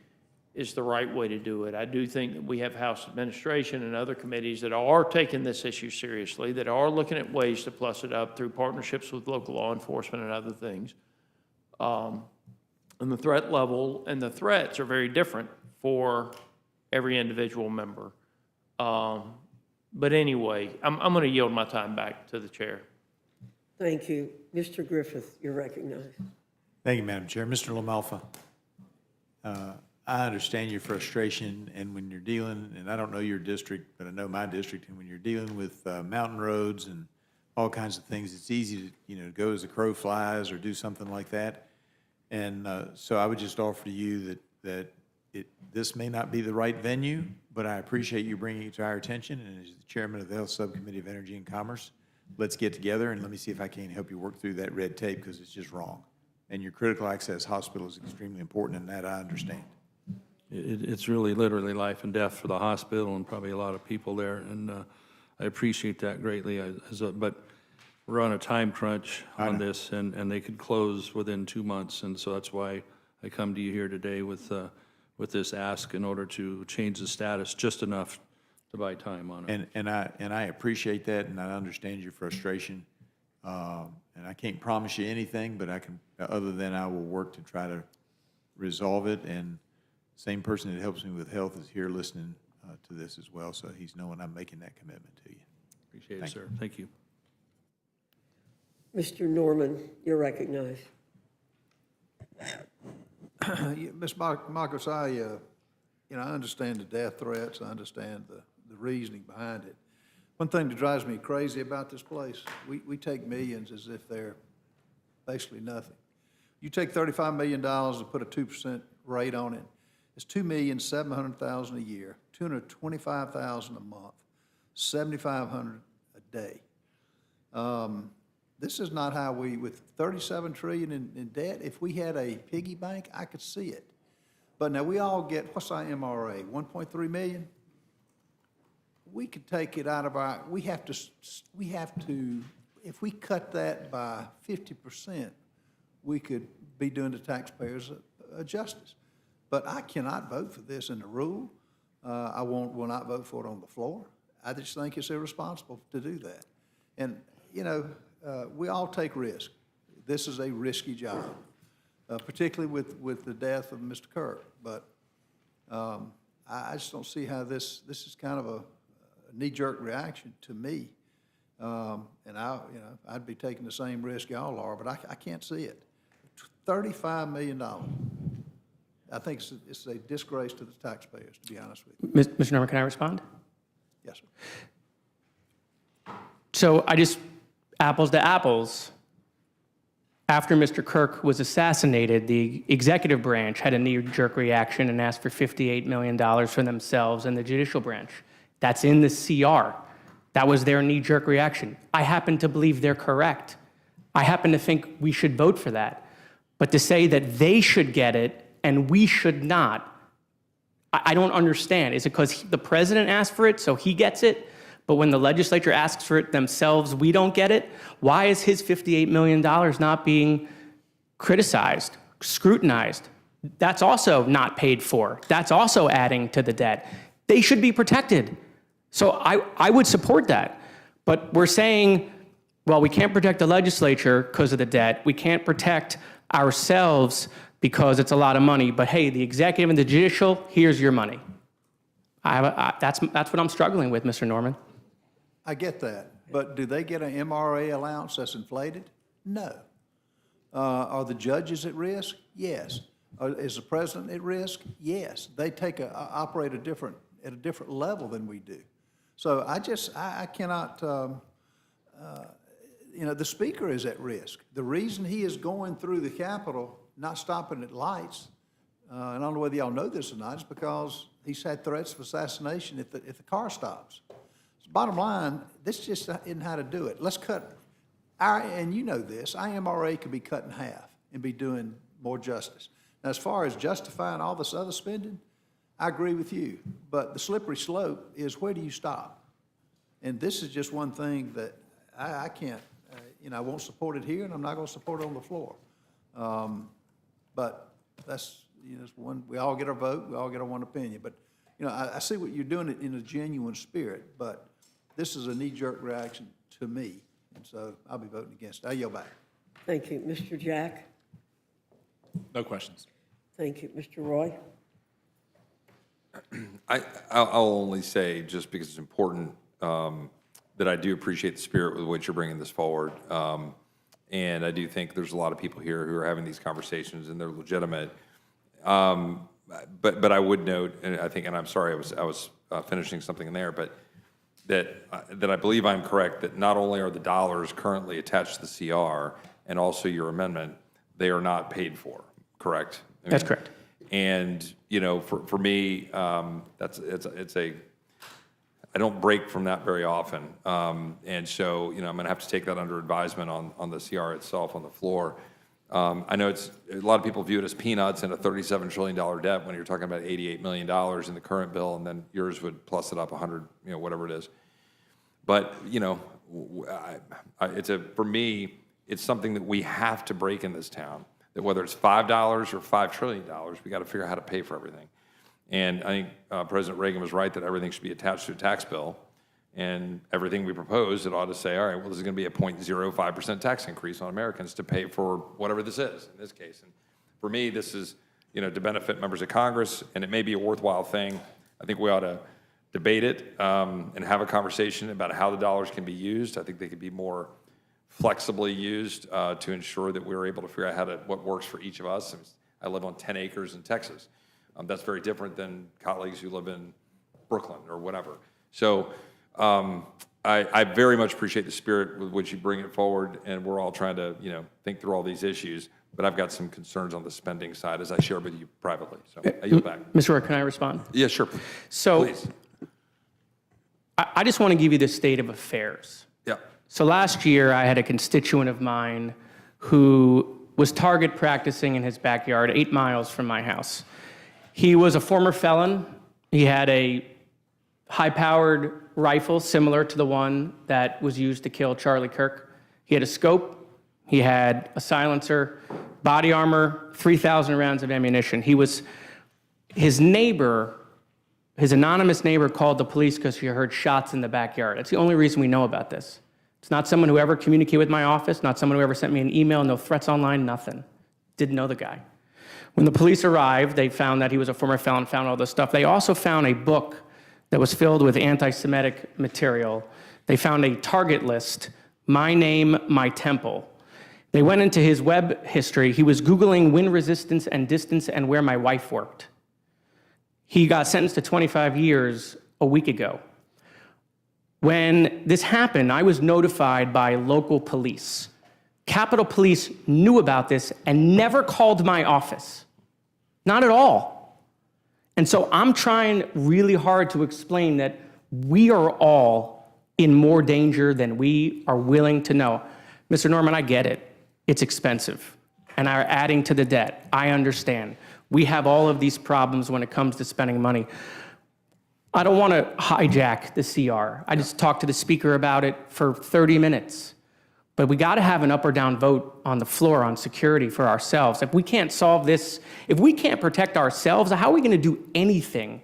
G: is the right way to do it. I do think that we have House Administration and other committees that are taking this issue seriously, that are looking at ways to plus it up through partnerships with local law enforcement and other things. And the threat level and the threats are very different for every individual member. But anyway, I'm going to yield my time back to the chair.
A: Thank you. Mr. Griffith, you're recognized.
I: Thank you, Madam Chair. Mr. LaMalfa, I understand your frustration, and when you're dealing, and I don't know your district, but I know my district, and when you're dealing with mountain roads and all kinds of things, it's easy to, go as a crow flies or do something like that. And so I would just offer to you that this may not be the right venue, but I appreciate you bringing it to our attention. And as the chairman of the Health Subcommittee of Energy and Commerce, let's get together and let me see if I can help you work through that red tape, because it's just wrong. And your critical access hospital is extremely important, and that I understand.
Q: It's really literally life and death for the hospital and probably a lot of people there, and I appreciate that greatly. But we're on a time crunch on this, and they could close within 2 months, and so that's why I come to you here today with this ask in order to change the status just enough to buy time on it.
I: And I appreciate that, and I understand your frustration. And I can't promise you anything, but I can, other than I will work to try to resolve it. And same person that helps me with health is here listening to this as well, so he's knowing I'm making that commitment to you.
Q: Appreciate it, sir. Thank you.
A: Mr. Norman, you're recognized.
M: Ms. Marcus, I understand the death threats. I understand the reasoning behind it. One thing that drives me crazy about this place, we take millions as if they're basically nothing. You take $35 million and put a 2% rate on it, it's $2,700,000 a year, $225,000 a month, $7,500 a day. This is not how we, with $37 trillion in debt, if we had a piggy bank, I could see it. But now we all get, what's our MRA, 1.3 million? We could take it out of our, we have to, if we cut that by 50%, we could be doing the taxpayers a justice. But I cannot vote for this in the rule. I will not vote for it on the floor. I just think it's irresponsible to do that. And, we all take risk. This is a risky job, particularly with the death of Mr. Kirk. But I just don't see how this is kind of a knee-jerk reaction to me. And I'd be taking the same risk y'all are, but I can't see it. $35 million. I think it's a disgrace to the taxpayers, to be honest with you.
R: Mr. Norman, can I respond?
M: Yes, sir.
R: So apples to apples, after Mr. Kirk was assassinated, the executive branch had a knee-jerk reaction and asked for $58 million for themselves and the judicial branch. That's in the CR. That was their knee-jerk reaction. I happen to believe they're correct. I happen to think we should vote for that. But to say that they should get it and we should not, I don't understand. Is it because the president asked for it, so he gets it? But when the legislature asks for it themselves, we don't get it? Why is his $58 million not being criticized, scrutinized? That's also not paid for. That's also adding to the debt. They should be protected. So I would support that. But we're saying, well, we can't protect the legislature because of the debt. We can't protect ourselves because it's a lot of money. But hey, the executive and the judicial, here's your money. That's what I'm struggling with, Mr. Norman.
M: I get that, but do they get an MRA allowance that's inflated? No. Are the judges at risk? Yes. Is the president at risk? Yes. They operate at a different level than we do. So I cannot, the speaker is at risk. The reason he is going through the Capitol, not stopping at lights, and I don't know whether y'all know this or not, is because he's had threats of assassination if the car stops. So bottom line, this just isn't how to do it. Let's cut and you know this, IMRA could be cut in half and be doing more justice. Now, as far as justifying all this other spending, I agree with you, but the slippery slope is where do you stop? And this is just one thing that I can't, I won't support it here, and I'm not going to support it on the floor. But that's, it's one, we all get our vote, we all get our one opinion. But, I see what you're doing in a genuine spirit, but this is a knee-jerk reaction to me, and so I'll be voting against it. I yield back.
A: Thank you. Mr. Jack?
L: No questions.
A: Thank you. Mr. Roy?
N: I'll only say, just because it's important, that I do appreciate the spirit with which you're bringing this forward. And I do think there's a lot of people here who are having these conversations, and they're legitimate. But I would note, and I think, and I'm sorry, I was finishing something in there, but that I believe I'm correct, that not only are the dollars currently attached to the CR and also your amendment, they are not paid for, correct?
R: That's correct.
N: And, for me, I don't break from that very often. And so, I'm going to have to take that under advisement on the CR itself on the floor. I know a lot of people view it as peanuts and a $37 trillion debt when you're talking about $88 million in the current bill, and then yours would plus it up 100, whatever it is. But, for me, it's something that we have to break in this town, that whether it's $5 or $5 trillion, we got to figure out how to pay for everything. And I think President Reagan was right that everything should be attached to a tax bill. And everything we propose, it ought to say, all right, well, this is going to be a 0.05% tax increase on Americans to pay for whatever this is, in this case. And for me, this is, to benefit members of Congress, and it may be a worthwhile thing. I think we ought to debate it and have a conversation about how the dollars can be used. I think they could be more flexibly used to ensure that we're able to figure out what works for each of us. I live on 10 acres in Texas. That's very different than colleagues who live in Brooklyn or whatever. So I very much appreciate the spirit with which you bring it forward, and we're all trying to, think through all these issues. But I've got some concerns on the spending side, as I shared with you privately. So I yield back.
R: Mr. Roy, can I respond?
N: Yeah, sure.
R: So
N: please.
R: I just want to give you the state of affairs.
N: Yeah.
R: So last year, I had a constituent of mine who was target practicing in his backyard 8 miles from my house. He was a former felon. He had a high-powered rifle similar to the one that was used to kill Charlie Kirk. He had a scope. He had a silencer, body armor, 3,000 rounds of ammunition. His neighbor, his anonymous neighbor, called the police because he heard shots in the backyard. That's the only reason we know about this. It's not someone who ever communicated with my office, not someone who ever sent me an email, no threats online, nothing. Didn't know the guy. When the police arrived, they found that he was a former felon, found all this stuff. They also found a book that was filled with anti-Semitic material. They found a target list, My Name, My Temple. They went into his web history. He was Googling wind resistance and distance and where my wife worked. He got sentenced to 25 years a week ago. When this happened, I was notified by local police. Capitol Police knew about this and never called my office. Not at all. And so I'm trying really hard to explain that we are all in more danger than we are willing to know. Mr. Norman, I get it. It's expensive, and are adding to the debt. I understand. We have all of these problems when it comes to spending money. I don't want to hijack the CR. I just talked to the speaker about it for 30 minutes. But we got to have an up or down vote on the floor on security for ourselves. If we can't solve this, if we can't protect ourselves, how are we going to do anything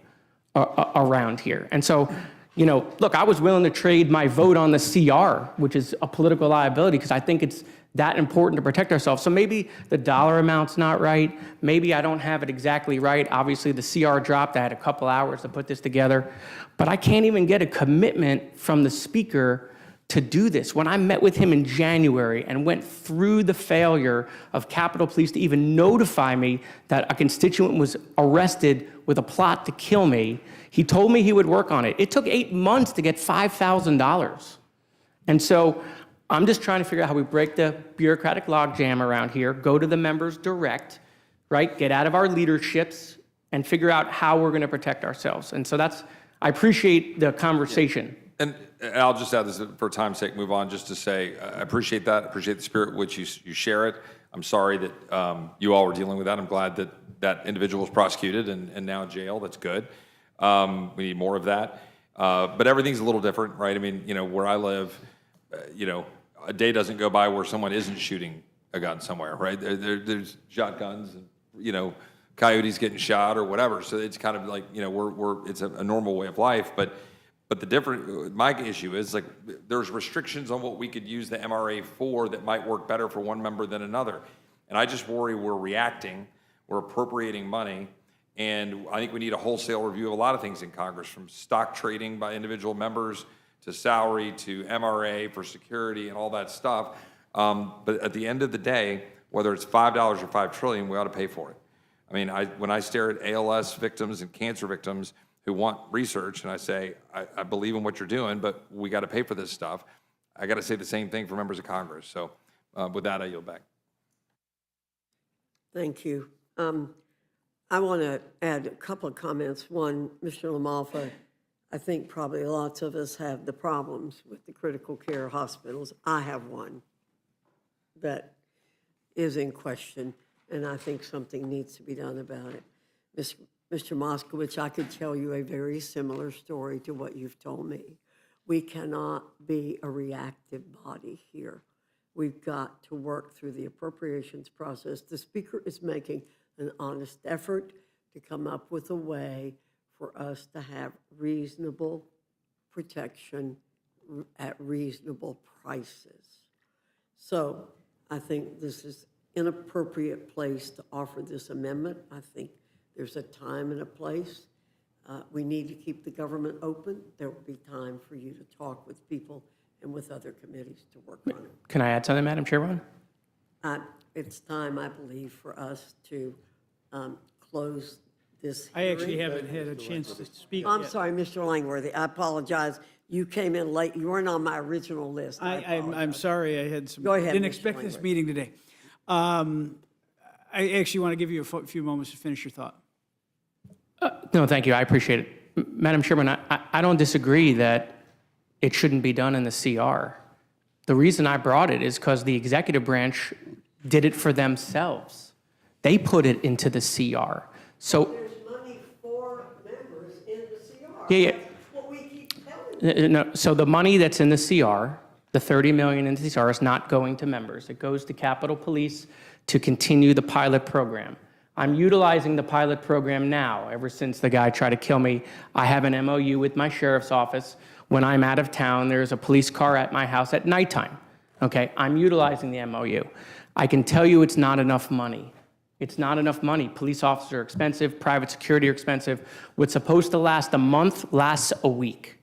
R: around here? And so, you know, look, I was willing to trade my vote on the CR, which is a political liability, because I think it's that important to protect ourselves. So maybe the dollar amount's not right. Maybe I don't have it exactly right. Obviously, the CR dropped. I had a couple hours to put this together. But I can't even get a commitment from the speaker to do this. When I met with him in January and went through the failure of Capitol Police to even notify me that a constituent was arrested with a plot to kill me, he told me he would work on it. It took 8 months to get $5,000. And so I'm just trying to figure out how we break the bureaucratic logjam around here, go to the members direct, right? Get out of our leaderships and figure out how we're going to protect ourselves. And so I appreciate the conversation.
N: And I'll just add this for time's sake, move on, just to say, I appreciate that, appreciate the spirit with which you share it. I'm sorry that you all were dealing with that. I'm glad that that individual was prosecuted and now in jail. That's good. We need more of that. But everything's a little different, right? I mean, you know, where I live, you know, a day doesn't go by where someone isn't shooting a gun somewhere, right? There's shotguns and, you know, coyotes getting shot or whatever. So it's kind of like, you know, it's a normal way of life. But my issue is, like, there's restrictions on what we could use the MRA for that might work better for one member than another. And I just worry we're reacting, we're appropriating money, and I think we need a wholesale review of a lot of things in Congress, from stock trading by individual members to salary to MRA for security and all that stuff. But at the end of the day, whether it's $5 or $5 trillion, we ought to pay for it. I mean, when I stare at ALS victims and cancer victims who want research, and I say, I believe in what you're doing, but we got to pay for this stuff, I got to say the same thing for members of Congress. So with that, I yield back.
A: Thank you. I want to add a couple of comments. One, Mr. LaMalfa, I think probably lots of us have the problems with the critical care hospitals. I have one that is in question, and I think something needs to be done about it. Mr. Moskowitz, I could tell you a very similar story to what you've told me. We cannot be a reactive body here. We've got to work through the appropriations process. The Speaker is making an honest effort to come up with a way for us to have reasonable protection at reasonable prices. So I think this is an inappropriate place to offer this amendment. I think there's a time and a place. We need to keep the government open. There will be time for you to talk with people and with other committees to work on it.
R: Can I add something, Madam Chairwoman?
A: It's time, I believe, for us to close this
S: I
A: hearing.
S: actually haven't had a chance to speak
A: I'm
S: yet.
A: sorry, Mr. Langworthy. I apologize. You came in late. You weren't on my original list.
S: I'm sorry, I had some.
A: Go ahead,
S: Didn't
A: Mr.
S: expect this
A: Langworthy.
S: meeting today. I actually want to give you a few moments to finish your thought.
R: No, thank you. I appreciate it. Madam Chairman, I don't disagree that it shouldn't be done in the CR. The reason I brought it is because the executive branch did it for themselves. They put it into the CR. So
A: There's money for members in the CR.
R: Yeah.
A: That's what we keep telling you.
R: No, so the money that's in the CR, the $30 million in the CR, is not going to members. It goes to Capitol Police to continue the pilot program. I'm utilizing the pilot program now. Ever since the guy tried to kill me, I have an MOU with my sheriff's office. When I'm out of town, there's a police car at my house at nighttime. Okay, I'm utilizing the MOU. I can tell you it's not enough money. It's not enough money. Police officers are expensive, private security are expensive. What's supposed to last a month lasts a week,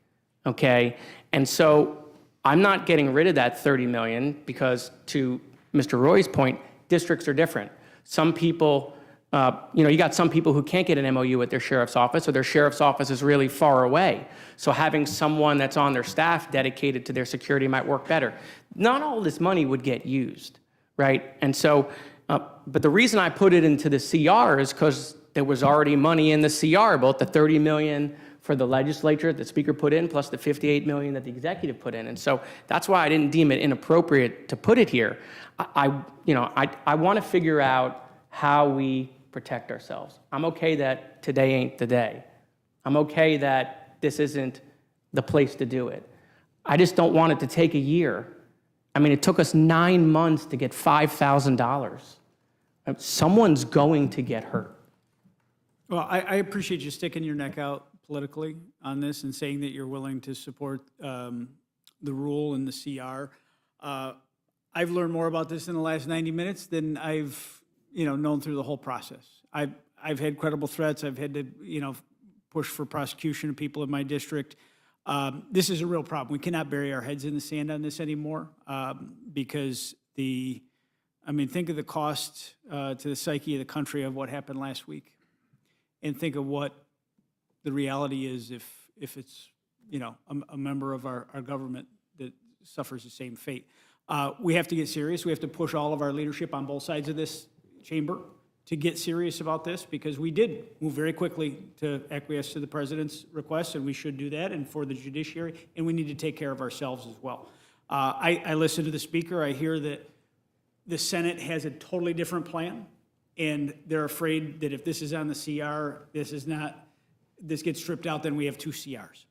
R: okay? And so I'm not getting rid of that $30 million because, to Mr. Roy's point, districts are different. Some people, you got some people who can't get an MOU at their sheriff's office, or their sheriff's office is really far away. So having someone that's on their staff dedicated to their security might work better. Not all this money would get used, right? And so, but the reason I put it into the CR is because there was already money in the CR, both the $30 million for the legislature that the speaker put in, plus the 58 million that the executive put in. And so that's why I didn't deem it inappropriate to put it here. I want to figure out how we protect ourselves. I'm okay that today ain't the day. I'm okay that this isn't the place to do it. I just don't want it to take a year. I mean, it took us 9 months to get $5,000. Someone's going to get hurt.
S: Well, I appreciate you sticking your neck out politically on this and saying that you're willing to support the rule and the CR. I've learned more about this in the last 90 minutes than I've, known through the whole process. I've had credible threats. I've had to, push for prosecution of people in my district. This is a real problem. We cannot bury our heads in the sand on this anymore because think of the cost to the psyche of the country of what happened last week, and think of what the reality is if it's a member of our government that suffers the same fate. We have to get serious. We have to push all of our leadership on both sides of this chamber to get serious about this, because we did move very quickly to acquiesce to the president's request, and we should do that, and for the judiciary, and we need to take care of ourselves as well. I listen to the speaker. I hear that the Senate has a totally different plan, and they're afraid that if this is on the CR, this gets stripped out, then we have 2 CRs.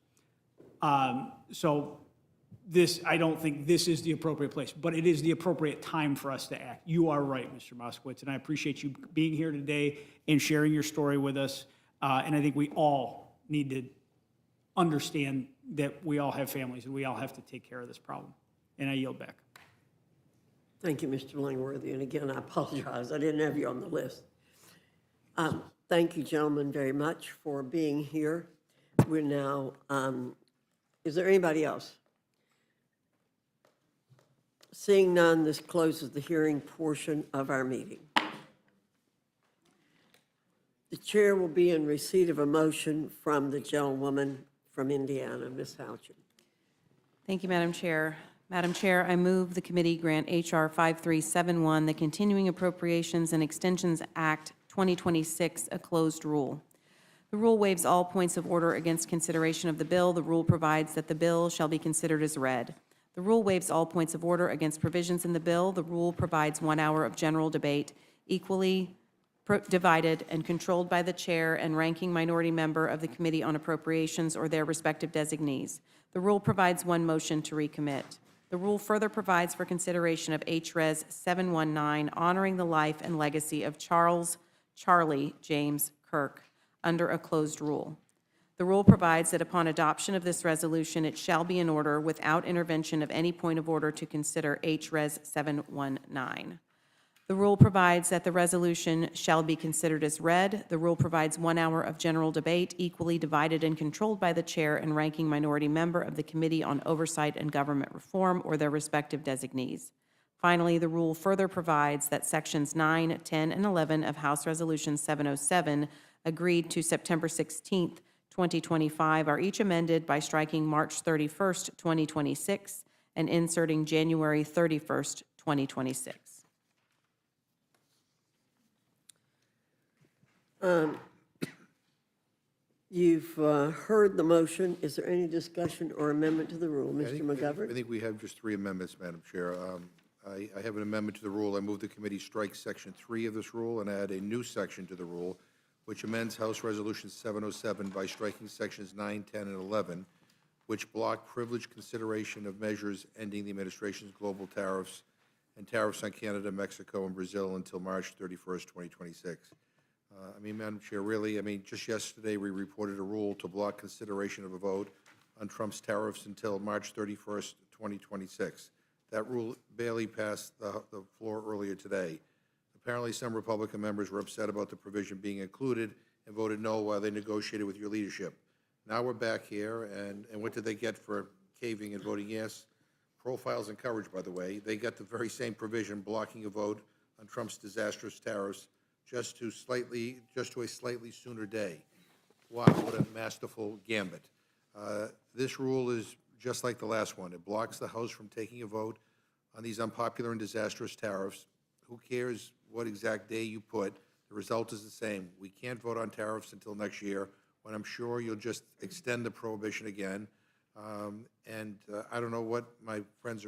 S: I don't think this is the appropriate place, but it is the appropriate time for us to act. You are right, Mr. Moskowitz, and I appreciate you being here today and sharing your story with us. And I think we all need to understand that we all have families and we all have to take care of this problem. And I yield back.
A: Thank you, Mr. Langworthy. And again, I apologize. I didn't have you on the list. Thank you, gentlemen, very much for being here. We're now, is there anybody else? Seeing none, this closes the hearing portion of our meeting. The chair will be in receipt of a motion from the gentlewoman from Indiana, Ms. Houchin.
P: Thank you, Madam Chair. Madam Chair, I move the committee grant H.R. 5371, the Continuing Appropriations and Extensions Act 2026, a closed rule. The rule waives all points of order against consideration of the bill. The rule provides that the bill shall be considered as read. The rule waives all points of order against provisions in the bill. The rule provides 1 hour of general debate, equally divided and controlled by the chair and ranking minority member of the Committee on Appropriations or their respective designees. The rule provides 1 motion to recommit. The rule further provides for consideration of H.Res. 719, honoring the life and legacy of Charlie James Kirk, under a closed rule. The rule provides that upon adoption of this resolution, it shall be in order without intervention of any point of order to consider H.Res. 719. The rule provides that the resolution shall be considered as read. The rule provides 1 hour of general debate, equally divided and controlled by the chair and ranking minority member of the Committee on Oversight and Government Reform or their respective designees. Finally, the rule further provides that Sections 9, 10, and 11 of House Resolution 707, agreed to September 16th, 2025, are each amended by striking March 31st, 2026, and inserting January 31st, 2026.
A: You've heard the motion. Is there any discussion or amendment to the rule? Mr. McGovern?
B: I think we have just 3 amendments, Madam Chair. I have an amendment to the rule. I move the committee strike Section 3 of this rule and add a new section to the rule, which amends House Resolution 707 by striking Sections 9, 10, and 11, which block privileged consideration of measures ending the administration's global tariffs and tariffs on Canada, Mexico, and Brazil until March 31st, 2026. Madam Chair, really, just yesterday we reported a rule to block consideration of a vote on Trump's tariffs until March 31st, 2026. That rule barely passed the floor earlier today. Apparently, some Republican members were upset about the provision being included and voted no while they negotiated with your leadership. Now we're back here, and what did they get for caving and voting yes? Profiles and coverage, by the way. They got the very same provision blocking a vote on Trump's disastrous tariffs just to a slightly sooner day. Wow, what a masterful gambit. This rule is just like the last one. It blocks the House from taking a vote on these unpopular and disastrous tariffs. Who cares what exact day you put? The result is the same. We can't vote on tariffs until next year. when I'm sure you'll just extend the prohibition again. I don't know what my friends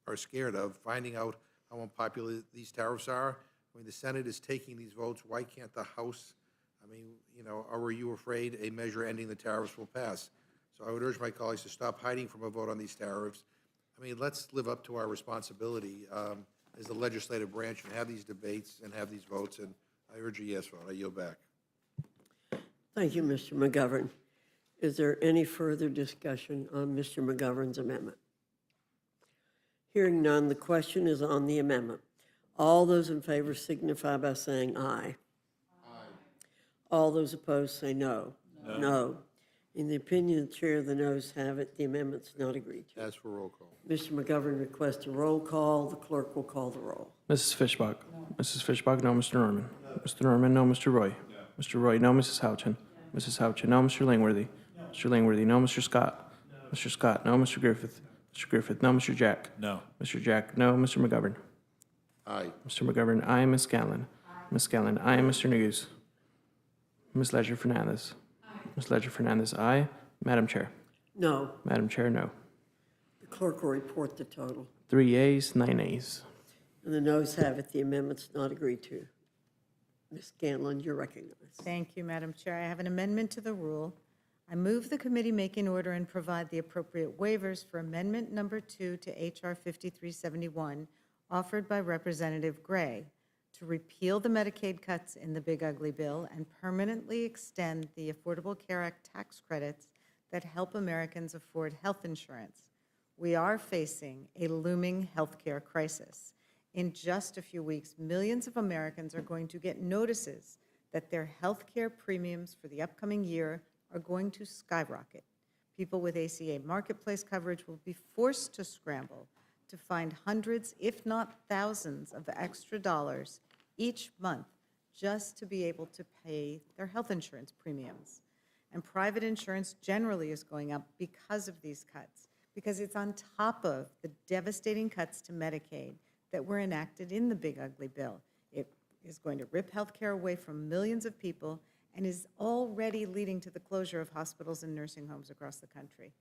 B: are scared of, finding out how unpopular these tariffs are. I mean, the Senate is taking these votes. Why can't the House? I mean, you know, or were you afraid a measure ending the tariffs will pass? So I would urge my colleagues to stop hiding from a vote on these tariffs. I mean, let's live up to our responsibility as the legislative branch and have these debates and have these votes. And I urge a yes vote. I yield back.
A: Thank you, Mr. McGovern. Is there any further discussion on Mr. McGovern's amendment? Hearing none, the question is on the amendment. All those in favor signify by saying aye. All those opposed say no. No. In the opinion of the chair, the noes have it. The amendment's not agreed to.
B: Ask for roll call.
A: Mr. McGovern requests a roll call. The clerk will call the roll.
R: Mrs. Fishbach. Mrs. Fishbach, no. Mr. Norman. Mr. Norman, no. Mr. Roy. Mr. Roy, no. Mrs. Houchin. Mrs. Houchin, no. Mr. Langworthy. Mr. Langworthy, no. Mr. Scott. Mr. Scott, no. Mr. Griffith. Mr. Griffith, no. Mr. Jack.
L: No.
R: Mr. Jack, no. Mr. McGovern.
B: Aye.
R: Mr. McGovern, aye. Ms. Scanlon. Ms. Scanlon, aye. Mr. Negus. Ms. Ledger Fernandez. Ms. Ledger Fernandez, aye. Madam Chair.
A: No.
R: Madam Chair, no.
A: The clerk will report the total.
R: 3 yeas, 9 nays.
A: And the noes have it. The amendment's not agreed to. Ms. Scanlon, you're recognized.
F: Thank you, Madam Chair. I have an amendment to the rule. I move the committee make in order and provide the appropriate waivers for Amendment Number 2 to H.R. 5371, offered by Representative Gray, to repeal the Medicaid cuts in the Big Ugly Bill and permanently extend the Affordable Care Act tax credits that help Americans afford health insurance. We are facing a looming healthcare crisis. In just a few weeks, millions of Americans are going to get notices that their healthcare premiums for the upcoming year are going to skyrocket. People with ACA marketplace coverage will be forced to scramble to find hundreds, if not thousands, of extra dollars each month just to be able to pay their health insurance premiums. And private insurance generally is going up because of these cuts, because it's on top of the devastating cuts to Medicaid that were enacted in the Big Ugly Bill. It is going to rip health care away from millions of people and is already leading to the closure of hospitals and nursing homes across the country.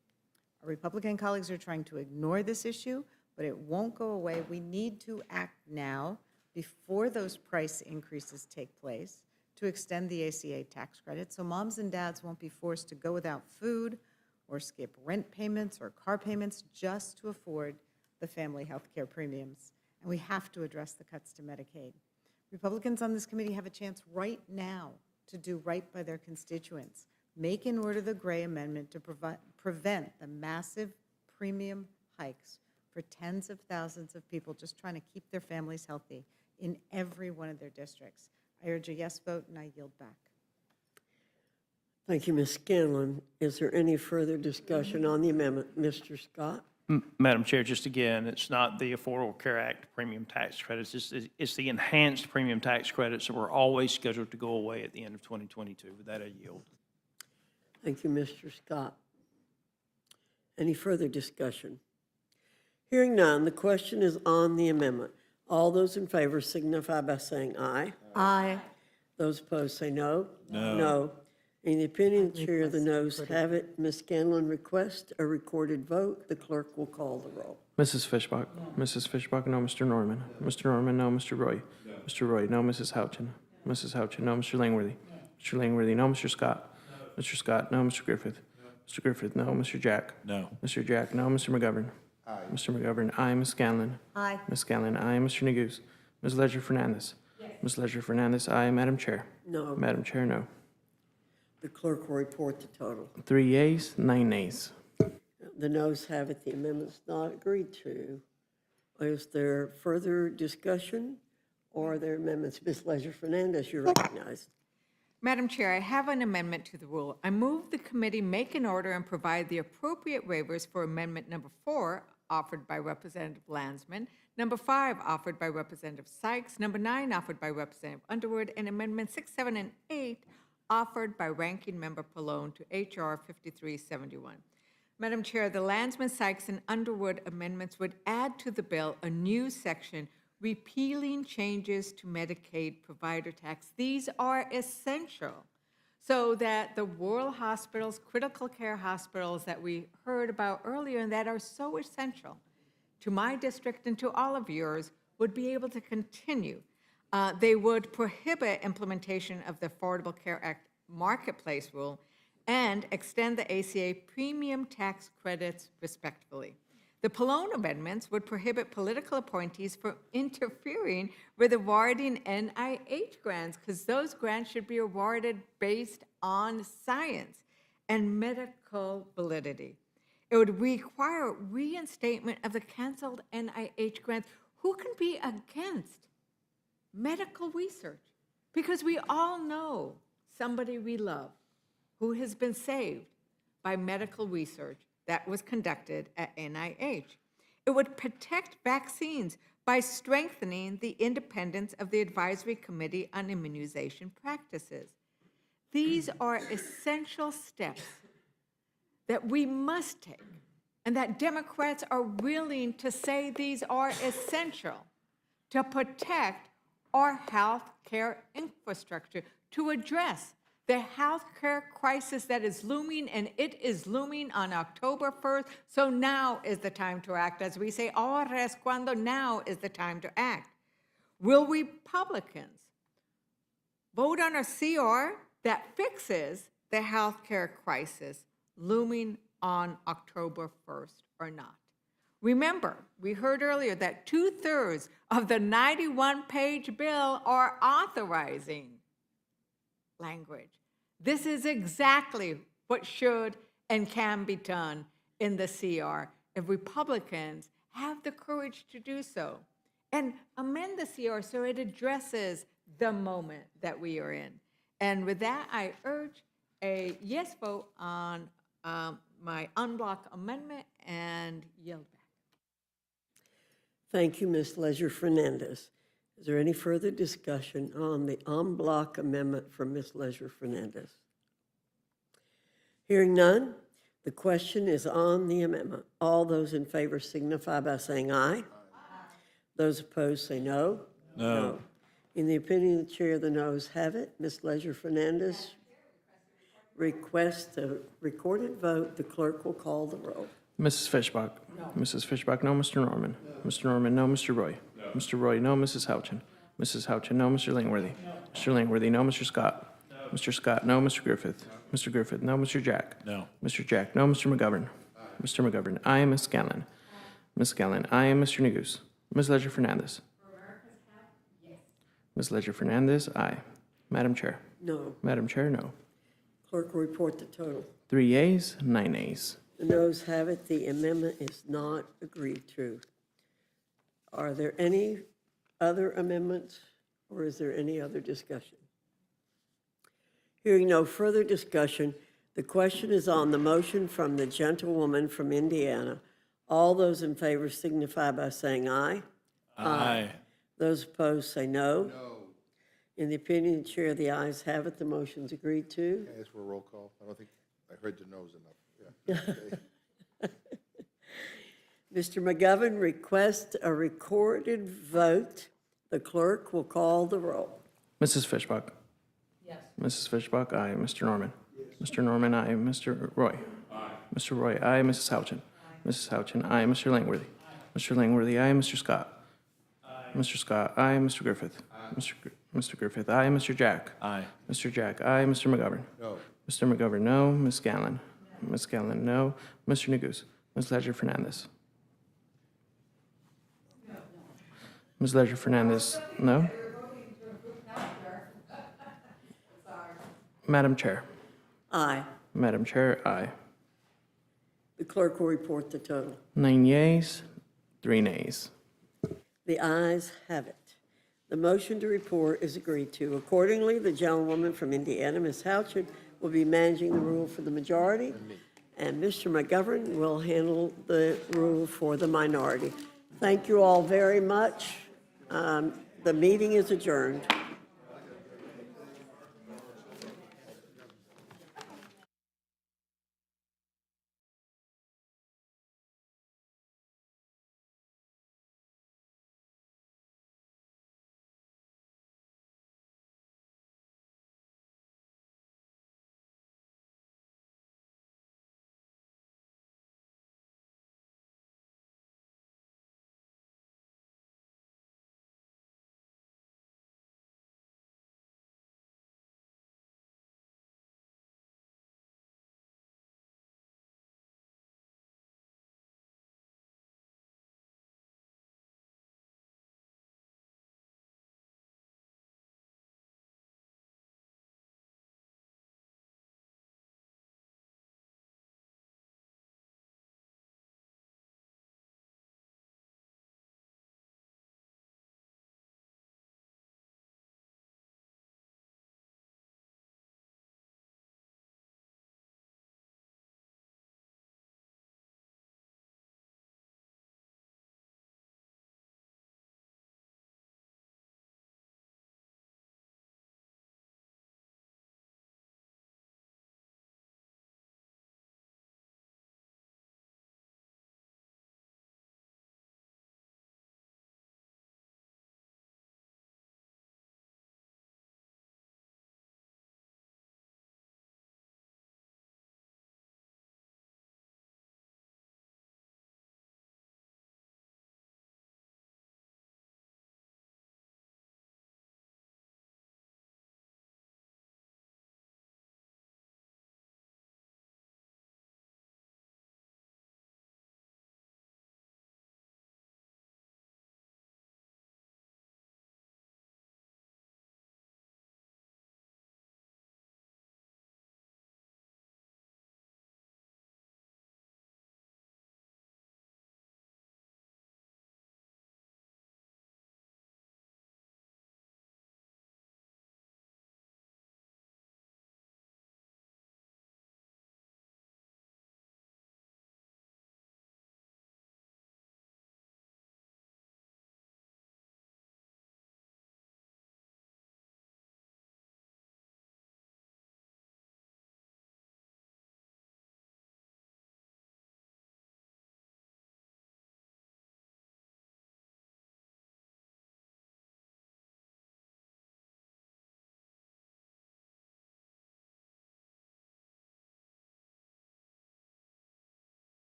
F: Our Republican colleagues are trying to ignore this issue, but it won't go away. We need to act now before those price increases take place to extend the ACA tax credit so moms and dads won't be forced to go without food or skip rent payments or car payments just to afford the family health care premiums. And we have to address the cuts to Medicaid. Republicans on this committee have a chance right now to do right by their constituents. Make in order the Gray Amendment to prevent the massive premium hikes for tens of thousands of people just trying to keep their families healthy in every one of their districts. I urge a yes vote, and I yield back.
A: Thank you, Ms. Scanlon. Is there any further discussion on the amendment? Mr. Scott?
G: Madam Chair, just again, it's not the Affordable Care Act premium tax credits. It's the enhanced premium tax credits that were always scheduled to go away at the end of 2022. With that, I yield.
A: Thank you, Mr. Scott. Any further discussion? Hearing none, the question is on the amendment. All those in favor signify by saying aye.
F: Aye.
A: Those opposed say no.
L: No.
A: No. In the opinion of the chair, the noes have it. Ms. Scanlon requests a recorded vote. The clerk will call the roll.
R: Mrs. Fishbach. Mrs. Fishbach, no. Mr. Norman. Mr. Norman, no. Mr. Roy. Mr. Roy, no. Mrs. Houchin. Mrs. Houchin, no. Mr. Langworthy. Mr. Langworthy, no. Mr. Scott. Mr. Scott, no. Mr. Griffith. Mr. Griffith, no. Mr. Jack.
L: No.
R: Mr. Jack, no. Mr. McGovern.
B: Aye.
R: Mr. McGovern, aye. Ms. Scanlon.
F: Aye.
R: Ms. Scanlon, aye. Mr. Negus. Ms. Ledger Fernandez. Ms. Ledger Fernandez, aye. Madam Chair.
A: No.
R: Madam Chair, no.
A: The clerk will report the total.
R: 3 yeas, 9 nays.
A: The noes have it. The amendment's not agreed to. Is there further discussion or are there amendments? Ms. Ledger Fernandez, you're recognized.
H: Madam Chair, I have an amendment to the rule. I move the committee make an order and provide the appropriate waivers for Amendment Number 4, offered by Representative Landsman, Number 5, offered by Representative Sykes, Number 9, offered by Representative Underwood, and Amendments 6, 7, and 8, offered by Ranking Member Pallone to H.R. 5371. Madam Chair, the Landsman, Sykes, and Underwood amendments would add to the bill a new section repealing changes to Medicaid provider tax. These are essential so that the rural hospitals, critical care hospitals that we heard about earlier and that are so essential to my district and to all of yours would be able to continue. They would prohibit implementation of the Affordable Care Act marketplace rule and extend the ACA premium tax credits respectively. The Pallone amendments would prohibit political appointees from interfering with awarding NIH grants, because those grants should be awarded based on science and medical validity. It would require reinstatement of the canceled NIH grants. Who can be against medical research? Because we all know somebody we love who has been saved by medical research that was conducted at NIH. It would protect vaccines by strengthening the independence of the Advisory Committee on Immunization Practices. These are essential steps that we must take, and that Democrats are willing to say these are essential to protect our health care infrastructure, to address the health care crisis that is looming, and it is looming on October 1st. So now is the time to act. As we say, H.Res cuando, now is the time to act. Will Republicans vote on a CR that fixes the health care crisis looming on October 1st or not? Remember, we heard earlier that 2/3 of the 91-page bill are authorizing language. This is exactly what should and can be done in the CR if Republicans have the courage to do so and amend the CR so it addresses the moment that we are in. And with that, I urge a yes vote on my unblock amendment and yield back.
A: Thank you, Ms. Leisure-Fernandez. Is there any further discussion on the en bloc amendment from Ms. Leisure-Fernandez? Hearing none, the question is on the amendment. All those in favor signify by saying aye. Those opposed say no.
L: No.
A: In the opinion of the chair, the noes have it. Ms. Leisure-Fernandez requests a recorded vote. The clerk will call the roll.
R: Mrs. Fishbach? No. Mrs. Fishbach, no. Mr. Norman? No. Mr. Norman, no. Mr. Roy? No. Mr. Roy, no. Mrs. Houchin? Mrs. Houchin, no. Mr. Langworthy? No. Mr. Langworthy, no. Mr. Scott? No. Mr. Scott, no. Mr. Griffith? No. Mr. Griffith, no. Mr. Jack?
L: No.
R: Mr. Jack, no. Mr. McGovern? Aye. Mr. McGovern, aye. Ms. Scanlon? Ms. Scanlon, aye. Mr. Neguse? Ms. Leisure-Fernandez? Ms. Leisure-Fernandez, aye. Madam Chair?
A: No.
R: Madam Chair, no.
A: Clerk will report the total.
R: 3 yeas, 9 nays.
A: The noes have it. The amendment is not agreed to. Are there any other amendments, or is there any other discussion? Hearing no further discussion, the question is on the motion from the gentlewoman from Indiana. All those in favor signify by saying aye.
L: Aye.
A: Those opposed say no. No. In the opinion of the chair, the ayes have it. The motion's agreed to.
B: Can I ask for a roll call? I don't think I heard the no's enough. Yeah. Okay.
A: Mr. McGovern requests a recorded vote. The clerk will call the roll.
R: Mrs. Fishbach? Yes. Mrs. Fishbach, aye. Mr. Norman? Yes. Mr. Norman, aye. Mr. Roy? Aye. Mr. Roy, aye. Mrs. Houchin? Aye. Mrs. Houchin, aye. Mr. Langworthy? Aye. Mr. Langworthy, aye. Mr. Scott? Aye. Mr. Scott, aye. Mr. Griffith? Aye. Mr. Griffith, aye. Mr. Jack?
L: Aye.
R: Mr. Jack, aye. Mr. McGovern?
B: No.
R: Mr. McGovern, no. Ms. Scanlon? No. Ms. Scanlon, no. Mr. Neguse? Ms. Leisure-Fernandez? No. Ms. Leisure-Fernandez, no. Madam Chair?
A: Aye.
R: Madam Chair, aye.
A: The clerk will report the total.
R: 9 yeas, 3 nays.
A: The ayes have it. The motion to report is agreed to. Accordingly, the gentlewoman from Indiana, Ms. Houchin, will be managing the rule for the majority, and Mr. McGovern will handle the rule for the minority. Thank you all very much. The meeting is adjourned.